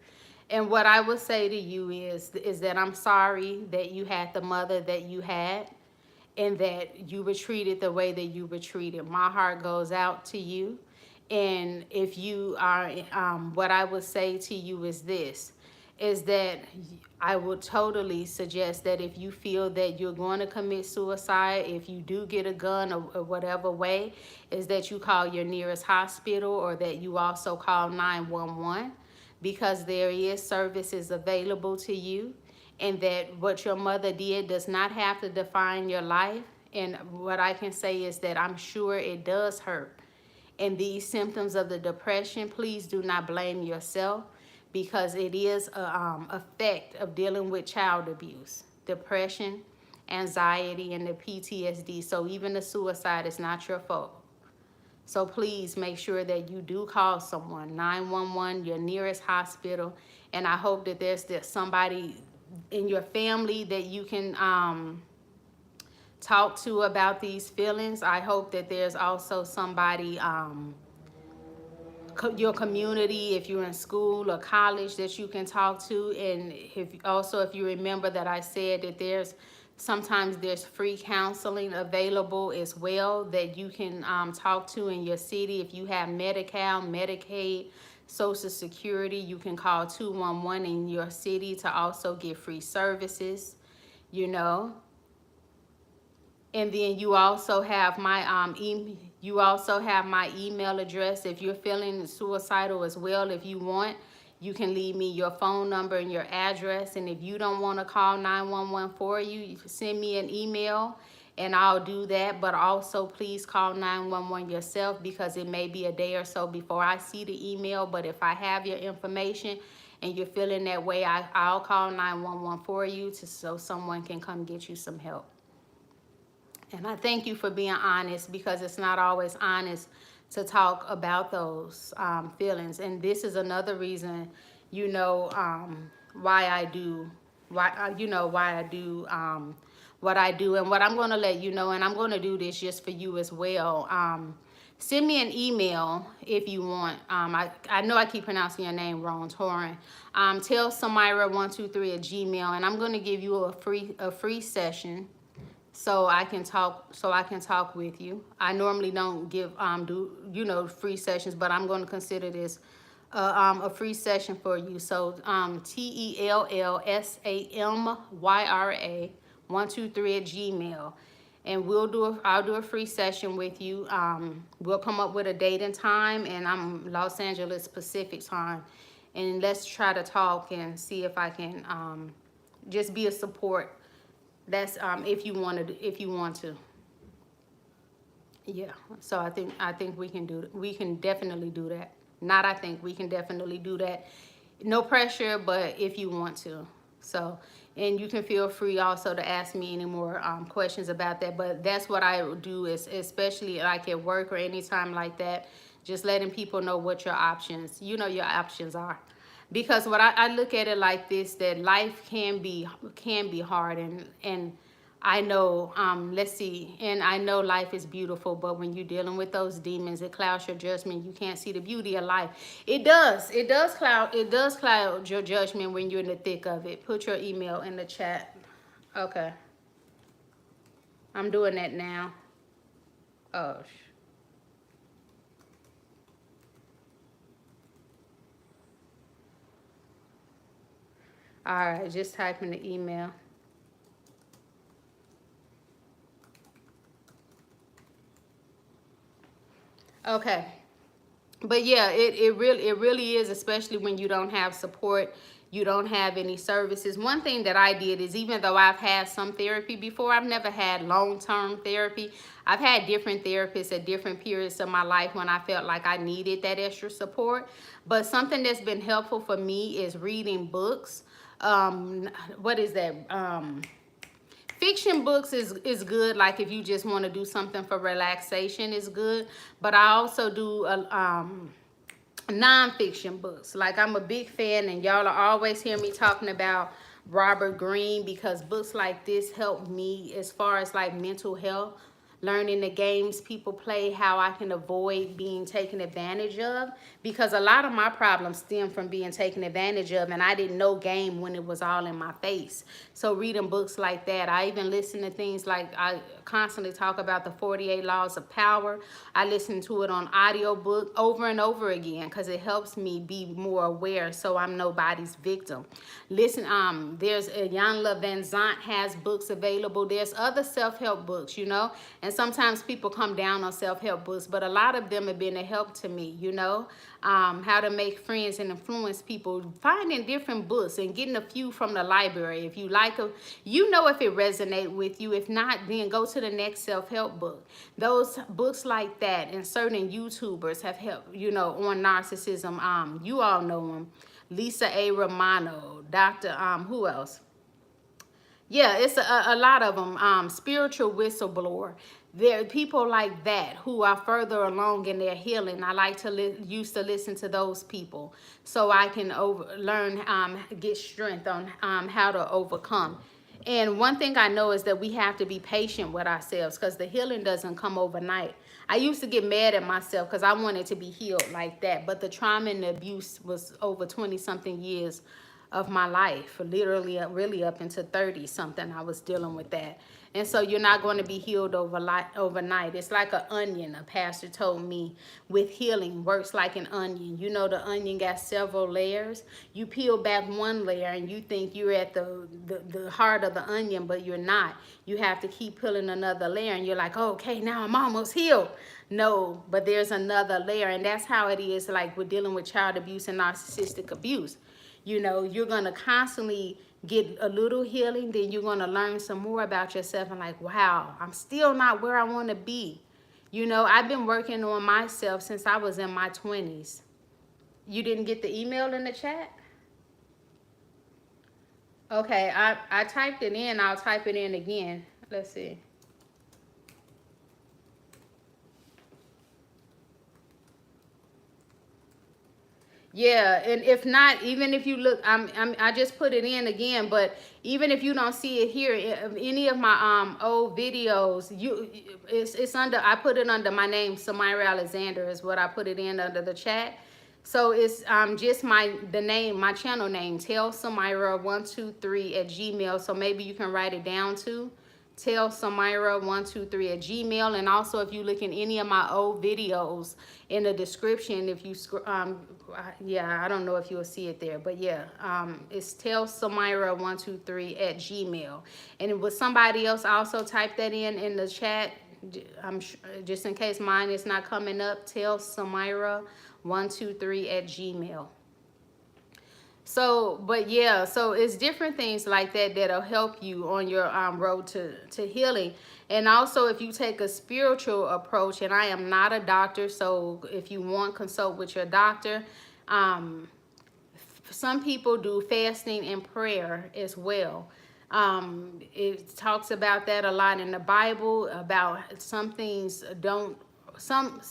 And what I would say to you is that I'm sorry that you had the mother that you had and that you were treated the way that you were treated. My heart goes out to you. And if you are, what I would say to you is this, is that I would totally suggest that if you feel that you're going to commit suicide, if you do get a gun or whatever way, is that you call your nearest hospital, or that you also call 911, because there is services available to you, and that what your mother did does not have to define your life. And what I can say is that I'm sure it does hurt. And these symptoms of the depression, please do not blame yourself, because it is a effect of dealing with child abuse, depression, anxiety, and the PTSD. So even the suicide is not your fault. So please make sure that you do call someone, 911, your nearest hospital. And I hope that there's somebody in your family that you can talk to about these feelings. I hope that there's also somebody, your community, if you're in school or college, that you can talk to. And if you remember that I said that sometimes there's free counseling available as well that you can talk to in your city. If you have Medi-Cal, Medicaid, Social Security, you can call 211 in your city to also get free services, you know. And then you also have my email address. If you're feeling suicidal as well, if you want, you can leave me your phone number and your address. And if you don't want to call 911 for you, you can send me an email and I'll do that. But also please call 911 yourself, because it may be a day or so before I see the email. But if I have your information and you're feeling that way, I'll call 911 for you so someone can come get you some help. And I thank you for being honest, because it's not always honest to talk about those feelings. And this is another reason, why I do what I do. And what I'm going to let you know, and I'm going to do this just for you as well. Send me an email if you want. I know I keep pronouncing your name wrong, Torin. TellSamyra123@gmail, and I'm going to give you a free session. So I can talk with you. I normally don't give free sessions, but I'm going to consider this a free session for you. So TellSamyra123@gmail, and I'll do a free session with you. We'll come up with a date and time, and I'm Los Angeles Pacific time, and let's try to talk and see if I can just be a support. That's if you want to. Yeah. So I think we can definitely do that. We can definitely do that. No pressure, but if you want to. So, and you can feel free also to ask me any more questions about that. But that's what I do, is especially like at work or anytime like that, just letting people know what your options are. Because what I look at it like this, that life can be hard, and I know and I know life is beautiful, but when you're dealing with those demons, it clouds your judgment. You can't see the beauty of life. It does cloud your judgment when you're in the thick of it. Put your email in the chat. Okay, I'm doing that now. Oh. All right, just type in the email. Okay. But yeah, it really is, especially when you don't have support, you don't have any services. One thing that I did is, even though I've had some therapy before, I've never had long-term therapy. I've had different therapists at different periods of my life when I felt like I needed that extra support. But something that's been helpful for me is reading books. What is that? Fiction books is good, like if you just want to do something for relaxation, is good. But I also do non-fiction books. Like, I'm a big fan, and y'all will always hear me talking about Robert Greene, because books like this help me as far as like mental health, learning the games people play, how I can avoid being taken advantage of, because a lot of my problems stem from being taken advantage of, and I didn't know game when it was all in my face. So reading books like that, I even listen to things like, I constantly talk about the 48 Laws of Power. I listen to it on audiobook over and over again because it helps me be more aware so I'm nobody's victim. Listen, there's Iyanla Van Zant has books available. There's other self-help books, you know, and sometimes people come down on self-help books, but a lot of them have been a help to me, you know. How to make friends and influence people, finding different books and getting a few from the library. If you like them, you know if it resonates with you. If not, then go to the next self-help book. Those books like that, and certain YouTubers have helped, you know, on narcissism. You all know them. Lisa A. Romano, Dr. Who else? Yeah, it's a lot of them. Spiritual whistleblower. There are people like that who are further along in their healing. I like to used to listen to those people so I can learn, get strength on how to overcome. And one thing I know is that we have to be patient with ourselves because the healing doesn't come overnight. I used to get mad at myself because I wanted to be healed like that. But the trauma and the abuse was over 20-something years of my life, literally really up into 30-something. I was dealing with that. And so you're not going to be healed overnight. It's like an onion. A pastor told me with healing works like an onion. You know, the onion got several layers. You peel back one layer and you think you're at the heart of the onion, but you're not. You have to keep peeling another layer and you're like, oh, okay, now I'm almost healed. No, but there's another layer. And that's how it is like we're dealing with child abuse and narcissistic abuse. You know, you're going to constantly get a little healing, then you're going to learn some more about yourself and like, wow, I'm still not where I want to be. You know, I've been working on myself since I was in my 20s. You didn't get the email in the chat? Okay, I typed it in. I'll type it in again. Let's see. Yeah, and if not, even if you look, I just put it in again, but even if you don't see it here, any of my old videos, it's under, I put it under my name, Samyra Alexander is what I put it in under the chat. So it's just the name, my channel name, TellSamyra123@gmail. So maybe you can write it down too. TellSamyra123@gmail. And also if you look in any of my old videos in the description, if you yeah, I don't know if you'll see it there, but yeah, it's TellSamyra123@gmail. And it was somebody else also type that in the chat. I'm just in case mine is not coming up. TellSamyra123@gmail. So, but yeah, so it's different things like that that'll help you on your road to healing. And also if you take a spiritual approach, and I am not a doctor, so if you want, consult with your doctor. Some people do fasting and prayer as well. It talks about that a lot in the Bible, about some things some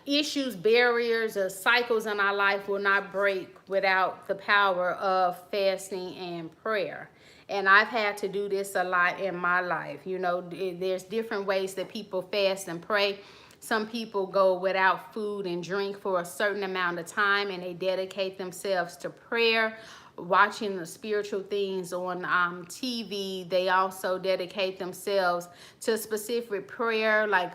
issues, barriers, or cycles in our life will not break without the power of fasting and prayer. And I've had to do this a lot in my life. You know, there's different ways that people fast and pray. Some people go without food and drink for a certain amount of time, and they dedicate themselves to prayer, watching the spiritual things on TV. They also dedicate themselves to specific prayer, like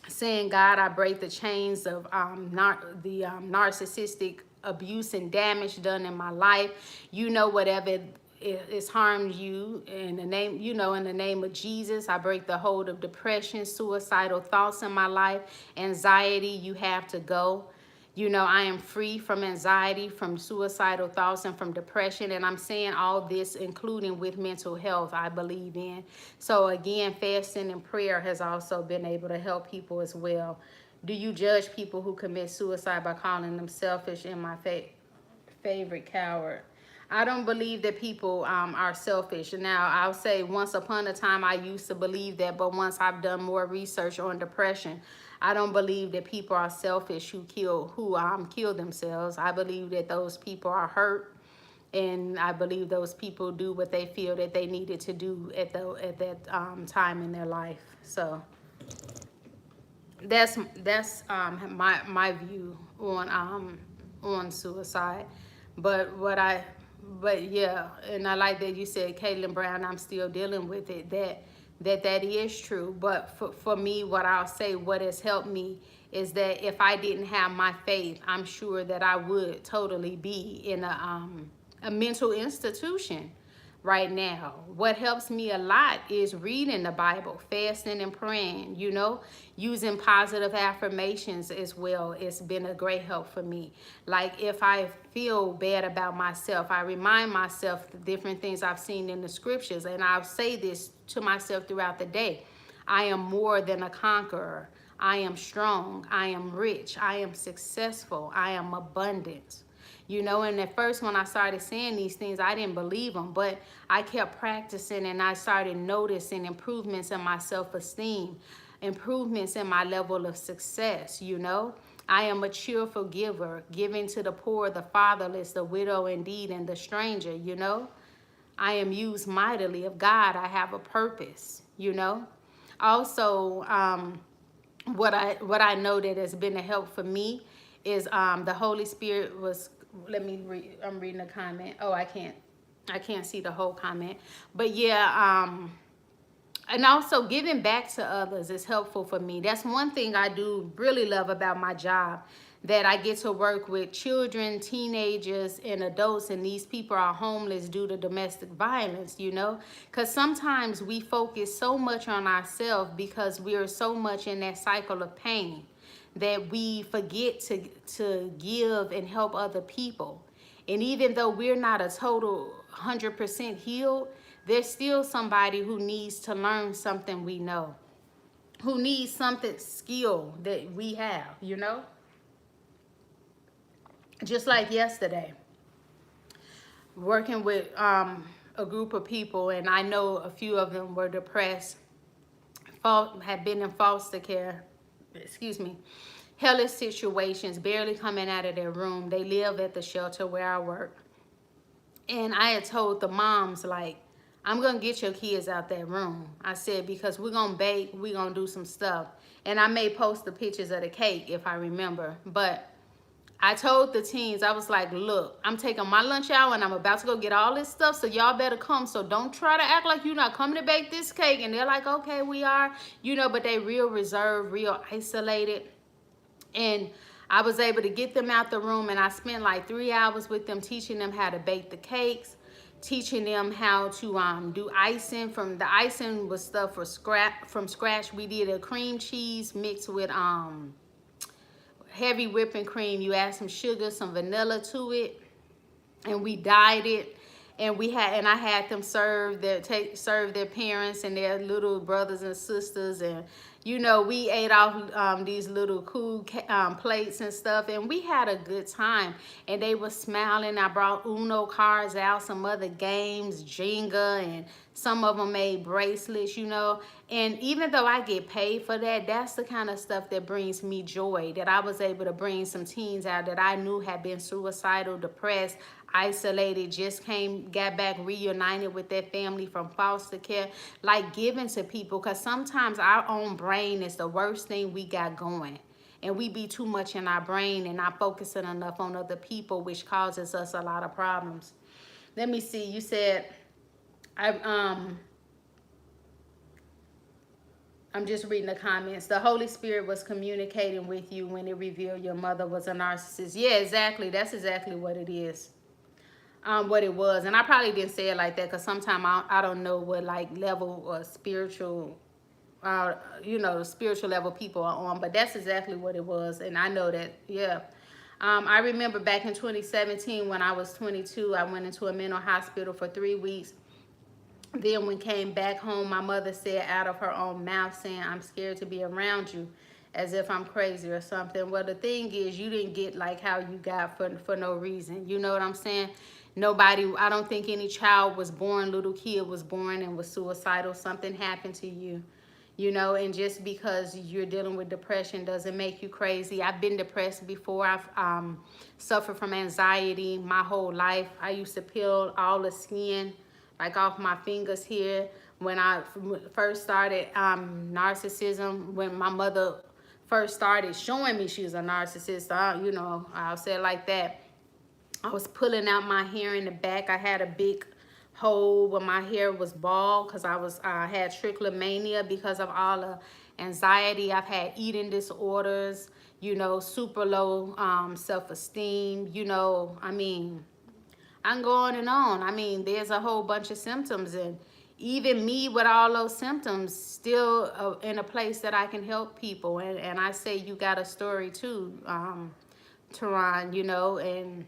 saying, God, I break the chains of narcissistic abuse and damage done in my life. You know, whatever it's harmed you, in the name, you know, in the name of Jesus, I break the hold of depression, suicidal thoughts in my life, anxiety, you have to go. You know, I am free from anxiety, from suicidal thoughts, and from depression. And I'm saying all this, including with mental health, I believe in. So again, fasting and prayer has also been able to help people as well. Do you judge people who commit suicide by calling them selfish and my favorite coward? I don't believe that people are selfish. Now, I'll say once upon a time I used to believe that, but once I've done more research on depression, I don't believe that people are selfish who kill themselves. I believe that those people are hurt. And I believe those people do what they feel that they needed to do at that time in their life. So that's my view on suicide. But yeah, and I like that you said, Caitlin Brown, I'm still dealing with it. That is true. But for me, what I'll say, what has helped me is that if I didn't have my faith, I'm sure that I would totally be in a mental institution right now. What helps me a lot is reading the Bible, fasting and praying, using positive affirmations as well. It's been a great help for me. Like if I feel bad about myself, I remind myself the different things I've seen in the scriptures, and I'll say this to myself throughout the day. I am more than a conqueror. I am strong. I am rich. I am successful. I am abundant. And at first when I started saying these things, I didn't believe them, but I kept practicing and I started noticing improvements in my self-esteem, improvements in my level of success, I am a cheerful giver, giving to the poor, the fatherless, the widow indeed, and the stranger, I am used mightily of God. I have a purpose, Also, what I know that has been a help for me is the Holy Spirit was, let me read, I'm reading a comment. Oh, I can't see the whole comment. But yeah, and also giving back to others is helpful for me. That's one thing I do really love about my job, that I get to work with children, teenagers, and adults, and these people are homeless due to domestic violence, because sometimes we focus so much on ourselves because we are so much in that cycle of pain that we forget to give and help other people. And even though we're not a total 100% healed, there's still somebody who needs to learn something we know, who needs something skill that we have, Just like yesterday, working with a group of people, and I know a few of them were depressed, had been in foster care, hellish situations, barely coming out of their room. They live at the shelter where I work. And I had told the moms, like, I'm going to get your kids out that room. I said, because we're going to bake, we're going to do some stuff. And I may post the pictures of the cake if I remember. But I told the teens, I was like, look, I'm taking my lunch hour and I'm about to go get all this stuff, so y'all better come. So don't try to act like you're not coming to bake this cake. And they're like, okay, we are, but they real reserved, real isolated. And I was able to get them out the room, and I spent like 3 hours with them, teaching them how to bake the cakes, teaching them how to do icing. The icing was stuff from scratch. We did a cream cheese mixed with heavy whipping cream. You add some sugar, some vanilla to it, and we dyed it. And I had them serve their parents and their little brothers and sisters, and we ate off these little cool plates and stuff, and we had a good time. And they were smiling. I brought Uno cards out, some other games, Jenga, and some of them made bracelets, And even though I get paid for that, that's the kind of stuff that brings me joy, that I was able to bring some teens out that I knew had been suicidal, depressed, isolated, just got back reunited with their family from foster care, like giving to people, because sometimes our own brain is the worst thing we got going, and we be too much in our brain and not focusing enough on other people, which causes us a lot of problems. Let me see, you said, I'm just reading the comments. The Holy Spirit was communicating with you when it revealed your mother was a narcissist. Yeah, exactly. That's exactly what it is. What it was. And I probably didn't say it like that because sometimes I don't know what like level or spiritual, the spiritual level people are on, but that's exactly what it was. And I know that, yeah. I remember back in 2017 when I was 22, I went into a mental hospital for 3 weeks. Then when came back home, my mother said out of her own mouth, saying, I'm scared to be around you, as if I'm crazy or something. Well, the thing is, you didn't get like how you got for no reason. You know what I'm saying? Nobody, I don't think any child was born, little kid was born and was suicidal. Something happened to you. you know, and just because you're dealing with depression doesn't make you crazy. I've been depressed before. I've suffered from anxiety my whole life. I used to peel all the skin like off my fingers here when I first started narcissism, when my mother first started showing me she was a narcissist. You know, I'll say it like that. I was pulling out my hair in the back. I had a big hole where my hair was bald because I had trichomania because of all the anxiety. I've had eating disorders, you know, super low self-esteem, you know. I mean, I'm going and on. I mean, there's a whole bunch of symptoms, and even me with all those symptoms still in a place that I can help people. And I say you got a story too, Teron, you know, and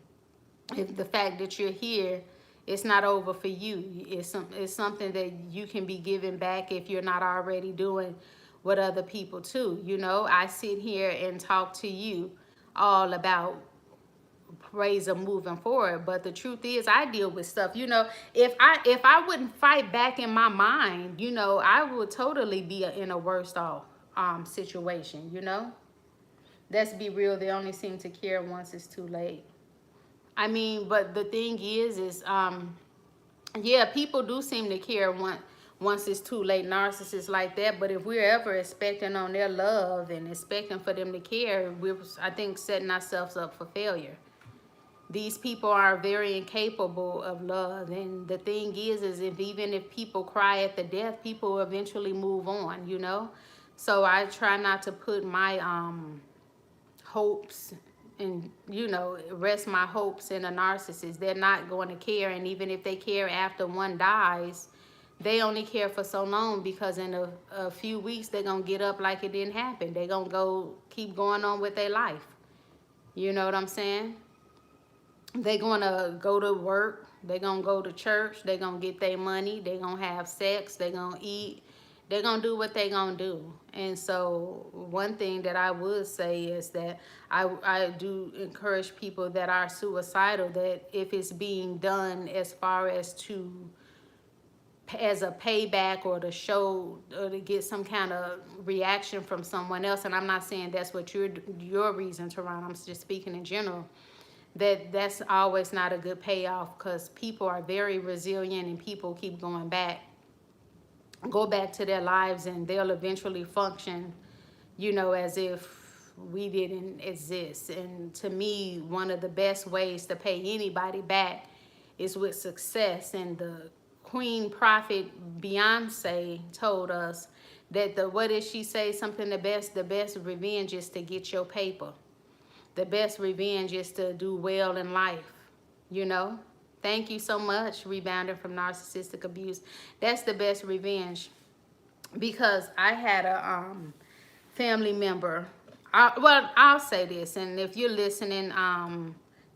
if the fact that you're here, it's not over for you. It's something that you can be giving back if you're not already doing with other people too. You know, I sit here and talk to you all about ways of moving forward, but the truth is I deal with stuff, you know. If I wouldn't fight back in my mind, you know, I would totally be in a worse off situation, you know. Let's be real, they only seem to care once it's too late. I mean, but the thing is yeah, people do seem to care once it's too late, narcissists like that. But if we're ever expecting on their love and expecting for them to care, we're, I think, setting ourselves up for failure. These people are very incapable of love. And the thing is even if people cry at the death, people will eventually move on, you know. So I try not to put my hopes and, you know, rest my hopes in a narcissist. They're not going to care. And even if they care after one dies, they only care for so long, because in a few weeks they're going to get up like it didn't happen. They're going to keep going on with their life. You know what I'm saying? They're going to go to work. They're going to go to church. They're going to get their money. They're going to have sex. They're going to eat. They're going to do what they're going to do. And so one thing that I would say is that I do encourage people that are suicidal, that if it's being done as far as as a payback or to show or to get some kind of reaction from someone else, and I'm not saying that's what your reason to run, I'm just speaking in general, that's always not a good payoff, because people are very resilient and people keep going back. Go back to their lives, and they'll eventually function, you know, as if we didn't exist. And to me, one of the best ways to pay anybody back is with success. And the Queen Prophet Beyonce told us that what did she say? Something, the best revenge is to get your paper. The best revenge is to do well in life, you know. Thank you so much, rebounding from narcissistic abuse. That's the best revenge, because I had a family member. Well, I'll say this, and if you're listening,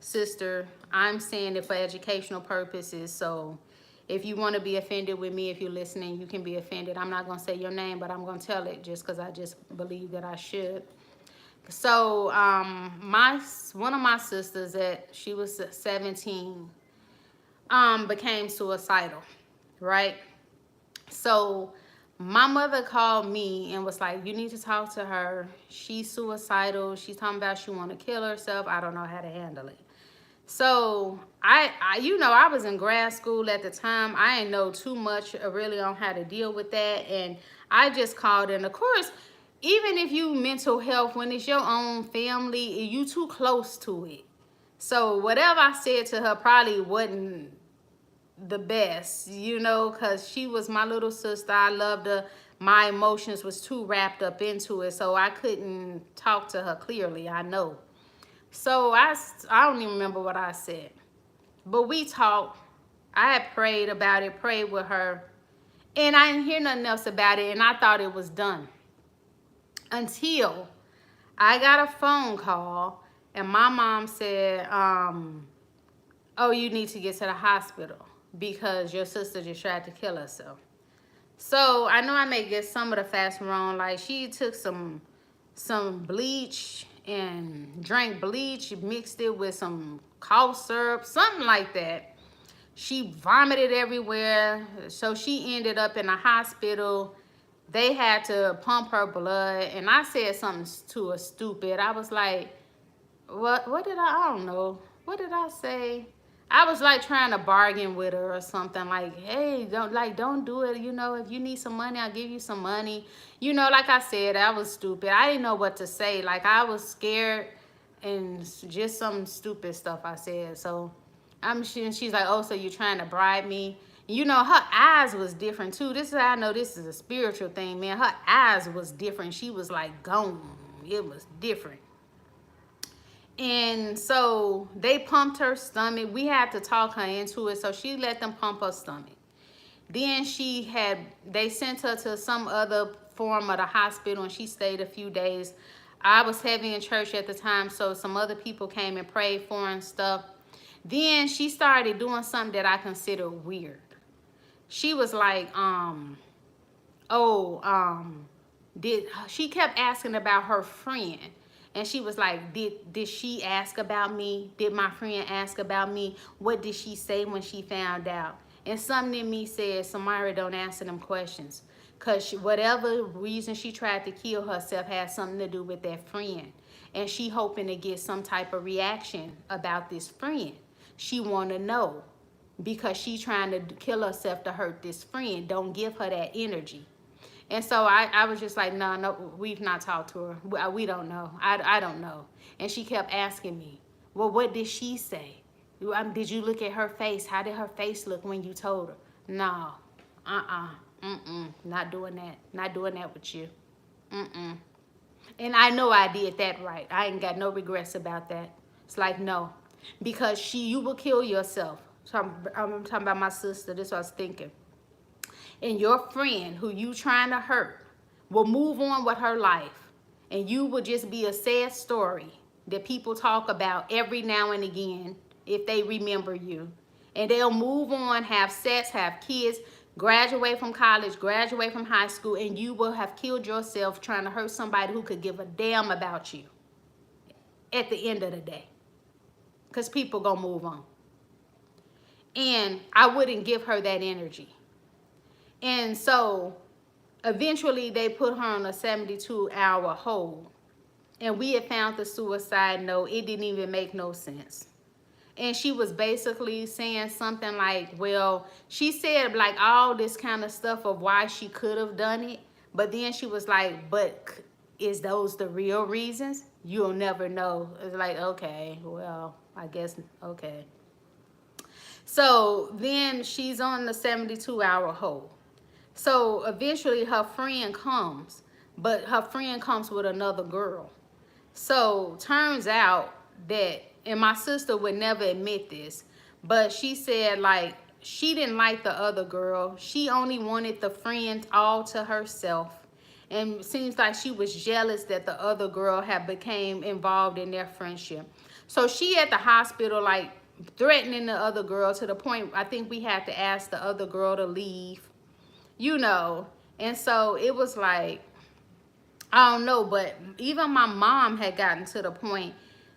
sister, I'm saying it for educational purposes. So if you want to be offended with me, if you're listening, you can be offended. I'm not going to say your name, but I'm going to tell it just because I just believe that I should. So one of my sisters, she was 17, became suicidal, right? So my mother called me and was like, you need to talk to her. She's suicidal. She's talking about she want to kill herself. I don't know how to handle it. So you know, I was in grad school at the time. I didn't know too much really on how to deal with that. And I just called in. Of course, even if you mental health, when it's your own family, you too close to it. So whatever I said to her probably wasn't the best, you know, because she was my little sister. I loved her. My emotions was too wrapped up into it, so I couldn't talk to her clearly, I know. So I don't even remember what I said. But we talked. I had prayed about it, prayed with her, and I didn't hear nothing else about it, and I thought it was done. Until I got a phone call, and my mom said, oh, you need to get to the hospital because your sister just tried to kill herself. So I know I may get some of the facts wrong. Like, she took some bleach and drank bleach, mixed it with some cough syrup, something like that. She vomited everywhere. So she ended up in a hospital they had to pump her blood, and I said something to her stupid. I was like, what did I don't know. What did I say? I was like trying to bargain with her or something, like, hey, don't do it, you know, if you need some money, I'll give you some money. You know, like I said, I was stupid. I didn't know what to say. Like, I was scared, and just some stupid stuff I said. So she's like, oh, so you're trying to bribe me? You know, her eyes was different too. This is how I know this is a spiritual thing, man. Her eyes was different. She was like gone. It was different. And so they pumped her stomach. We had to talk her into it, so she let them pump her stomach. Then they sent her to some other form of the hospital, and she stayed a few days. I was heavy in church at the time, so some other people came and prayed for her and stuff. Then she started doing something that I consider weird. She was like, she kept asking about her friend. And she was like, did she ask about me? Did my friend ask about me? What did she say when she found out? And something in me said, Samyra, don't answer them questions. Because whatever reason she tried to kill herself had something to do with that friend. And she hoping to get some type of reaction about this friend. She want to know, because she trying to kill herself to hurt this friend. Don't give her that energy. And so I was just like, no, we've not talked to her. We don't know. I don't know. And she kept asking me, well, what did she say? Did you look at her face? How did her face look when you told her? No. Not doing that. Not doing that with you. And I know I did that right. I ain't got no regrets about that. It's like, no. Because you will kill yourself. So I'm talking about my sister. This is what I was thinking. And your friend who you trying to hurt will move on with her life, and you will just be a sad story that people talk about every now and again if they remember you. And they'll move on, have sex, have kids, graduate from college, graduate from high school, and you will have killed yourself trying to hurt somebody who could give a damn about you at the end of the day, because people gonna move on. And I wouldn't give her that energy. And so eventually they put her on a 72-hour hold. And we had found the suicide note. It didn't even make no sense. And she was basically saying something like, well, she said like all this kind of stuff of why she could have done it. But then she was like, but is those the real reasons? You'll never know. It's like, okay, well, I guess, okay. So then she's on the 72-hour hold. So eventually her friend comes, but her friend comes with another girl. So turns out that, and my sister would never admit this, but she said like she didn't like the other girl. She only wanted the friend all to herself. And it seems like she was jealous that the other girl had became involved in their friendship. So she at the hospital like threatening the other girl to the point I think we had to ask the other girl to leave. You know, and so it was like, I don't know, but even my mom had gotten to the point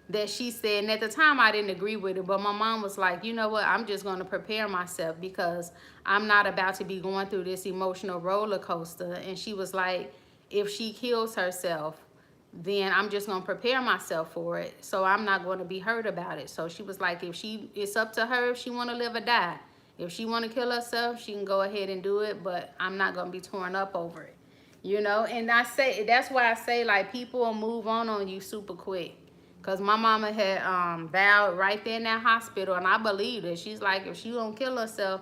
that she said, and at the time I didn't agree with it, but my mom was like, you know what, I'm just going to prepare myself because I'm not about to be going through this emotional roller coaster. And she was like, if she kills herself, then I'm just going to prepare myself for it. So I'm not going to be hurt about it. So she was like, it's up to her if she want to live or die. If she want to kill herself, she can go ahead and do it, but I'm not going to be torn up over it, you know? And I say, that's why I say, like, people will move on you super quick. Because my mama had vowed right there in that hospital, and I believed it. She's like, if she don't kill herself,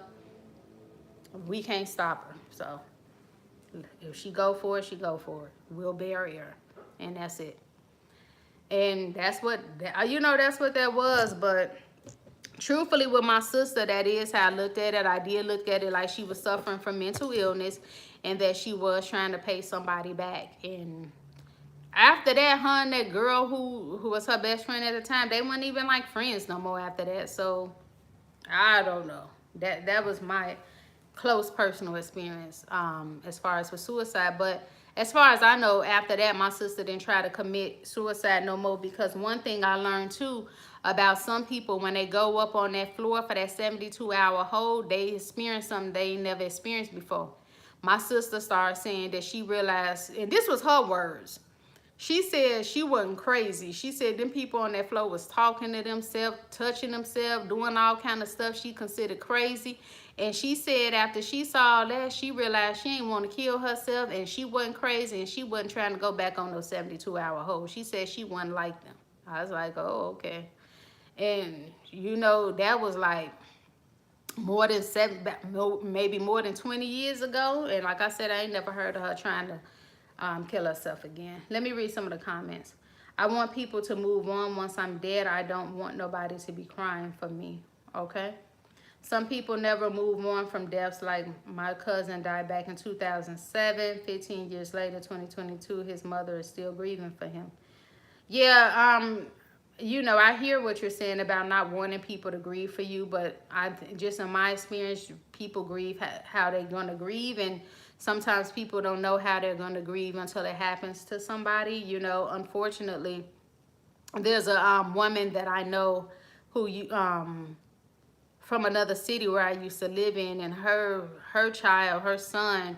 we can't stop her. So if she go for it, she go for it. We'll bury her, and that's it. And that's what, you know, that's what that was, but truthfully, with my sister, that is how I looked at it. I did look at it like she was suffering from mental illness and that she was trying to pay somebody back. And after that, her and that girl who was her best friend at the time, they weren't even like friends no more after that. So I don't know. That was my close personal experience as far as with suicide. But as far as I know, after that, my sister didn't try to commit suicide no more, because one thing I learned too about some people, when they go up on that floor for that 72-hour hold, they experience something they never experienced before. my sister started saying that she realized, and this was her words, she said she wasn't crazy. She said them people on that floor was talking to themselves, touching themselves, doing all kind of stuff she considered crazy. And she said after she saw that, she realized she didn't want to kill herself, and she wasn't crazy, and she wasn't trying to go back on those 72-hour hold. She said she wasn't like them. I was like, oh, okay. And, you know, that was like more than maybe more than 20 years ago. And like I said, I ain't never heard of her trying to kill herself again. Let me read some of the comments. I want people to move on once I'm dead. I don't want nobody to be crying for me. Okay. Some people never move on from deaths. Like my cousin died back in 2007. 15 years later, 2022, his mother is still grieving for him. Yeah, you know, I hear what you're saying about not wanting people to grieve for you, but just in my experience, people grieve how they're going to grieve, and sometimes people don't know how they're going to grieve until it happens to somebody. You know, unfortunately, there's a woman that I know who from another city where I used to live in, and her son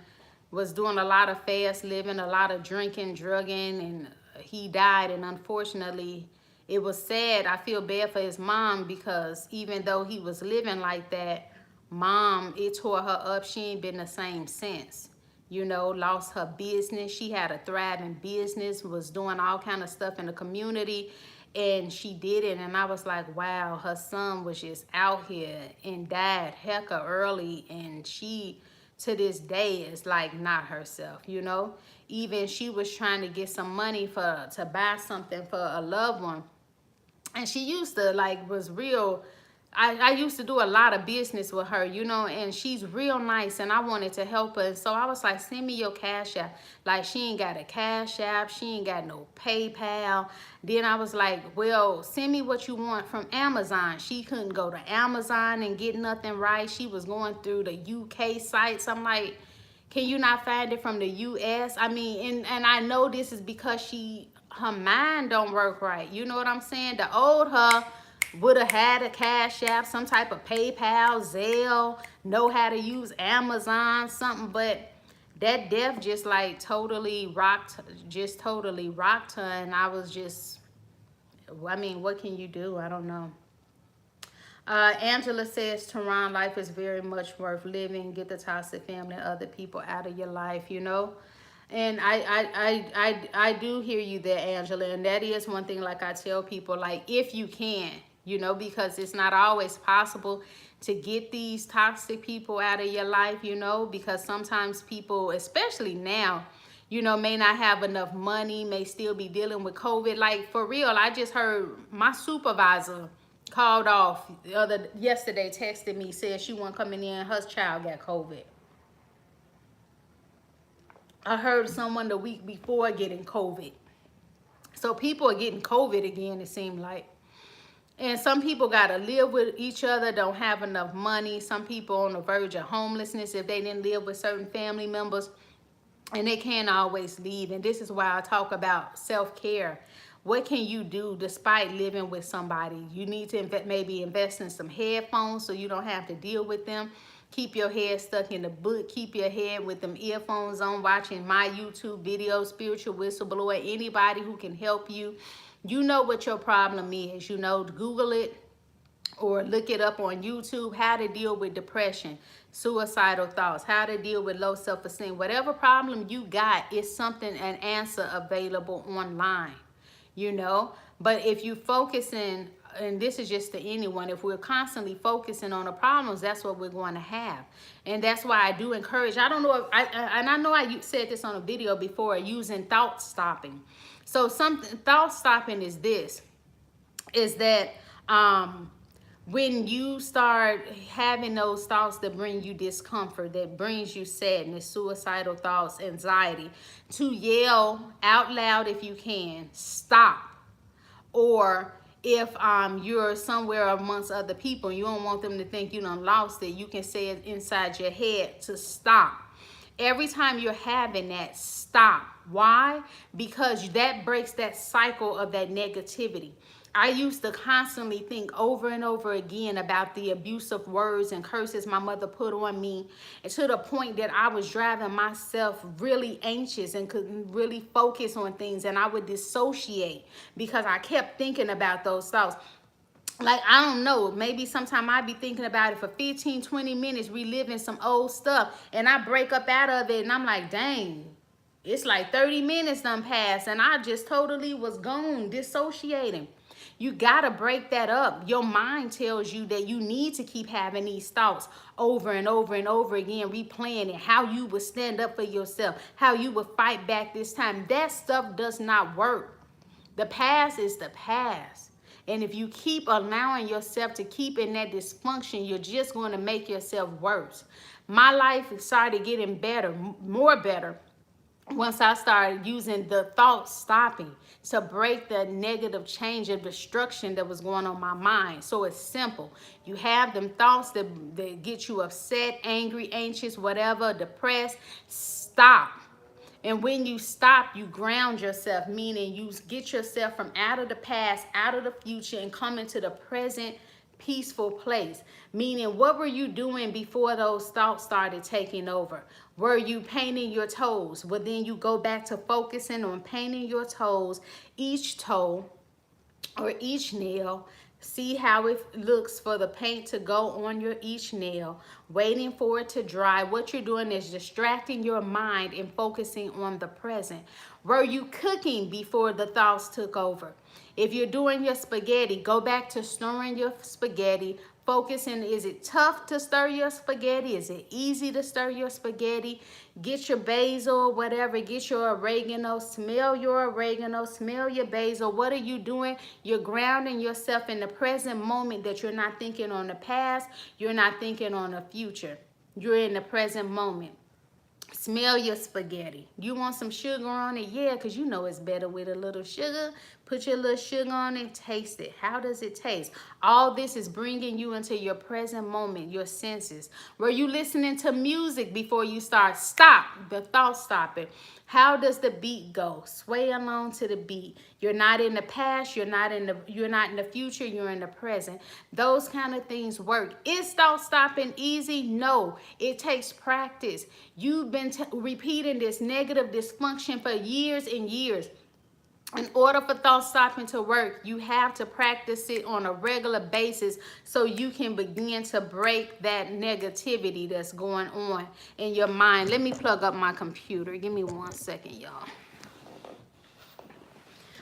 was doing a lot of fast living, a lot of drinking, drugging, and he died. And unfortunately, it was sad. I feel bad for his mom, because even though he was living like that, mom, it tore her up. She ain't been the same since. You know, lost her business. She had a thriving business, was doing all kind of stuff in the community, and she did it. And I was like, wow, her son was just out here and died hecka early, and she to this day is like not herself, you know. Even she was trying to get some money to buy something for a loved one, and she used to like was real. I used to do a lot of business with her, you know, and she's real nice, and I wanted to help her. And so I was like, send me your Cash App. Like, she ain't got a Cash App. She ain't got no PayPal. Then I was like, well, send me what you want from Amazon. She couldn't go to Amazon and get nothing right. She was going through the UK sites. I'm like, can you not find it from the US? I mean, and I know this is because her mind don't work right. You know what I'm saying? The old her would have had a Cash App, some type of PayPal, Zelle, know how to use Amazon, something. But that death just like totally rocked her. And I was just, I mean, what can you do? I don't know. Angela says, Tehran, life is very much worth living. Get the toxic family and other people out of your life, you know. And I do hear you there, Angela. And that is one thing, like I tell people, like, if you can, you know, because it's not always possible to get these toxic people out of your life, you know, because sometimes people, especially now, you know, may not have enough money, may still be dealing with COVID. Like, for real, I just heard my supervisor called off yesterday, texted me, said she wasn't coming in, her child got COVID. I heard someone the week before getting COVID. So people are getting COVID again, it seemed like. And some people got to live with each other, don't have enough money. Some people on the verge of homelessness if they didn't live with certain family members. And they can't always leave. And this is why I talk about self-care. What can you do despite living with somebody? You need to maybe invest in some headphones so you don't have to deal with them. Keep your head stuck in the book. Keep your head with them earphones on, watching my YouTube videos, Spiritual Whistleblower, anybody who can help you. You know what your problem is. You know, Google it or look it up on YouTube, how to deal with depression, suicidal thoughts, how to deal with low self-esteem. Whatever problem you got, is something, an answer available online, you know. But if you focusing, and this is just to anyone, if we're constantly focusing on the problems, that's what we're going to have. And that's why I do encourage, I don't know if I know I said this on a video before, using thought stopping. So something, thought stopping is this, is that when you start having those thoughts that bring you discomfort, that brings you sadness, suicidal thoughts, anxiety, to yell out loud if you can, stop. Or if you're somewhere amongst other people, you don't want them to think you done lost it, you can say it inside your head to stop. Every time you're having that, stop. Why? Because that breaks that cycle of that negativity. I used to constantly think over and over again about the abusive words and curses my mother put on me, and to the point that I was driving myself really anxious and couldn't really focus on things, and I would dissociate because I kept thinking about those thoughts. Like, I don't know, maybe sometime I'd be thinking about it for 15-20 minutes, reliving some old stuff, and I break up out of it, and I'm like, dang, it's like 30 minutes done passed, and I just totally was gone, dissociating. You gotta break that up. Your mind tells you that you need to keep having these thoughts over and over and over again, replaying it, how you would stand up for yourself, how you would fight back this time. That stuff does not work. The past is the past. And if you keep allowing yourself to keep in that dysfunction, you're just going to make yourself worse. My life started getting better, more better, once I started using the thought stopping to break the negative change of destruction that was going on in my mind. So it's simple. You have them thoughts that get you upset, angry, anxious, whatever, depressed. Stop. And when you stop, you ground yourself, meaning you get yourself from out of the past, out of the future, and come into the present peaceful place. Meaning, what were you doing before those thoughts started taking over? Were you painting your toes? Well, then you go back to focusing on painting your toes, each toe or each nail. See how it looks for the paint to go on your each nail, waiting for it to dry. What you're doing is distracting your mind and focusing on the present. Were you cooking before the thoughts took over? If you're doing your spaghetti, go back to stirring your spaghetti, focusing, is it tough to stir your spaghetti? Is it easy to stir your spaghetti? Get your basil, whatever, get your oregano, smell your oregano, smell your basil. What are you doing? You're grounding yourself in the present moment, that you're not thinking on the past, you're not thinking on the future. You're in the present moment. Smell your spaghetti. You want some sugar on it? Yeah, because you know it's better with a little sugar. Put your little sugar on it, taste it. How does it taste? All this is bringing you into your present moment, your senses. Were you listening to music before you start? Stop. The thought stopping. How does the beat go? Sway along to the beat. You're not in the past, you're not in the future, you're in the present. Those kind of things work. Is thought stopping easy? No. It takes practice. You've been repeating this negative dysfunction for years and years. In order for thought stopping to work, you have to practice it on a regular basis so you can begin to break that negativity that's going on in your mind. Let me plug up my computer. Give me 1 second, y'all.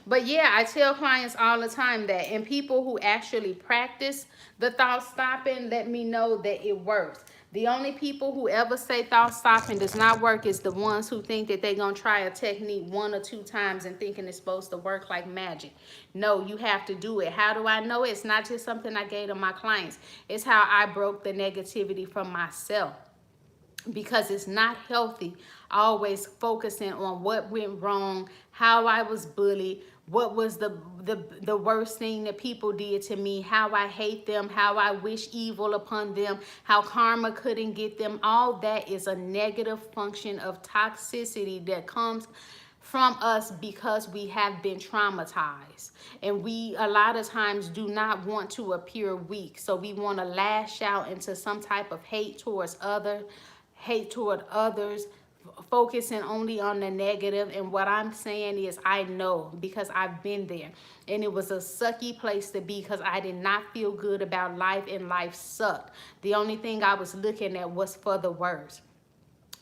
But yeah, I tell clients all the time that, and people who actually practice the thought stopping let me know that it works. The only people who ever say thought stopping does not work is the ones who think that they're going to try a technique 1 or 2 times and thinking it's supposed to work like magic. No, you have to do it. How do I know? It's not just something I gave to my clients. It's how I broke the negativity from myself. Because it's not healthy always focusing on what went wrong, how I was bullied, what was the worst thing that people did to me, how I hate them, how I wish evil upon them, how karma couldn't get them. All that is a negative function of toxicity that comes from us because we have been traumatized, and we a lot of times do not want to appear weak, so we want to lash out into some type of hate toward others, focusing only on the negative. And what I'm saying is, I know, because I've been there, and it was a sucky place to be because I did not feel good about life, and life sucked. The only thing I was looking at was for the worst.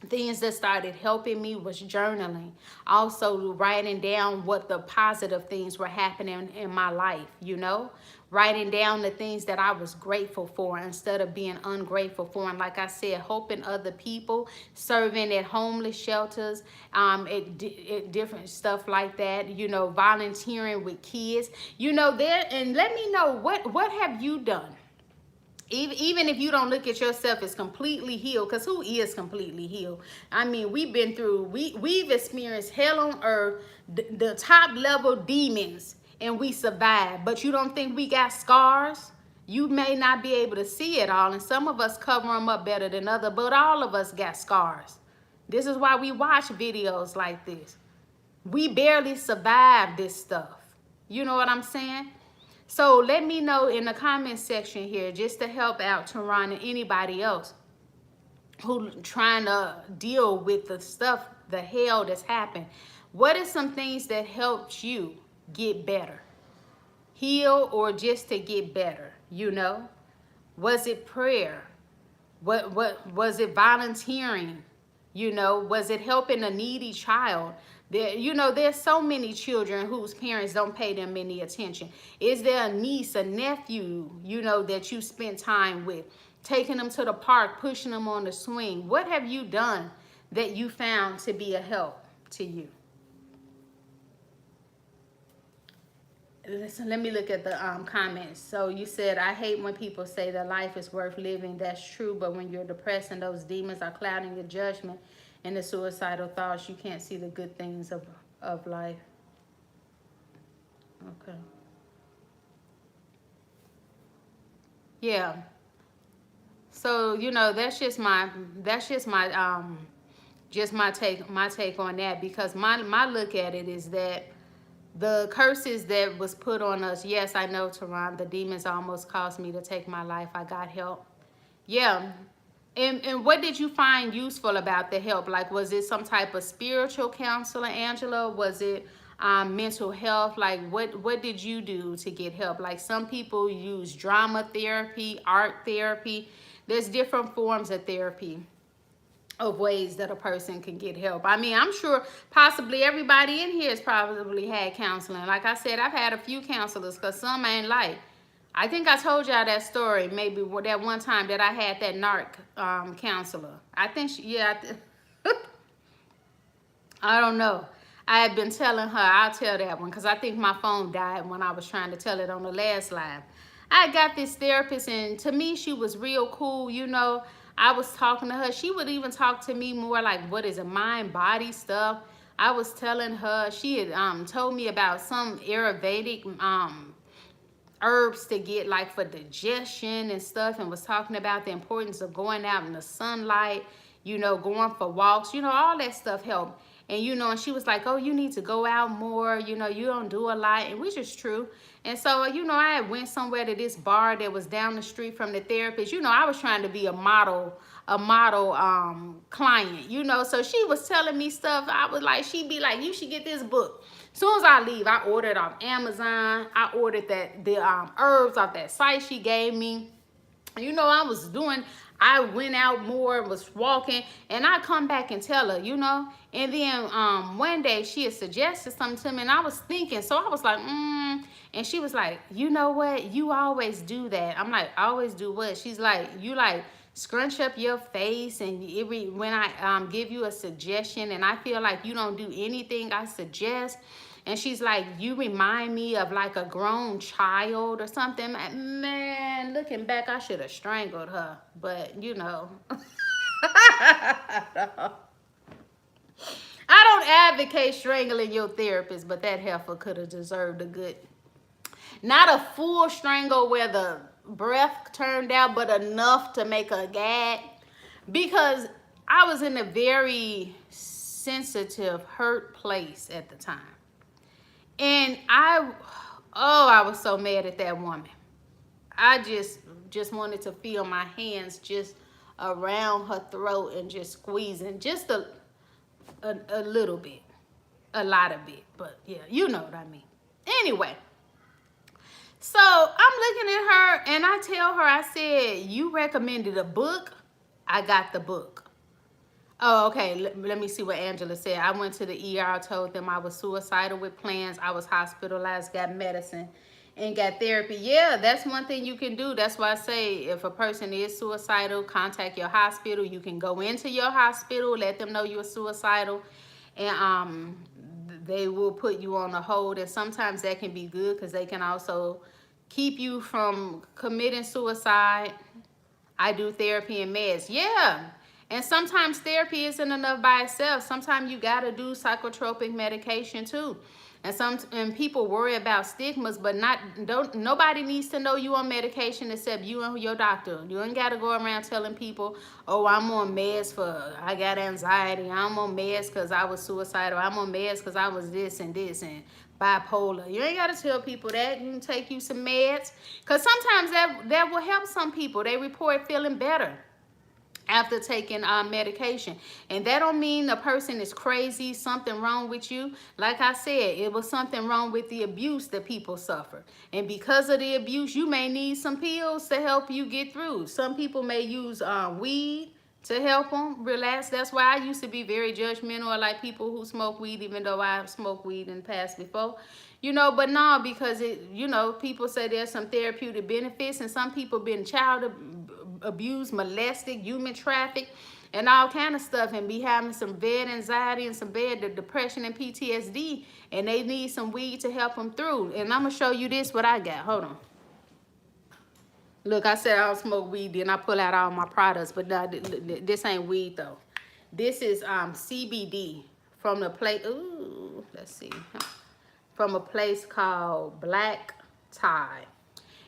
Things that started helping me was journaling, also writing down what the positive things were happening in my life, you know, writing down the things that I was grateful for instead of being ungrateful for. And like I said, helping other people, serving at homeless shelters, at different stuff like that, you know, volunteering with kids, you know, there. And let me know, what have you done? Even if you don't look at yourself as completely healed, because who is completely healed? I mean, we've been through, we've experienced hell on earth, the top level demons, and we survived. But you don't think we got scars? You may not be able to see it all, and some of us cover them up better than others, but all of us got scars. This is why we watch videos like this. We barely survived this stuff. You know what I'm saying? So let me know in the comment section here, just to help out Teron and anybody else who trying to deal with the stuff, the hell that's happened. What are some things that helped you get better? Heal, or just to get better, you know? Was it prayer? What was it, volunteering? You know, was it helping a needy child? There, you know, there's so many children whose parents don't pay them any attention. Is there a niece, a nephew, you know, that you spent time with? Taking them to the park, pushing them on the swing. What have you done that you found to be a help to you? Listen, let me look at the comments. So you said, I hate when people say that life is worth living. That's true, but when you're depressed and those demons are clouding your judgment and the suicidal thoughts, you can't see the good things of life. Okay. Yeah. So, you know, that's just my take on that, because my look at it is that the curses that was put on us, yes, I know, Teron, the demons almost caused me to take my life. I got help. Yeah. And what did you find useful about the help? Like, was it some type of spiritual counselor, Angela? Was it mental health? Like, what did you do to get help? Like, some people use drama therapy, art therapy. There's different forms of therapy, of ways that a person can get help. I mean, I'm sure possibly everybody in here has probably had counseling. Like I said, I've had a few counselors, because some ain't like. I think I told y'all that story maybe that one time that I had that narc counselor. I think I don't know. I had been telling her, I'll tell that one, because I think my phone died when I was trying to tell it on the last live. I got this therapist, and to me, she was real cool, you know. I was talking to her. She would even talk to me more like, what is it, mind, body stuff. I was telling her, she had told me about some Ayurvedic herbs to get, like, for digestion and stuff, and was talking about the importance of going out in the sunlight, you know, going for walks, you know, all that stuff helped. And, you know, and she was like, oh, you need to go out more, you know, you don't do a lot, and which is true. And so, you know, I went somewhere to this bar that was down the street from the therapist. You know, I was trying to be a model client, you know. So she was telling me stuff. I was like, she'd be like, you should get this book. As soon as I leave, I ordered off Amazon. I ordered the herbs off that site she gave me. You know, I went out more, was walking, and I come back and tell her, you know. And then one day she had suggested something to me, and I was thinking, so I was like, and she was like, you know what, you always do that. I'm like, always do what? She's like, you like scrunch up your face, and when I give you a suggestion and I feel like you don't do anything I suggest. And she's like, you remind me of like a grown child or something. Man, looking back, I should have strangled her. But, you know. I don't advocate strangling your therapist, but that heifer could have deserved a good, not a full strangle where the breath turned out, but enough to make a gag. Because I was in a very sensitive, hurt place at the time. And I was so mad at that woman. I just wanted to feel my hands just around her throat and just squeezing just a little bit, a lot of it, but yeah, you know what I mean. Anyway, so I'm looking at her and I tell her, I said, you recommended a book. I got the book. Oh, okay. Let me see what Angela said. I went to the ER, told them I was suicidal with plans. I was hospitalized, got medicine, and got therapy. Yeah, that's one thing you can do. That's why I say if a person is suicidal, contact your hospital. You can go into your hospital, let them know you're suicidal, and they will put you on a hold. And sometimes that can be good because they can also keep you from committing suicide. I do therapy and meds. Yeah. And sometimes therapy isn't enough by itself. Sometimes you gotta do psychotropic medication too. And people worry about stigmas, but nobody needs to know you on medication except you and your doctor. You ain't gotta go around telling people, oh, I'm on meds for I got anxiety, I'm on meds because I was suicidal, I'm on meds because I was this and bipolar. You ain't gotta tell people that. You can take you some meds. Because sometimes that will help some people. They report feeling better after taking medication. And that don't mean the person is crazy, something wrong with you. Like I said, it was something wrong with the abuse that people suffer. And because of the abuse, you may need some pills to help you get through. Some people may use weed to help them relax. That's why I used to be very judgmental of like people who smoke weed, even though I smoked weed in the past before. You know, but no, because people say there's some therapeutic benefits, and some people been child abused, molested, human trafficked, and all kind of stuff, and be having some bad anxiety and some bad depression and PTSD, and they need some weed to help them through. And I'm gonna show you this what I got. Hold on. Look, I said I don't smoke weed, then I pull out all my products, but no, this ain't weed though. This is CBD from the place. Ooh, let's see. From a place called Black Tie.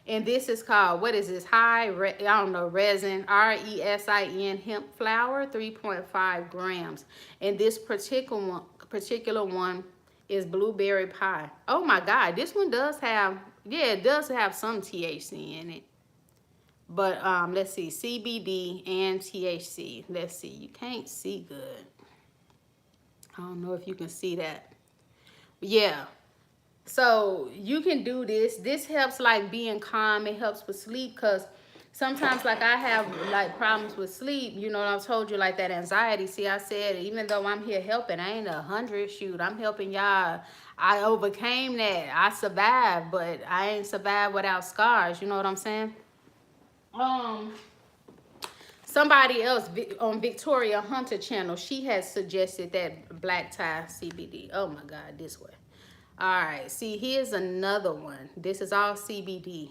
And this is called, what is this? Resin, RESIN hemp flower, 3.5 grams. And this particular one is blueberry pie. Oh my God, this one does have, yeah, it does have some THC in it. But let's see, CBD and THC. Let's see, you can't see good. I don't know if you can see that. Yeah. So you can do this. This helps like being calm. It helps with sleep, because sometimes like I have like problems with sleep. You know what I told you, like that anxiety. See, I said even though I'm here helping, I ain't 100. Shoot, I'm helping y'all. I overcame that. I survived, but I ain't survived without scars. You know what I'm saying? Somebody else on Victoria Hunter channel, she has suggested that black tie CBD. Oh my God, this way. All right, see, here's another one. This is all CBD.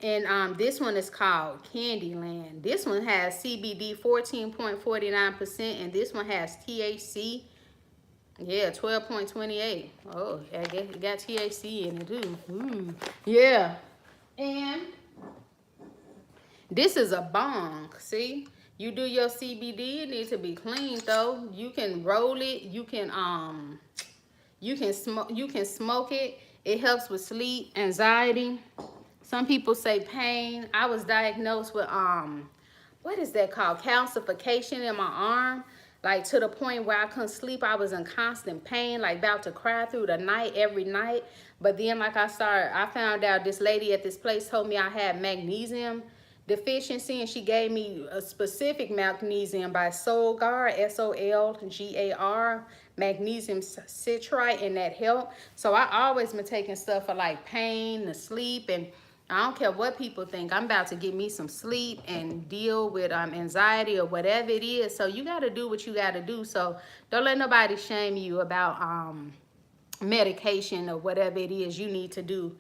And this one is called Candyland. This one has CBD 14.49%, and this one has THC, yeah, 12.28. Oh, I guess it got THC in it too. Ooh, yeah. And this is a bong, see? You do your CBD, it needs to be clean though. You can roll it, you can smoke it. It helps with sleep, anxiety. Some people say pain. I was diagnosed with what is that called? Calcification in my arm. Like to the point where I couldn't sleep. I was in constant pain, like about to cry through the night, every night. But then like I found out this lady at this place told me I had magnesium deficiency, and she gave me a specific magnesium by Solgar, SOLGAR, magnesium citrate, and that helped. So I always been taking stuff for like pain, the sleep, and I don't care what people think. I'm about to get me some sleep and deal with anxiety or whatever it is. So you got to do what you got to do. So don't let nobody shame you about medication or whatever it is you need to do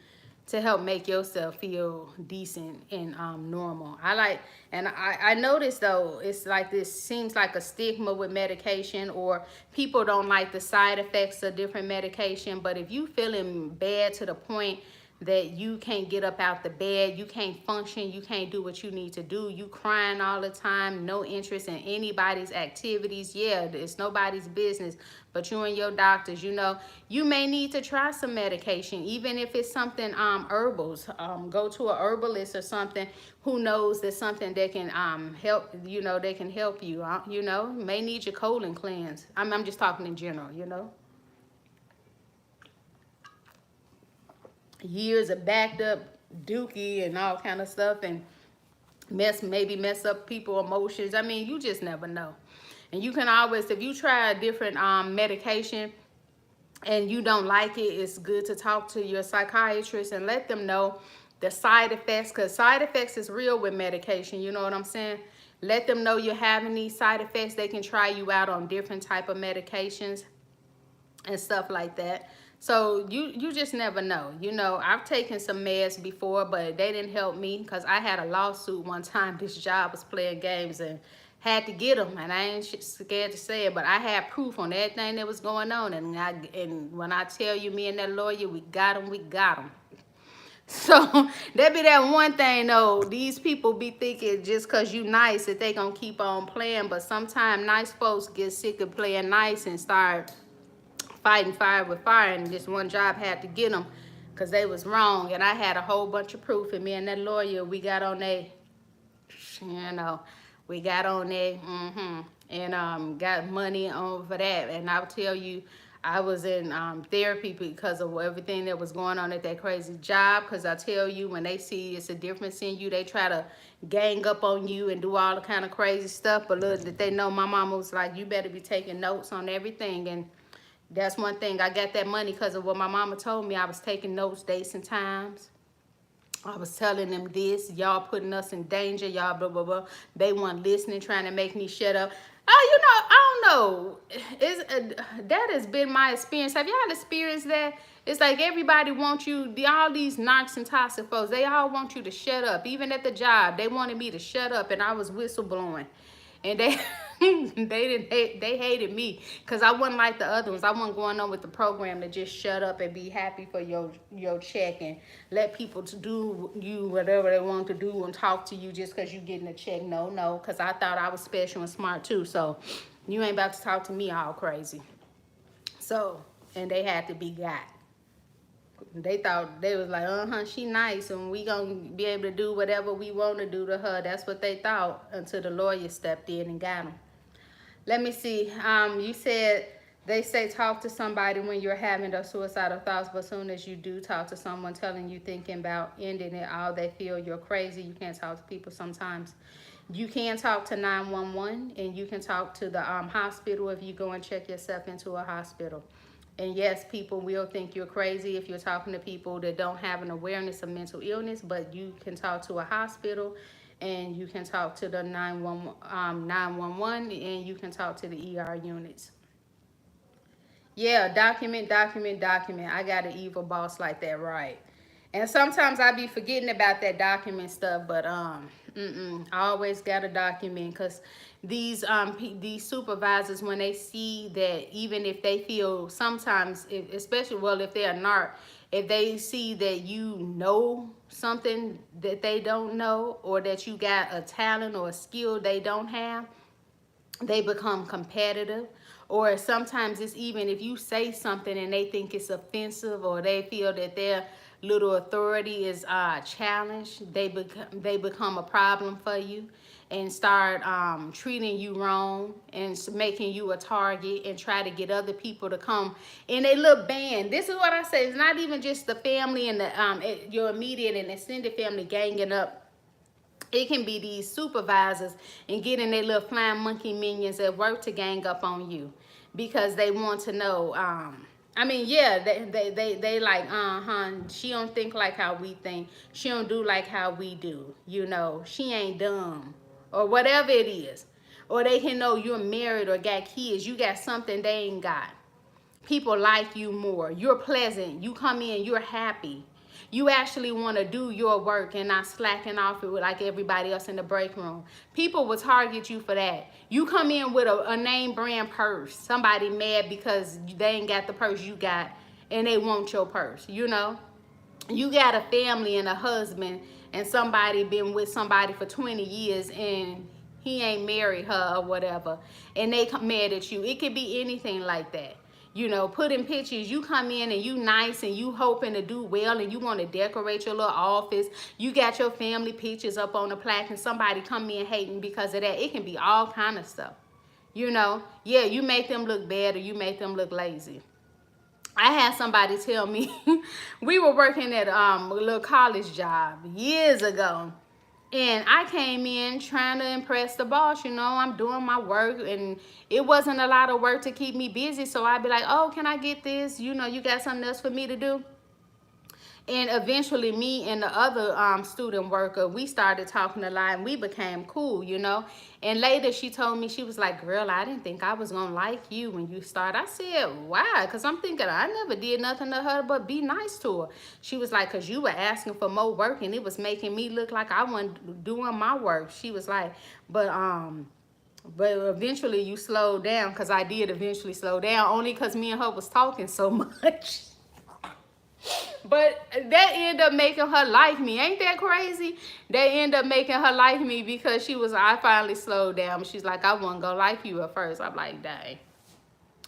to help make yourself feel decent and normal. I noticed though, it's like this seems like a stigma with medication, or people don't like the side effects of different medication. But if you feeling bad to the point that you can't get up out the bed, you can't function, you can't do what you need to do, you crying all the time, no interest in anybody's activities, yeah, it's nobody's business but you and your doctors. You know, you may need to try some medication, even if it's something herbals. Go to a herbalist or something who knows there's something that can help, you know, they can help you. You know, may need your colon cleanse. I'm just talking in general, you know. Years of backed up dookie and all kind of stuff, and maybe mess up people's emotions. I mean, you just never know. And you can always, if you try a different medication and you don't like it, it's good to talk to your psychiatrist and let them know the side effects, because side effects is real with medication, you know what I'm saying? Let them know you're having these side effects. They can try you out on different type of medications and stuff like that. So you just never know. You know, I've taken some meds before, but they didn't help me because I had a lawsuit one time. This job was playing games, and Had to get them, and I ain't scared to say it, but I had proof on everything that was going on, and when I tell you, me and that lawyer, we got them, we got them. So that be that one thing though, these people be thinking just because you nice that they gonna keep on playing, but sometimes nice folks get sick of playing nice and start fighting fire with fire, and this one job had to get them because they was wrong, and I had a whole bunch of proof, and me and that lawyer, we got on they, you know, we got on there, and got money over that. And I'll tell you, I was in therapy because of everything that was going on at that crazy job. Because I tell you, when they see it's a difference in you, they try to gang up on you and do all the kind of crazy stuff. But little did they know, my mama was like, you better be taking notes on everything. And that's one thing, I got that money because of what my mama told me. I was taking notes, dates and times. I was telling them this, y'all putting us in danger, y'all blah, blah, blah. They weren't listening, trying to make me shut up. Oh, you know, I don't know. That has been my experience. Have y'all experienced that? It's like everybody wants you, all these narcs and toxic folks, they all want you to shut up. Even at the job, they wanted me to shut up, and I was whistleblowing. And they they hated me because I wasn't like the other ones. I wasn't going on with the program to just shut up and be happy for your check and let people to do you whatever they want to do and talk to you just because you getting a check. No, because I thought I was special and smart too. So you ain't about to talk to me all crazy. So, and they had to be got. They thought, they was like, she nice and we gonna be able to do whatever we want to do to her. That's what they thought until the lawyer stepped in and got them. Let me see. You said they say talk to somebody when you're having those suicidal thoughts, but as soon as you do talk to someone telling you thinking about ending it, all they feel you're crazy. You can't talk to people sometimes. You can talk to 911, and you can talk to the hospital if you go and check yourself into a hospital. And yes, people will think you're crazy if you're talking to people that don't have an awareness of mental illness, but you can talk to a hospital, and you can talk to the 911, and you can talk to the ER units. Yeah, document. I got an evil boss like that, right? And sometimes I be forgetting about that document stuff, but I always got to document, because these supervisors, when they see that, even if they feel sometimes, especially, well, if they're narc, if they see that you know something that they don't know, or that you got a talent or a skill they don't have, they become competitive. Or sometimes it's even if you say something and they think it's offensive, or they feel that their little authority is challenged, they become a problem for you and start treating you wrong and making you a target, and try to get other people to come in a little band. This is what I say. It's not even just the family and the your immediate and extended family ganging up. It can be these supervisors and getting their little flying monkey minions at work to gang up on you, because they want to know. I mean, yeah, they like, she don't think like how we think. She don't do like how we do. You know, she ain't dumb, or whatever it is. Or they can know you're married or got kids. You got something they ain't got. People like you more. You're pleasant. You come in, you're happy. You actually want to do your work and not slacking off it like everybody else in the break room. People will target you for that. You come in with a name brand purse. Somebody mad because they ain't got the purse you got, and they want your purse, you know. You got a family and a husband, and somebody been with somebody for 20 years and he ain't married her or whatever, and they come mad at you. It could be anything like that. You know, put in pictures, you come in and you nice and you hoping to do well and you want to decorate your little office. You got your family pictures up on the plaque, and somebody come in hating because of that. It can be all kind of stuff. You know, yeah, you make them look bad or you make them look lazy. I had somebody tell me, we were working at a little college job years ago. And I came in trying to impress the boss. You know, I'm doing my work, and it wasn't a lot of work to keep me busy. So I'd be like, oh, can I get this? You know, you got something else for me to do? And eventually me and the other student worker, we started talking a lot, and we became cool, you know. And later she told me, she was like, girl, I didn't think I was going to like you when you started. I said, why? Because I'm thinking I never did nothing to her but be nice to her. She was like, because you were asking for more work, and it was making me look like I wasn't doing my work. She was like, but But eventually you slowed down, because I did eventually slow down, only because me and her was talking so much. But that ended up making her like me. Ain't that crazy? That ended up making her like me because I finally slowed down. She's like, I wasn't gonna like you at first. I'm like, dang.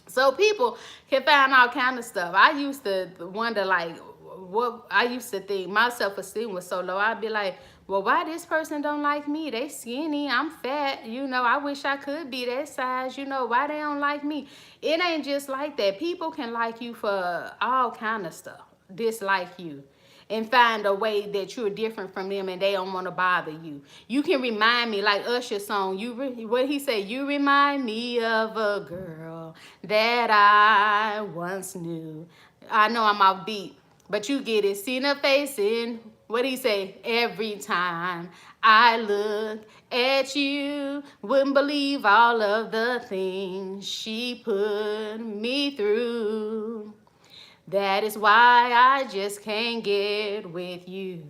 So people can find all kind of stuff. I used to wonder, like, what I used to think my self-esteem was so low. I'd be like, well, why this person don't like me? They skinny, I'm fat, you know, I wish I could be that size, you know, why they don't like me? It ain't just like that. People can like you for all kind of stuff, dislike you, and find a way that you're different from them and they don't want to bother you. You can remind me, like Usher's song, what he said, you remind me of a girl that I once knew. I know I'm off beat, but you get it. Seen her face in, what he say, every time I look at you, wouldn't believe all of the things she put me through. That is why I just can't get with you.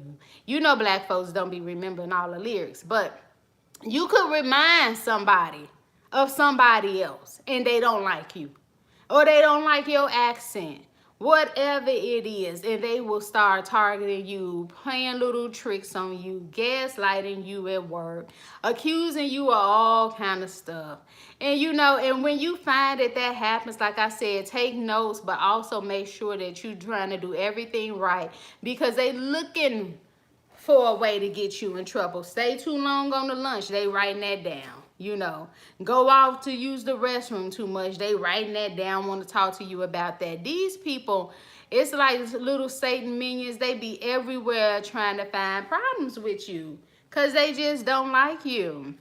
You know black folks don't be remembering all the lyrics, but you could remind somebody of somebody else and they don't like you. Or they don't like your accent. Whatever it is, and they will start targeting you, playing little tricks on you, gaslighting you at work, accusing you of all kind of stuff. And you know, and when you find that happens, like I said, take notes, but also make sure that you're trying to do everything right, because they looking for a way to get you in trouble. Stay too long on the lunch, they writing that down. You know, go off to use the restroom too much, they writing that down, want to talk to you about that. These people, it's like little Satan minions. They be everywhere trying to find problems with you because they just don't like you.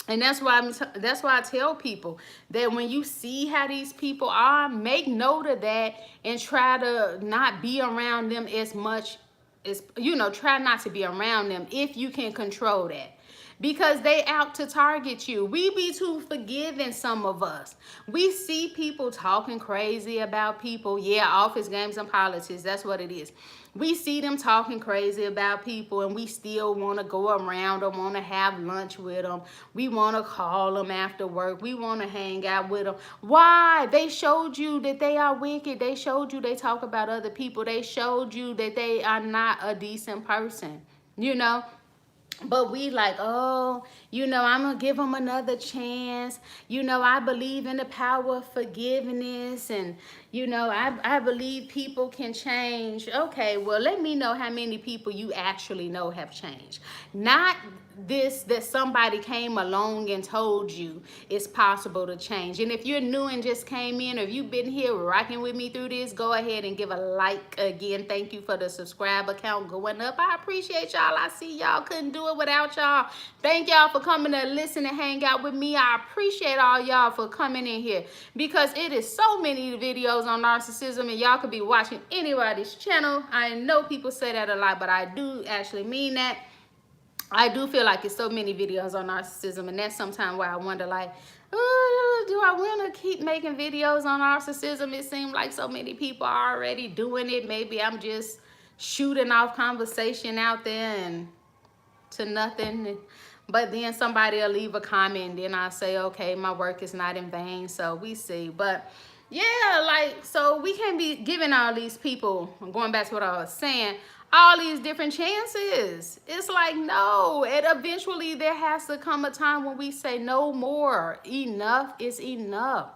And that's why I tell people that when you see how these people are, make note of that and try to not be around them as much as, you know, try not to be around them if you can control that. Because they out to target you. We be too forgiving, some of us. We see people talking crazy about people. Yeah, office games and politics, that's what it is. We see them talking crazy about people and we still want to go around or want to have lunch with them. We want to call them after work. We want to hang out with them. Why? They showed you that they are wicked. They showed you they talk about other people. They showed you that they are not a decent person, you know? But we like, oh, you know, I'm going to give them another chance. You know, I believe in the power of forgiveness. And, you know, I believe people can change. Okay, well, let me know how many people you actually know have changed. Not this, that somebody came along and told you it's possible to change. And if you're new and just came in, or if you've been here rocking with me through this, go ahead and give a like. Again, thank you for the subscriber count going up. I appreciate y'all. I see y'all. Couldn't do it without y'all. Thank y'all for coming to listen and hang out with me. I appreciate all y'all for coming in here, because it is so many videos on narcissism and y'all could be watching anybody's channel. I know people say that a lot, but I do actually mean that. I do feel like it's so many videos on narcissism, and that's sometimes why I wonder, like, oh, do I want to keep making videos on narcissism? It seems like so many people are already doing it. Maybe I'm just shooting off conversation out there and to nothing. But then somebody will leave a comment, and then I say, okay, my work is not in vain. So we see. But yeah, like, so we can't be giving all these people, going back to what I was saying, all these different chances. It's like, no. And eventually there has to come a time when we say no more. Enough is enough.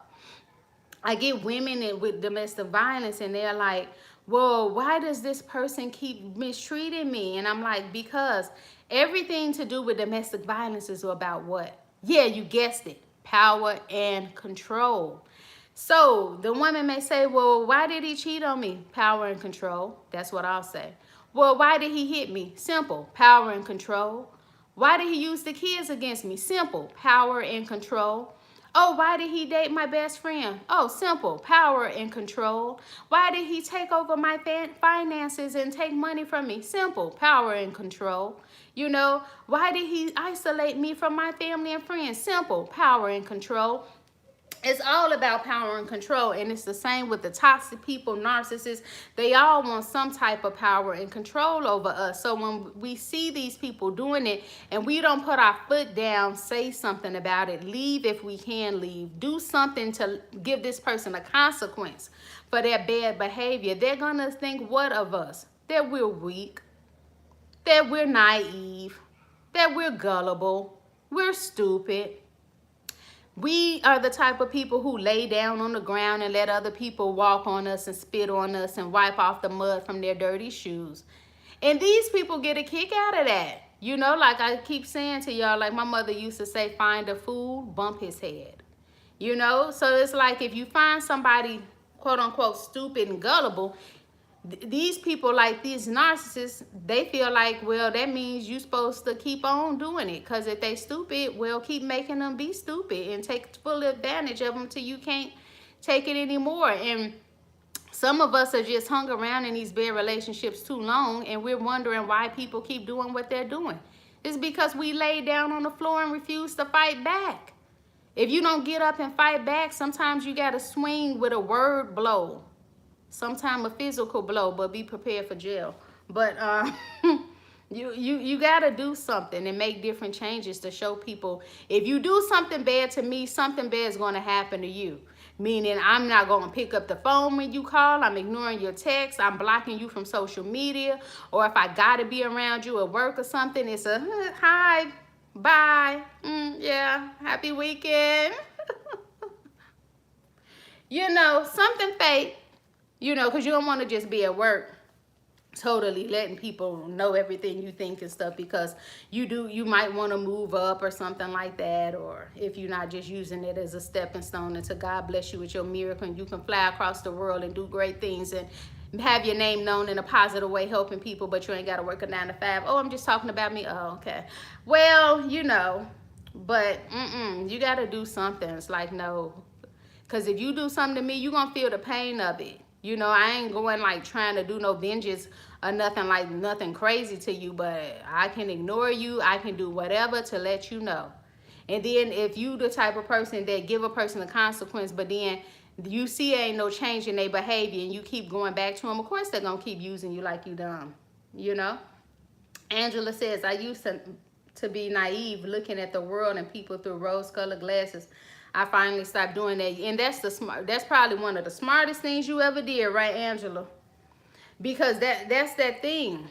I get women with domestic violence and they're like, well, why does this person keep mistreating me? And I'm like, because everything to do with domestic violence is about what? Yeah, you guessed it. Power and control. So the woman may say, well, why did he cheat on me? Power and control. That's what I'll say. Well, why did he hit me? Simple. Power and control. Why did he use the kids against me? Simple. Power and control. Oh, why did he date my best friend? Oh, simple. Power and control. Why did he take over my finances and take money from me? Simple. Power and control. You know, why did he isolate me from my family and friends? Simple. Power and control. It's all about power and control, and it's the same with the toxic people, narcissists. They all want some type of power and control over us. So when we see these people doing it and we don't put our foot down, say something about it, leave if we can leave, do something to give this person a consequence for their bad behavior, they're gonna think what of us? That we're weak, that we're naive, that we're gullible, we're stupid. We are the type of people who lay down on the ground and let other people walk on us and spit on us and wipe off the mud from their dirty shoes. And these people get a kick out of that. You know, like I keep saying to y'all, like my mother used to say, find a fool, bump his head. You know, so it's like if you find somebody, quote unquote, stupid and gullible, these people, like these narcissists, they feel like, well, that means you're supposed to keep on doing it, because if they stupid, well, keep making them be stupid and take full advantage of them till you can't take it anymore. And some of us are just hung around in these bad relationships too long, and we're wondering why people keep doing what they're doing. It's because we lay down on the floor and refuse to fight back. If you don't get up and fight back, sometimes you got to swing with a word blow. Sometimes a physical blow, but be prepared for jail. But you got to do something and make different changes to show people, if you do something bad to me, something bad is going to happen to you. Meaning I'm not going to pick up the phone when you call. I'm ignoring your text. I'm blocking you from social media. Or if I got to be around you at work or something, it's a hi, bye, yeah, happy weekend. You know, something fake. You know, because you don't want to just be at work totally letting people know everything you think and stuff, because you might want to move up or something like that. Or if you're not just using it as a stepping stone until God bless you with your miracle and you can fly across the world and do great things and have your name known in a positive way, helping people, but you ain't got to work a 9 to 5. Oh, I'm just talking about me. Oh, okay. Well, you know, but you got to do something. It's like, no, because if you do something to me, you're going to feel the pain of it. You know, I ain't going like trying to do no vengeance or nothing, like nothing crazy to you, but I can ignore you. I can do whatever to let you know. And then if you the type of person that give a person a consequence, but then you see ain't no change in their behavior and you keep going back to them, of course they're going to keep using you like you dumb, you know? Angela says, I used to be naive, looking at the world and people through rose-colored glasses. I finally stopped doing that. And that's probably one of the smartest things you ever did, right, Angela? Because that's that thing.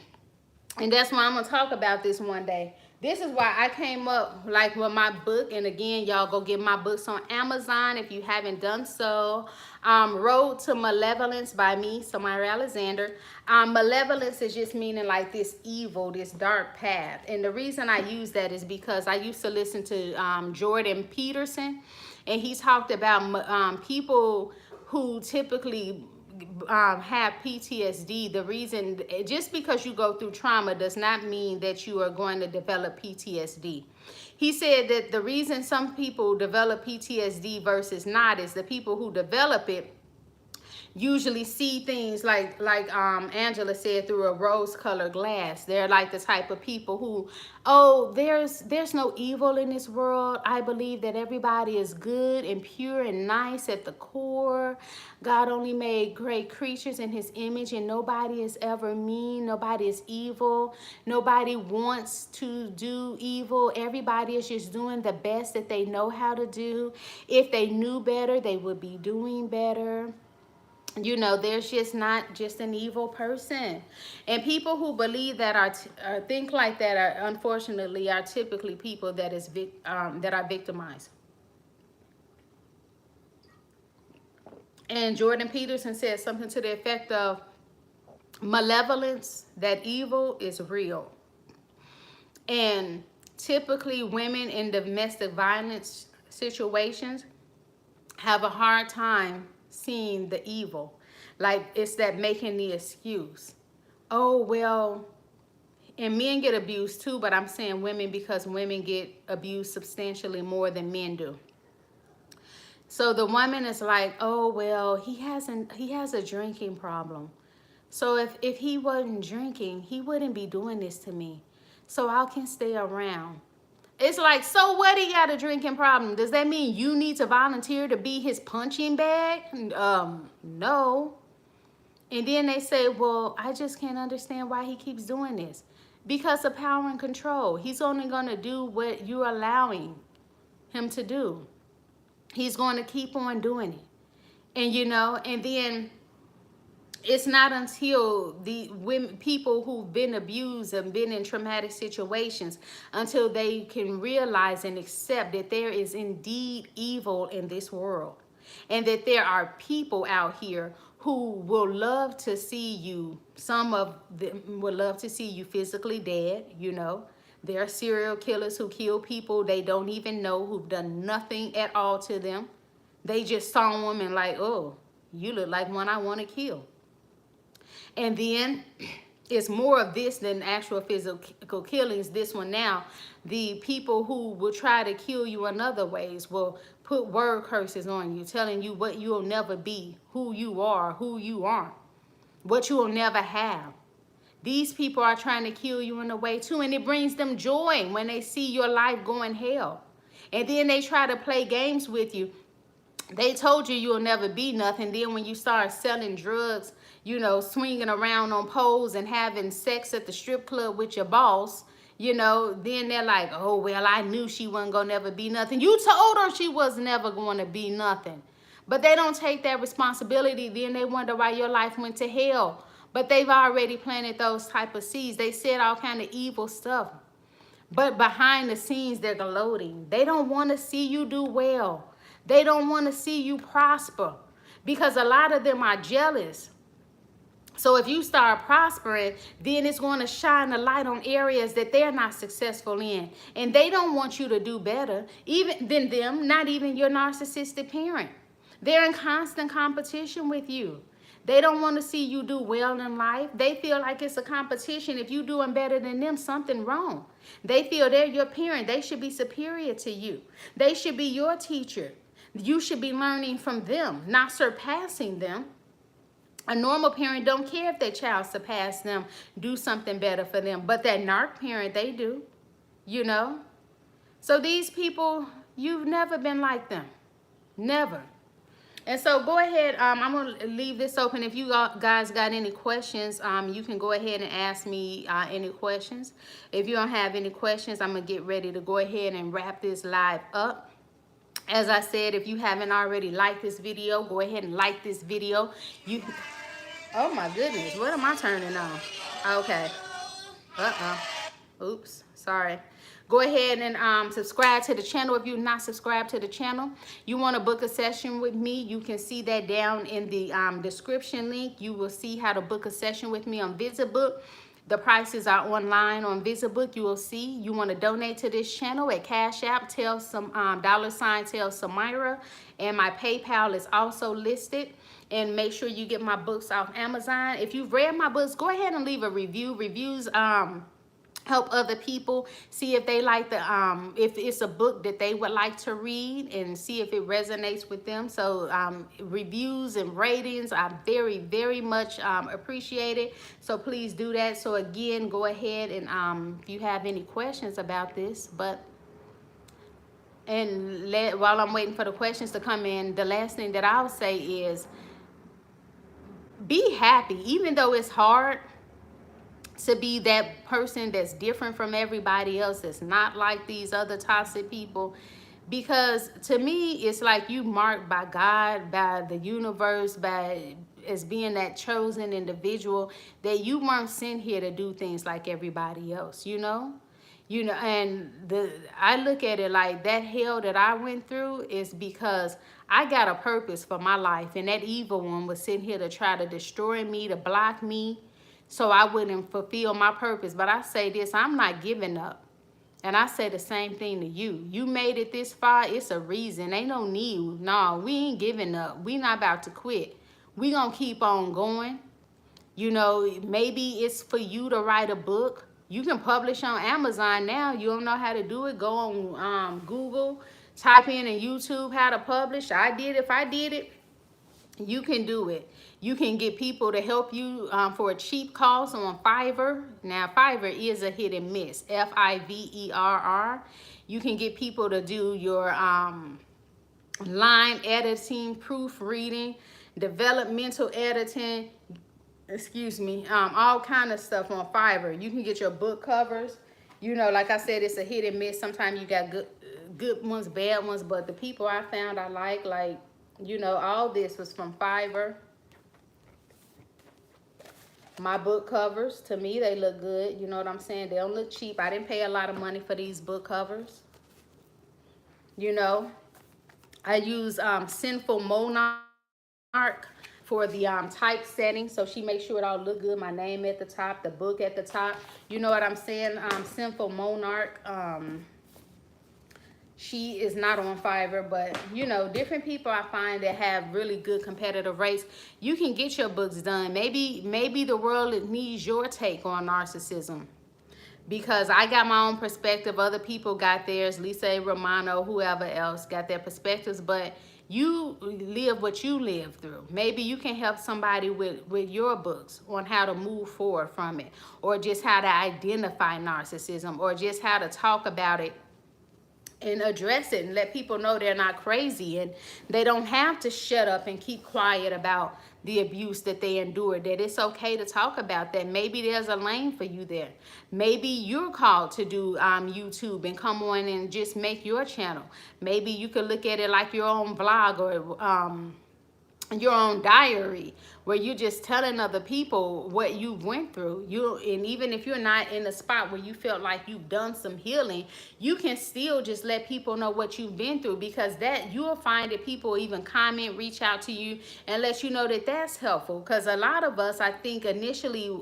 And that's why I'm going to talk about this one day. This is why I came up like with my book. And again, y'all go get my books on Amazon if you haven't done so. Road to Malevolence by me, Samyra Alexander. Malevolence is just meaning like this evil, this dark path. And the reason I use that is because I used to listen to Jordan Peterson. And he talked about people who typically have PTSD. The reason, just because you go through trauma does not mean that you are going to develop PTSD. He said that the reason some people develop PTSD versus not is the people who develop it usually see things like Angela said, through a rose-colored glass. They're like the type of people who, oh, there's no evil in this world. I believe that everybody is good and pure and nice at the core. God only made great creatures in his image, and nobody is ever mean. Nobody is evil. Nobody wants to do evil. Everybody is just doing the best that they know how to do. If they knew better, they would be doing better. You know, there's just not just an evil person. And people who believe that are think like that are, unfortunately, are typically people that are victimized. And Jordan Peterson said something to the effect of, malevolence, that evil is real. And typically women in domestic violence situations have a hard time seeing the evil. Like, it's that making the excuse. Oh, well, and men get abused too, but I'm saying women because women get abused substantially more than men do. So the woman is like, oh, well, he has a drinking problem. So if he wasn't drinking, he wouldn't be doing this to me. So I can stay around. It's like, so what, he got a drinking problem? Does that mean you need to volunteer to be his punching bag? No. And then they say, well, I just can't understand why he keeps doing this. Because of power and control. He's only going to do what you're allowing him to do. He's going to keep on doing it. And, you know, and then it's not until the women, people who've been abused and been in traumatic situations, until they can realize and accept that there is indeed evil in this world, and that there are people out here who will love to see you. Some of them will love to see you physically dead. You know, there are serial killers who kill people they don't even know, who've done nothing at all to them. They just saw them and like, oh, you look like one I want to kill. And then it's more of this than actual physical killings. This one now, the people who will try to kill you in other ways will put word curses on you, telling you what you'll never be, who you are, who you aren't, what you will never have. These people are trying to kill you in a way too, and it brings them joy when they see your life going hell. And then they try to play games with you. They told you you'll never be nothing. Then when you start selling drugs, you know, swinging around on poles and having sex at the strip club with your boss, you know, then they're like, oh, well, I knew she wasn't going to never be nothing. You told her she was never going to be nothing. But they don't take that responsibility. Then they wonder why your life went to hell. But they've already planted those type of seeds. They said all kind of evil stuff. But behind the scenes, they're gloating. They don't want to see you do well. They don't want to see you prosper, because a lot of them are jealous. So if you start prospering, then it's going to shine a light on areas that they're not successful in. And they don't want you to do better even than them, not even your narcissistic parent. They're in constant competition with you. They don't want to see you do well in life. They feel like it's a competition. If you're doing better than them, something wrong. They feel they're your parent. They should be superior to you. They should be your teacher. You should be learning from them, not surpassing them. A normal parent don't care if their child surpass them, do something better for them. But that narc parent, they do, you know. So these people, you've never been like them. Never. And so go ahead. I'm going to leave this open. If you guys got any questions, you can go ahead and ask me any questions. If you don't have any questions, I'm going to get ready to go ahead and wrap this live up. As I said, if you haven't already liked this video, go ahead and like this video. Oh my goodness, what am I turning on? Okay. Oops, sorry. Go ahead and subscribe to the channel if you're not subscribed to the channel. You want to book a session with me, you can see that down in the description link. You will see how to book a session with me on VisiBook. The prices are online on VisiBook. You will see. You want to donate to this channel at Cashapp, $TellSamyra, and my PayPal is also listed. And make sure you get my books off Amazon. If you've read my books, go ahead and leave a review. Reviews help other people see if they like the if it's a book that they would like to read, and see if it resonates with them. So reviews and ratings are very, very much appreciated. So please do that. So again, go ahead and if you have any questions about this, while I'm waiting for the questions to come in, the last thing that I'll say is be happy, even though it's hard to be that person that's different from everybody else, that's not like these other toxic people. Because to me, it's like you marked by God, by the universe, as being that chosen individual, that you weren't sent here to do things like everybody else, you know. And I look at it like that hell that I went through is because I got a purpose for my life, and that evil one was sitting here to try to destroy me, to block me, so I wouldn't fulfill my purpose. But I say this, I'm not giving up. And I say the same thing to you. You made it this far, it's a reason. Ain't no need. No, we ain't giving up. We not about to quit. We gonna keep on going. You know, maybe it's for you to write a book. You can publish on Amazon now. You don't know how to do it, go on Google, type in YouTube how to publish. I did. If I did it, you can do it. You can get people to help you for a cheap cost on Fiverr. Now, Fiverr is a hit and miss. Fiverr. You can get people to do your line editing, proofreading, developmental editing, excuse me, all kind of stuff on Fiverr. You can get your book covers. You know, like I said, it's a hit and miss. Sometimes you got good ones, bad ones, but the people I found I like, you know, all this was from Fiverr. My book covers, to me, they look good. You know what I'm saying? They don't look cheap. I didn't pay a lot of money for these book covers. You know, I use Sinful Monarch for the typesetting, so she makes sure it all look good. My name at the top, the book at the top. You know what I'm saying? Sinful Monarch. She is not on Fiverr, but you know, different people I find that have really good competitive rates. You can get your books done. Maybe the world needs your take on narcissism, because I got my own perspective. Other people got theirs. Lisa Romano, whoever else got their perspectives, but you live what you live through. Maybe you can help somebody with your books on how to move forward from it, or just how to identify narcissism, or just how to talk about it and address it and let people know they're not crazy and they don't have to shut up and keep quiet about the abuse that they endured, that it's okay to talk about that. Maybe there's a lane for you there. Maybe you're called to do YouTube and come on and just make your channel. Maybe you could look at it like your own blog or your own diary, where you're just telling other people what you went through. And even if you're not in a spot where you felt like you've done some healing, you can still just let people know what you've been through, because that you'll find that people even comment, reach out to you and let you know that that's helpful. Because a lot of us, I think, initially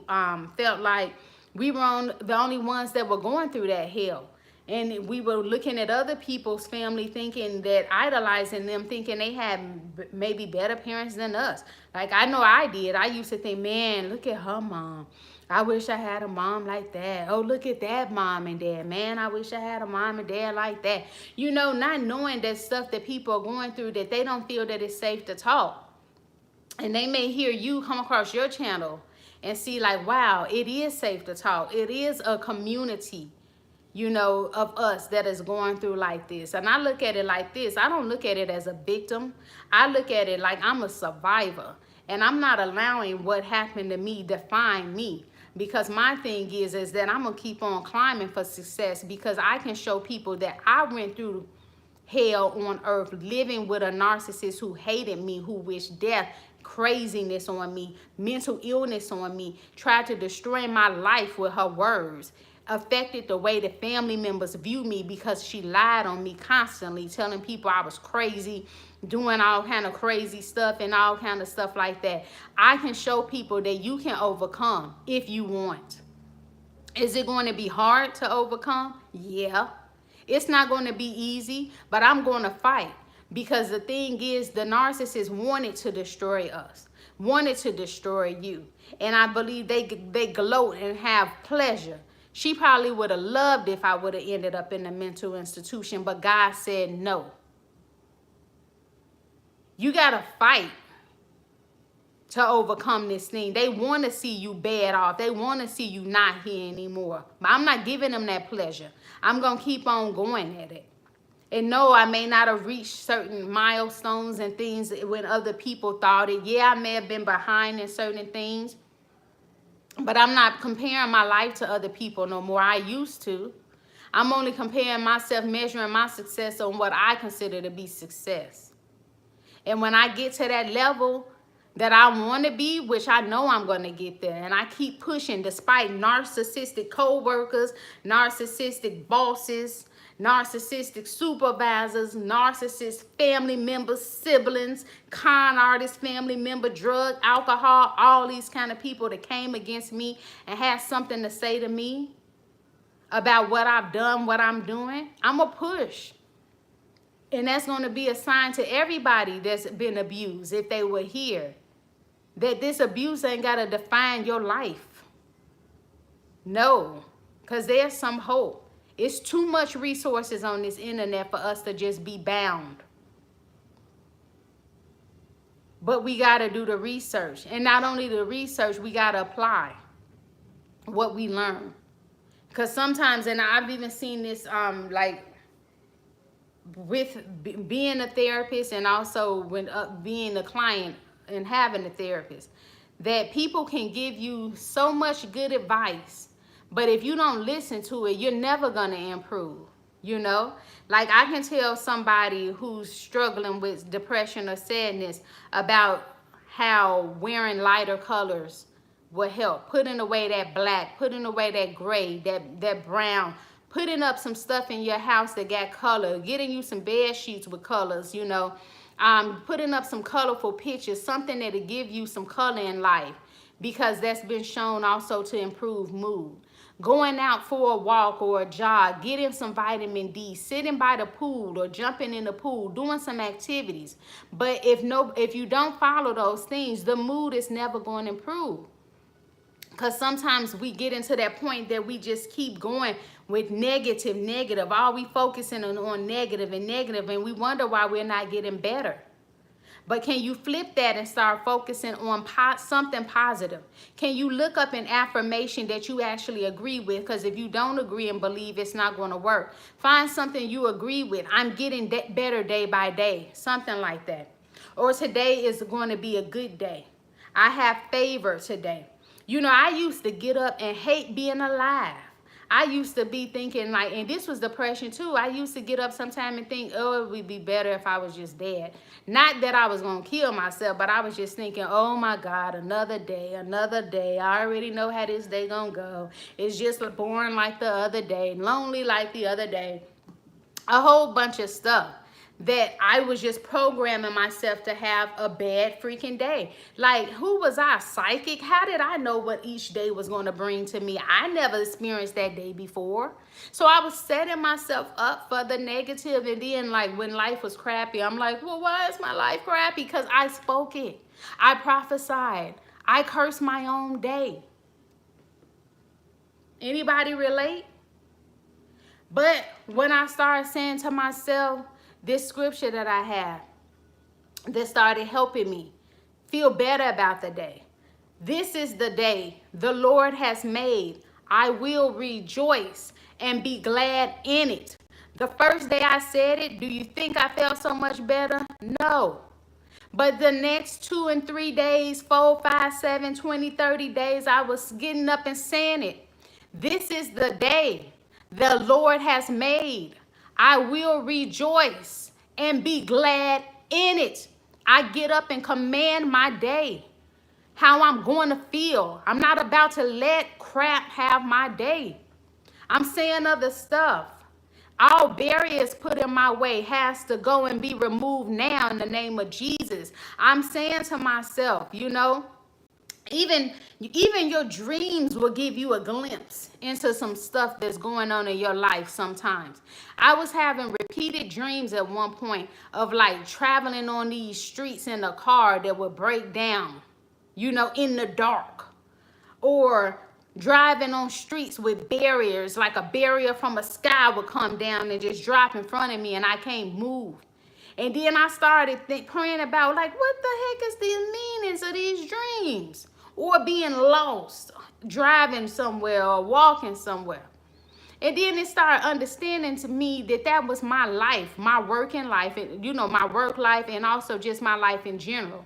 felt like we were the only ones that were going through that hell. And we were looking at other people's family, thinking that, idolizing them, thinking they had maybe better parents than us. Like, I know I did. I used to think, man, look at her mom. I wish I had a mom like that. Oh, look at that mom and dad. Man, I wish I had a mom and dad like that. You know, not knowing that stuff that people are going through, that they don't feel that it's safe to talk. And they may hear you come across your channel and see like, wow, it is safe to talk. It is a community, you know, of us that is going through like this. And I look at it like this. I don't look at it as a victim. I look at it like I'm a survivor. And I'm not allowing what happened to me define me. Because my thing is that I'm going to keep on climbing for success, because I can show people that I went through hell on earth, living with a narcissist who hated me, who wished death, craziness on me, mental illness on me, tried to destroy my life with her words, affected the way the family members view me, because she lied on me constantly, telling people I was crazy, doing all kind of crazy stuff and all kind of stuff like that. I can show people that you can overcome if you want. Is it going to be hard to overcome? Yeah. It's not going to be easy, but I'm going to fight, because the thing is, the narcissist wanted to destroy us, wanted to destroy you. And I believe they gloat and have pleasure. She probably would have loved if I would have ended up in a mental institution, but God said no. You got to fight to overcome this thing. They want to see you bad off. They want to see you not here anymore. But I'm not giving them that pleasure. I'm going to keep on going at it. And no, I may not have reached certain milestones and things when other people thought it. Yeah, I may have been behind in certain things. But I'm not comparing my life to other people no more. I used to. I'm only comparing myself, measuring my success on what I consider to be success. And when I get to that level that I want to be, which I know I'm going to get there, and I keep pushing despite narcissistic co-workers, narcissistic bosses, narcissistic supervisors, narcissist family members, siblings, con artist family member, drug, alcohol, all these kind of people that came against me and had something to say to me about what I've done, what I'm doing. I'm a push. And that's going to be a sign to everybody that's been abused, if they were here, that this abuse ain't got to define your life. No, because there's some hope. It's too much resources on this internet for us to just be bound. But we got to do the research. And not only the research, we got to apply what we learn. Because sometimes, and I've even seen this, like with being a therapist and also when being a client and having a therapist, that people can give you so much good advice, but if you don't listen to it, you're never going to improve. You know, like I can tell somebody who's struggling with depression or sadness about how wearing lighter colors will help, putting away that black, putting away that gray, that brown, putting up some stuff in your house that got color, getting you some bed sheets with colors, you know, putting up some colorful pictures, something that'll give you some color in life, because that's been shown also to improve mood. Going out for a walk or a jog, getting some vitamin D, sitting by the pool or jumping in the pool, doing some activities. But if you don't follow those things, the mood is never going to improve. Because sometimes we get into that point that we just keep going with negative. All we focusing on negative, and we wonder why we're not getting better. But can you flip that and start focusing on something positive? Can you look up an affirmation that you actually agree with? Because if you don't agree and believe, it's not going to work. Find something you agree with. I'm getting better day by day. Something like that. Or today is going to be a good day. I have favor today. You know, I used to get up and hate being alive. I used to be thinking like, and this was depression too. I used to get up sometime and think, oh, it would be better if I was just dead. Not that I was going to kill myself, but I was just thinking, oh my God, another day, another day. I already know how this day going to go. It's just boring like the other day, lonely like the other day. A whole bunch of stuff that I was just programming myself to have a bad freaking day. Like, who was I, psychic? How did I know what each day was going to bring to me? I never experienced that day before. So I was setting myself up for the negative. And then, like, when life was crappy, I'm like, well, why is my life crappy? Because I spoke it. I prophesied. I cursed my own day. Anybody relate? But when I started saying to myself, this scripture that I have that started helping me feel better about the day. This is the day the Lord has made. I will rejoice and be glad in it. The first day I said it, do you think I felt so much better? No. But the next 2 and 3 days, 4, 5, 7, 20, 30 days, I was getting up and saying it. This is the day the Lord has made. I will rejoice and be glad in it. I get up and command my day, how I'm going to feel. I'm not about to let crap have my day. I'm saying other stuff. All barriers put in my way has to go and be removed now in the name of Jesus. I'm saying to myself, you know, even your dreams will give you a glimpse into some stuff that's going on in your life sometimes. I was having repeated dreams at one point of like traveling on these streets in a car that would break down, you know, in the dark. Or driving on streets with barriers, like a barrier from a sky would come down and just drop in front of me and I can't move. And then I started praying about like, what the heck is the meanings of these dreams? Or being lost, driving somewhere or walking somewhere. And then it started understanding to me that that was my life, my working life, and you know, my work life, and also just my life in general.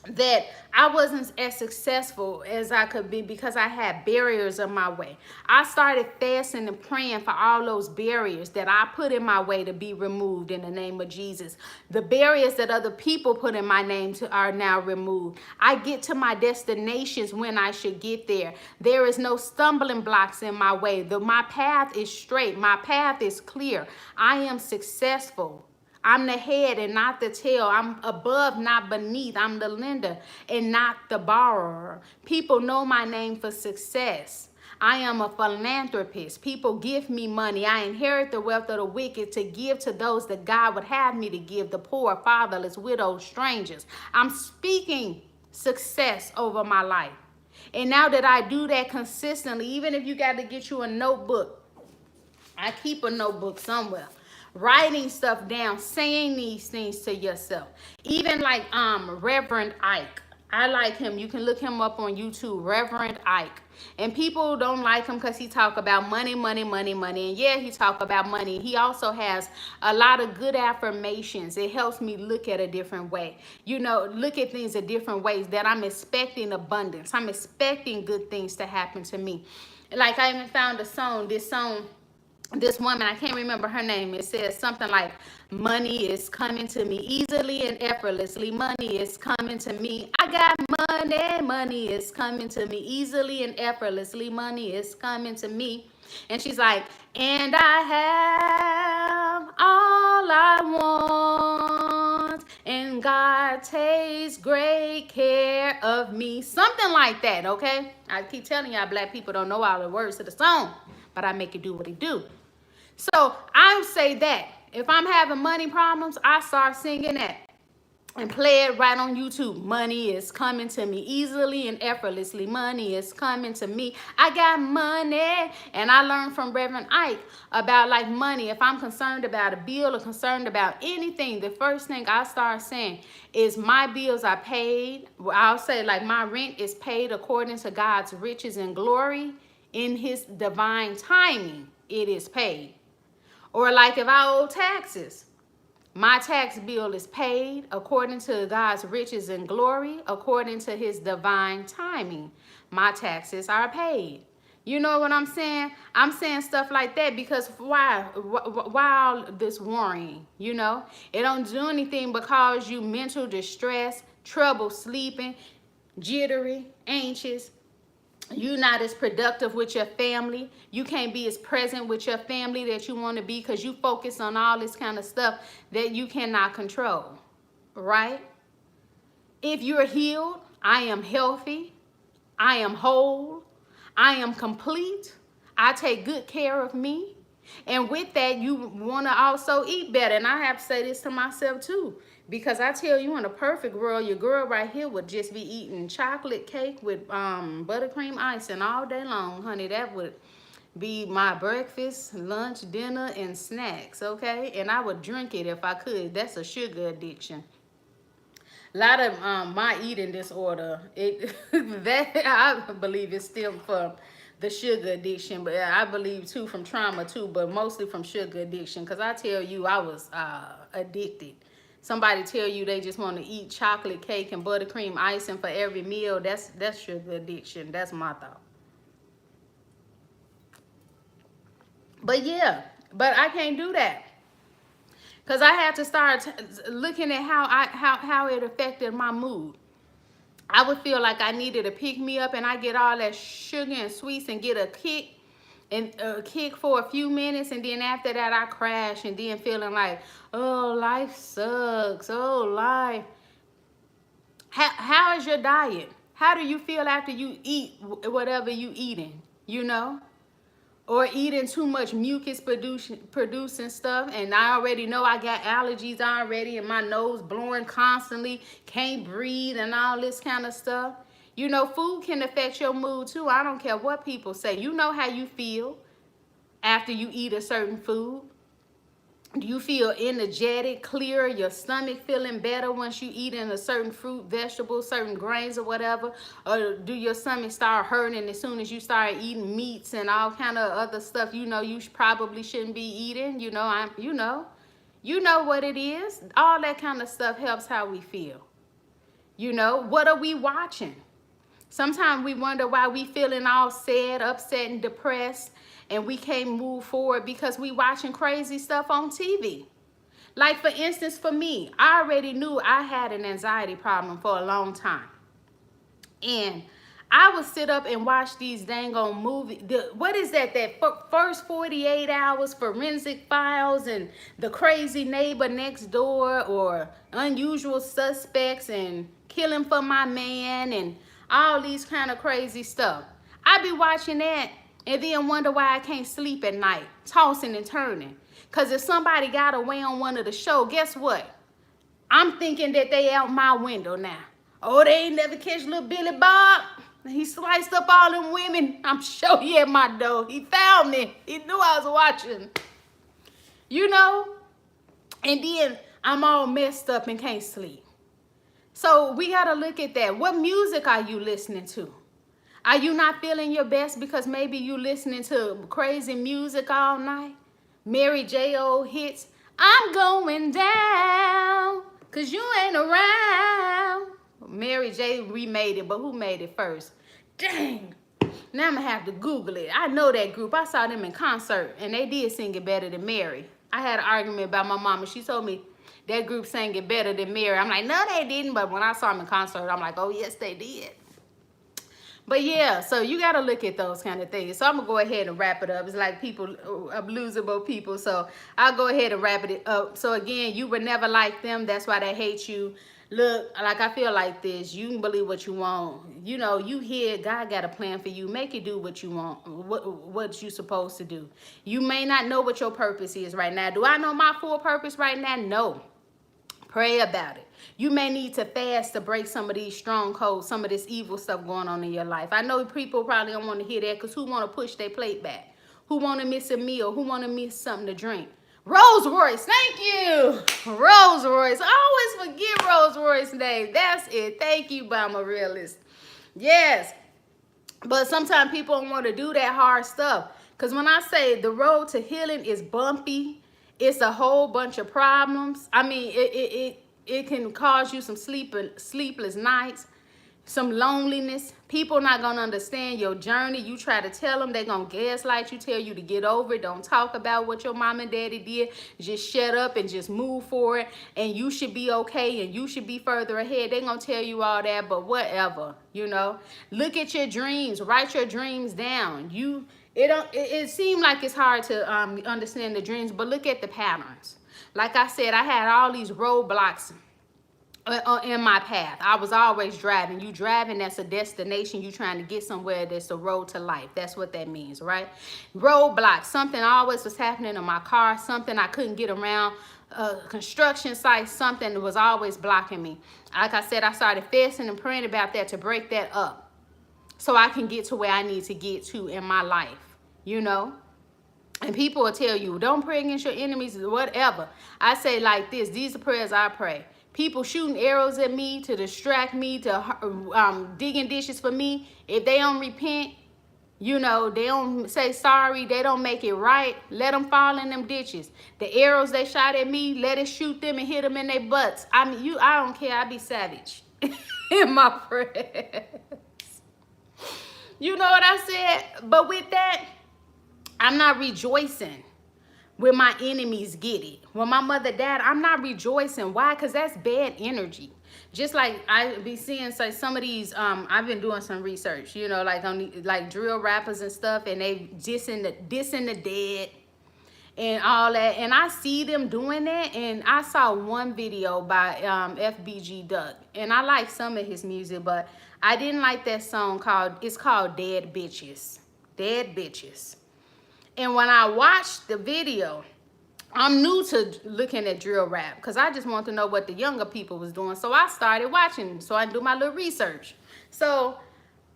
That I wasn't as successful as I could be because I had barriers in my way. I started fasting and praying for all those barriers that I put in my way to be removed in the name of Jesus. The barriers that other people put in my name are now removed. I get to my destinations when I should get there. There is no stumbling blocks in my way. My path is straight. My path is clear. I am successful. I'm the head and not the tail. I'm above, not beneath. I'm the lender and not the borrower. People know my name for success. I am a philanthropist. People give me money. I inherit the wealth of the wicked to give to those that God would have me to give, the poor, fatherless, widows, strangers. I'm speaking success over my life. And now that I do that consistently, even if you got to get you a notebook, I keep a notebook somewhere. Writing stuff down, saying these things to yourself. Even like Reverend Ike. I like him. You can look him up on YouTube, Reverend Ike. And people don't like him because he talk about money, money, money, money. And yeah, he talk about money. He also has a lot of good affirmations. It helps me look at a different way. You know, look at things a different ways, that I'm expecting abundance. I'm expecting good things to happen to me. Like I even found this song, this woman, I can't remember her name. It says something like, money is coming to me easily and effortlessly. Money is coming to me. I got money. Money is coming to me easily and effortlessly. Money is coming to me. And she's like, and I have all I want, and God takes great care of me. Something like that, okay? I keep telling y'all, black people don't know all the words to the song, but I make it do what it do. So I say that if I'm having money problems, I start singing that and play it right on YouTube. Money is coming to me easily and effortlessly. Money is coming to me. I got money. And I learned from Reverend Ike about like money. If I'm concerned about a bill or concerned about anything, the first thing I start saying is my bills are paid. I'll say like my rent is paid according to God's riches and glory in his divine timing. It is paid. Or like if I owe taxes, my tax bill is paid according to God's riches and glory, according to his divine timing. My taxes are paid. You know what I'm saying? I'm saying stuff like that because why all this worrying, you know? It don't do anything but cause you mental distress, trouble sleeping, jittery, anxious. You're not as productive with your family. You can't be as present with your family that you want to be because you focus on all this kind of stuff that you cannot control, right? If you're healed, I am healthy. I am whole. I am complete. I take good care of me. And with that, you want to also eat better. And I have to say this to myself too. Because I tell you, in a perfect world, your girl right here would just be eating chocolate cake with buttercream icing all day long, honey. That would be my breakfast, lunch, dinner, and snacks, okay? And I would drink it if I could. That's a sugar addiction. A lot of my eating disorder, that I believe is still from the sugar addiction, but I believe too from trauma too, but mostly from sugar addiction. Because I tell you, I was addicted. Somebody tell you they just want to eat chocolate cake and buttercream icing for every meal, that's sugar addiction. That's my thought. But yeah, but I can't do that. Because I had to start looking at how it affected my mood. I would feel like I needed to pick me up, and I get all that sugar and sweets and get a kick, and kick for a few minutes, and then after that I crash, and then feeling like, oh, life sucks. Oh, life. How is your diet? How do you feel after you eat whatever you eating, you know? Or eating too much mucus producing stuff, and I already know I got allergies already, and my nose blowing constantly, can't breathe, and all this kind of stuff. You know, food can affect your mood too. I don't care what people say. You know how you feel after you eat a certain food. Do you feel energetic, clear, your stomach feeling better once you eat in a certain fruit, vegetable, certain grains or whatever? Or do your stomach start hurting as soon as you start eating meats and all kind of other stuff you know you probably shouldn't be eating? You know what it is. All that kind of stuff helps how we feel. You know, what are we watching? Sometimes we wonder why we feeling all sad, upset, and depressed, and we can't move forward because we watching crazy stuff on TV. Like, for instance, for me, I already knew I had an anxiety problem for a long time. And I would sit up and watch these dang on movies. What is that first 48 hours, Forensic Files, and The Crazy Neighbor Next Door, or Unusual Suspects, and Killing for My Man, and all these kind of crazy stuff. I be watching that and then wonder why I can't sleep at night, tossing and turning. Because if somebody got away on one of the show, guess what? I'm thinking that they out my window now. Oh, they ain't never catch little Billy Bob. He sliced up all them women. I'm sure he at my door. He found me. He knew I was watching. You know? And then I'm all messed up and can't sleep. So we got to look at that. What music are you listening to? Are you not feeling your best because maybe you listening to crazy music all night? Mary J. old hits. I'm going down because you ain't around. Mary J. remade it, but who made it first? Dang. Now I'm going to have to Google it. I know that group. I saw them in concert, and they did sing it better than Mary. I had an argument about my mama. She told me that group sang it better than Mary. I'm like, no, they didn't. But when I saw them in concert, I'm like, oh, yes, they did. But yeah, so you got to look at those kind of things. So I'm going to go ahead and wrap it up. It's like people, abusable people. So I'll go ahead and wrap it up. So again, you were never like them. That's why they hate you. Look, like I feel like this. You can believe what you want. You know, you hear God got a plan for you. Make it do what you want, what you supposed to do. You may not know what your purpose is right now. Do I know my full purpose right now? No. Pray about it. You may need to fast to break some of these strongholds, some of this evil stuff going on in your life. I know people probably don't want to hear that because who want to push their plate back? Who want to miss a meal? Who want to miss something to drink? Rolls Royce, thank you. Rolls Royce. I always forget Rolls Royce name. That's it. Thank you, Bama Realist. Yes. But sometimes people don't want to do that hard stuff. Because when I say the road to healing is bumpy, it's a whole bunch of problems. I mean, it can cause you some sleepless nights, some loneliness. People not going to understand your journey. You try to tell them, they're going to gaslight you, tell you to get over it. Don't talk about what your mom and daddy did. Just shut up and just move forward. And you should be okay and you should be further ahead. They're going to tell you all that, but whatever, you know. Look at your dreams. Write your dreams down. It seemed like it's hard to understand the dreams, but look at the patterns. Like I said, I had all these roadblocks in my path. I was always driving. You driving, that's a destination. You trying to get somewhere. That's the road to life. That's what that means, right? Roadblocks. Something always was happening in my car. Something I couldn't get around. Construction site. Something that was always blocking me. Like I said, I started fasting and praying about that to break that up, so I can get to where I need to get to in my life, you know? And people will tell you, don't pray against your enemies, whatever. I say like this, these are prayers I pray. People shooting arrows at me to distract me, to digging dishes for me. If they don't repent, you know, they don't say sorry, they don't make it right, let them fall in them ditches. The arrows they shot at me, let it shoot them and hit them in their butts. I mean, I don't care, I be savage in my prayers. You know what I said? But with that, I'm not rejoicing when my enemies get it. When my mother died, I'm not rejoicing. Why? Because that's bad energy. Just like I be seeing, say, some of these, I've been doing some research, you know, like on the, like drill rappers and stuff, and they dissing the dead and all that. And I see them doing that. And I saw one video by FBG Duck, and I like some of his music, but I didn't like that song it's called Dead Bitches. Dead Bitches. And when I watched the video, I'm new to looking at drill rap because I just want to know what the younger people was doing. So I started watching, so I do my little research. So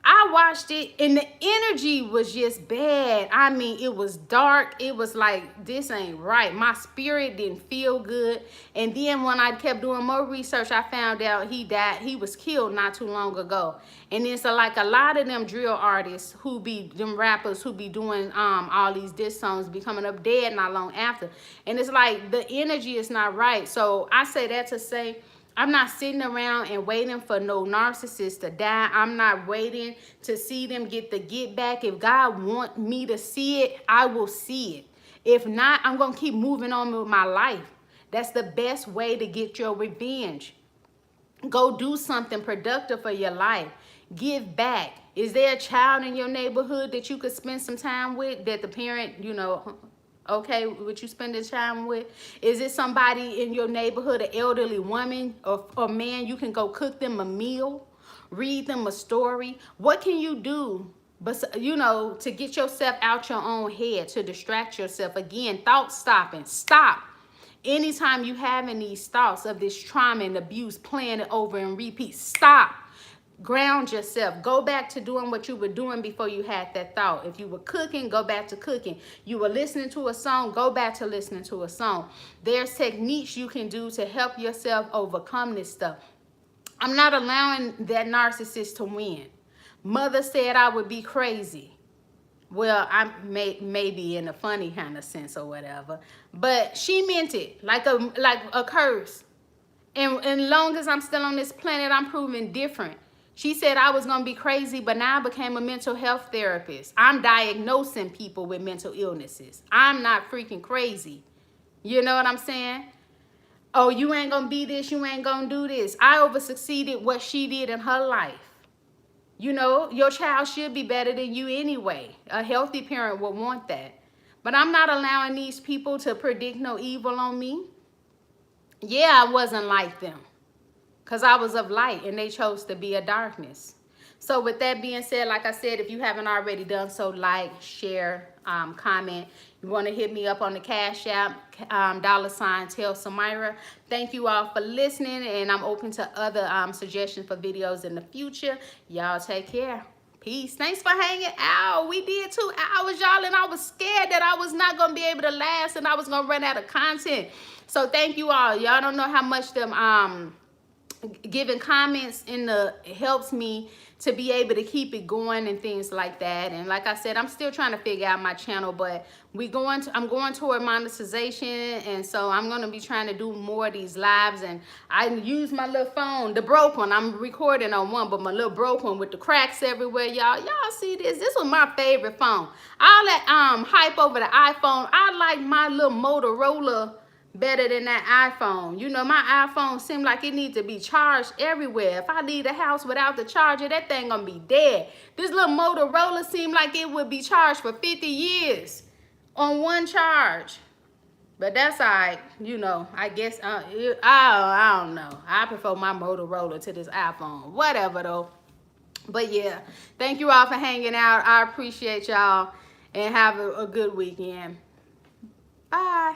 I watched it and the energy was just bad. I mean, it was dark. It was like, this ain't right. My spirit didn't feel good. And then when I kept doing more research, I found out he died. He was killed not too long ago. And it's like a lot of them drill artists who be, them rappers who be doing all these diss songs be coming up dead not long after. And it's like the energy is not right. So I say that to say, I'm not sitting around and waiting for no narcissist to die. I'm not waiting to see them get the get back. If God want me to see it, I will see it. If not, I'm going to keep moving on with my life. That's the best way to get your revenge. Go do something productive for your life. Give back. Is there a child in your neighborhood that you could spend some time with, that the parent, you know, okay, would you spend this time with? Is it somebody in your neighborhood, an elderly woman or man, you can go cook them a meal, read them a story? What can you do, but you know, to get yourself out your own head, to distract yourself? Again, thought stopping. Stop. Anytime you having these thoughts of this trauma and abuse, playing it over and repeat, stop. Ground yourself. Go back to doing what you were doing before you had that thought. If you were cooking, go back to cooking. You were listening to a song, go back to listening to a song. There's techniques you can do to help yourself overcome this stuff. I'm not allowing that narcissist to win. Mother said I would be crazy. Well, I maybe in a funny kind of sense or whatever, but she meant it like a curse. And long as I'm still on this planet, I'm proving different. She said I was gonna be crazy, but now I became a mental health therapist. I'm diagnosing people with mental illnesses. I'm not freaking crazy. You know what I'm saying? Oh, you ain't gonna be this, you ain't gonna do this. I over succeeded what she did in her life. You know, your child should be better than you anyway. A healthy parent would want that. But I'm not allowing these people to predict no evil on me. Yeah, I wasn't like them because I was of light and they chose to be a darkness. So with that being said, like I said, if you haven't already done so, like, share, comment. You want to hit me up on the Cash App, $TellSamyra. Thank you all for listening, and I'm open to other suggestions for videos in the future. Y'all take care. Peace. Thanks for hanging out. We did 2 hours, y'all, and I was scared that I was not going to be able to last and I was going to run out of content. So thank you all. Y'all don't know how much them giving comments helps me to be able to keep it going and things like that. And like I said, I'm still trying to figure out my channel, but I'm going toward monetization, and so I'm going to be trying to do more of these lives. And I use my little phone, the broke one. I'm recording on one, but my little broke one with the cracks everywhere. Y'all see this? This was my favorite phone. All that hype over the iPhone. I like my little Motorola better than that iPhone. You know, my iPhone seems like it needs to be charged everywhere. If I leave the house without the charger, that thing gonna be dead. This little Motorola seemed like it would be charged for 50 years on one charge. But that's all right. You know, I guess, I don't know. I prefer my Motorola to this iPhone. Whatever, though. But yeah, thank you all for hanging out. I appreciate y'all, and have a good weekend. Bye.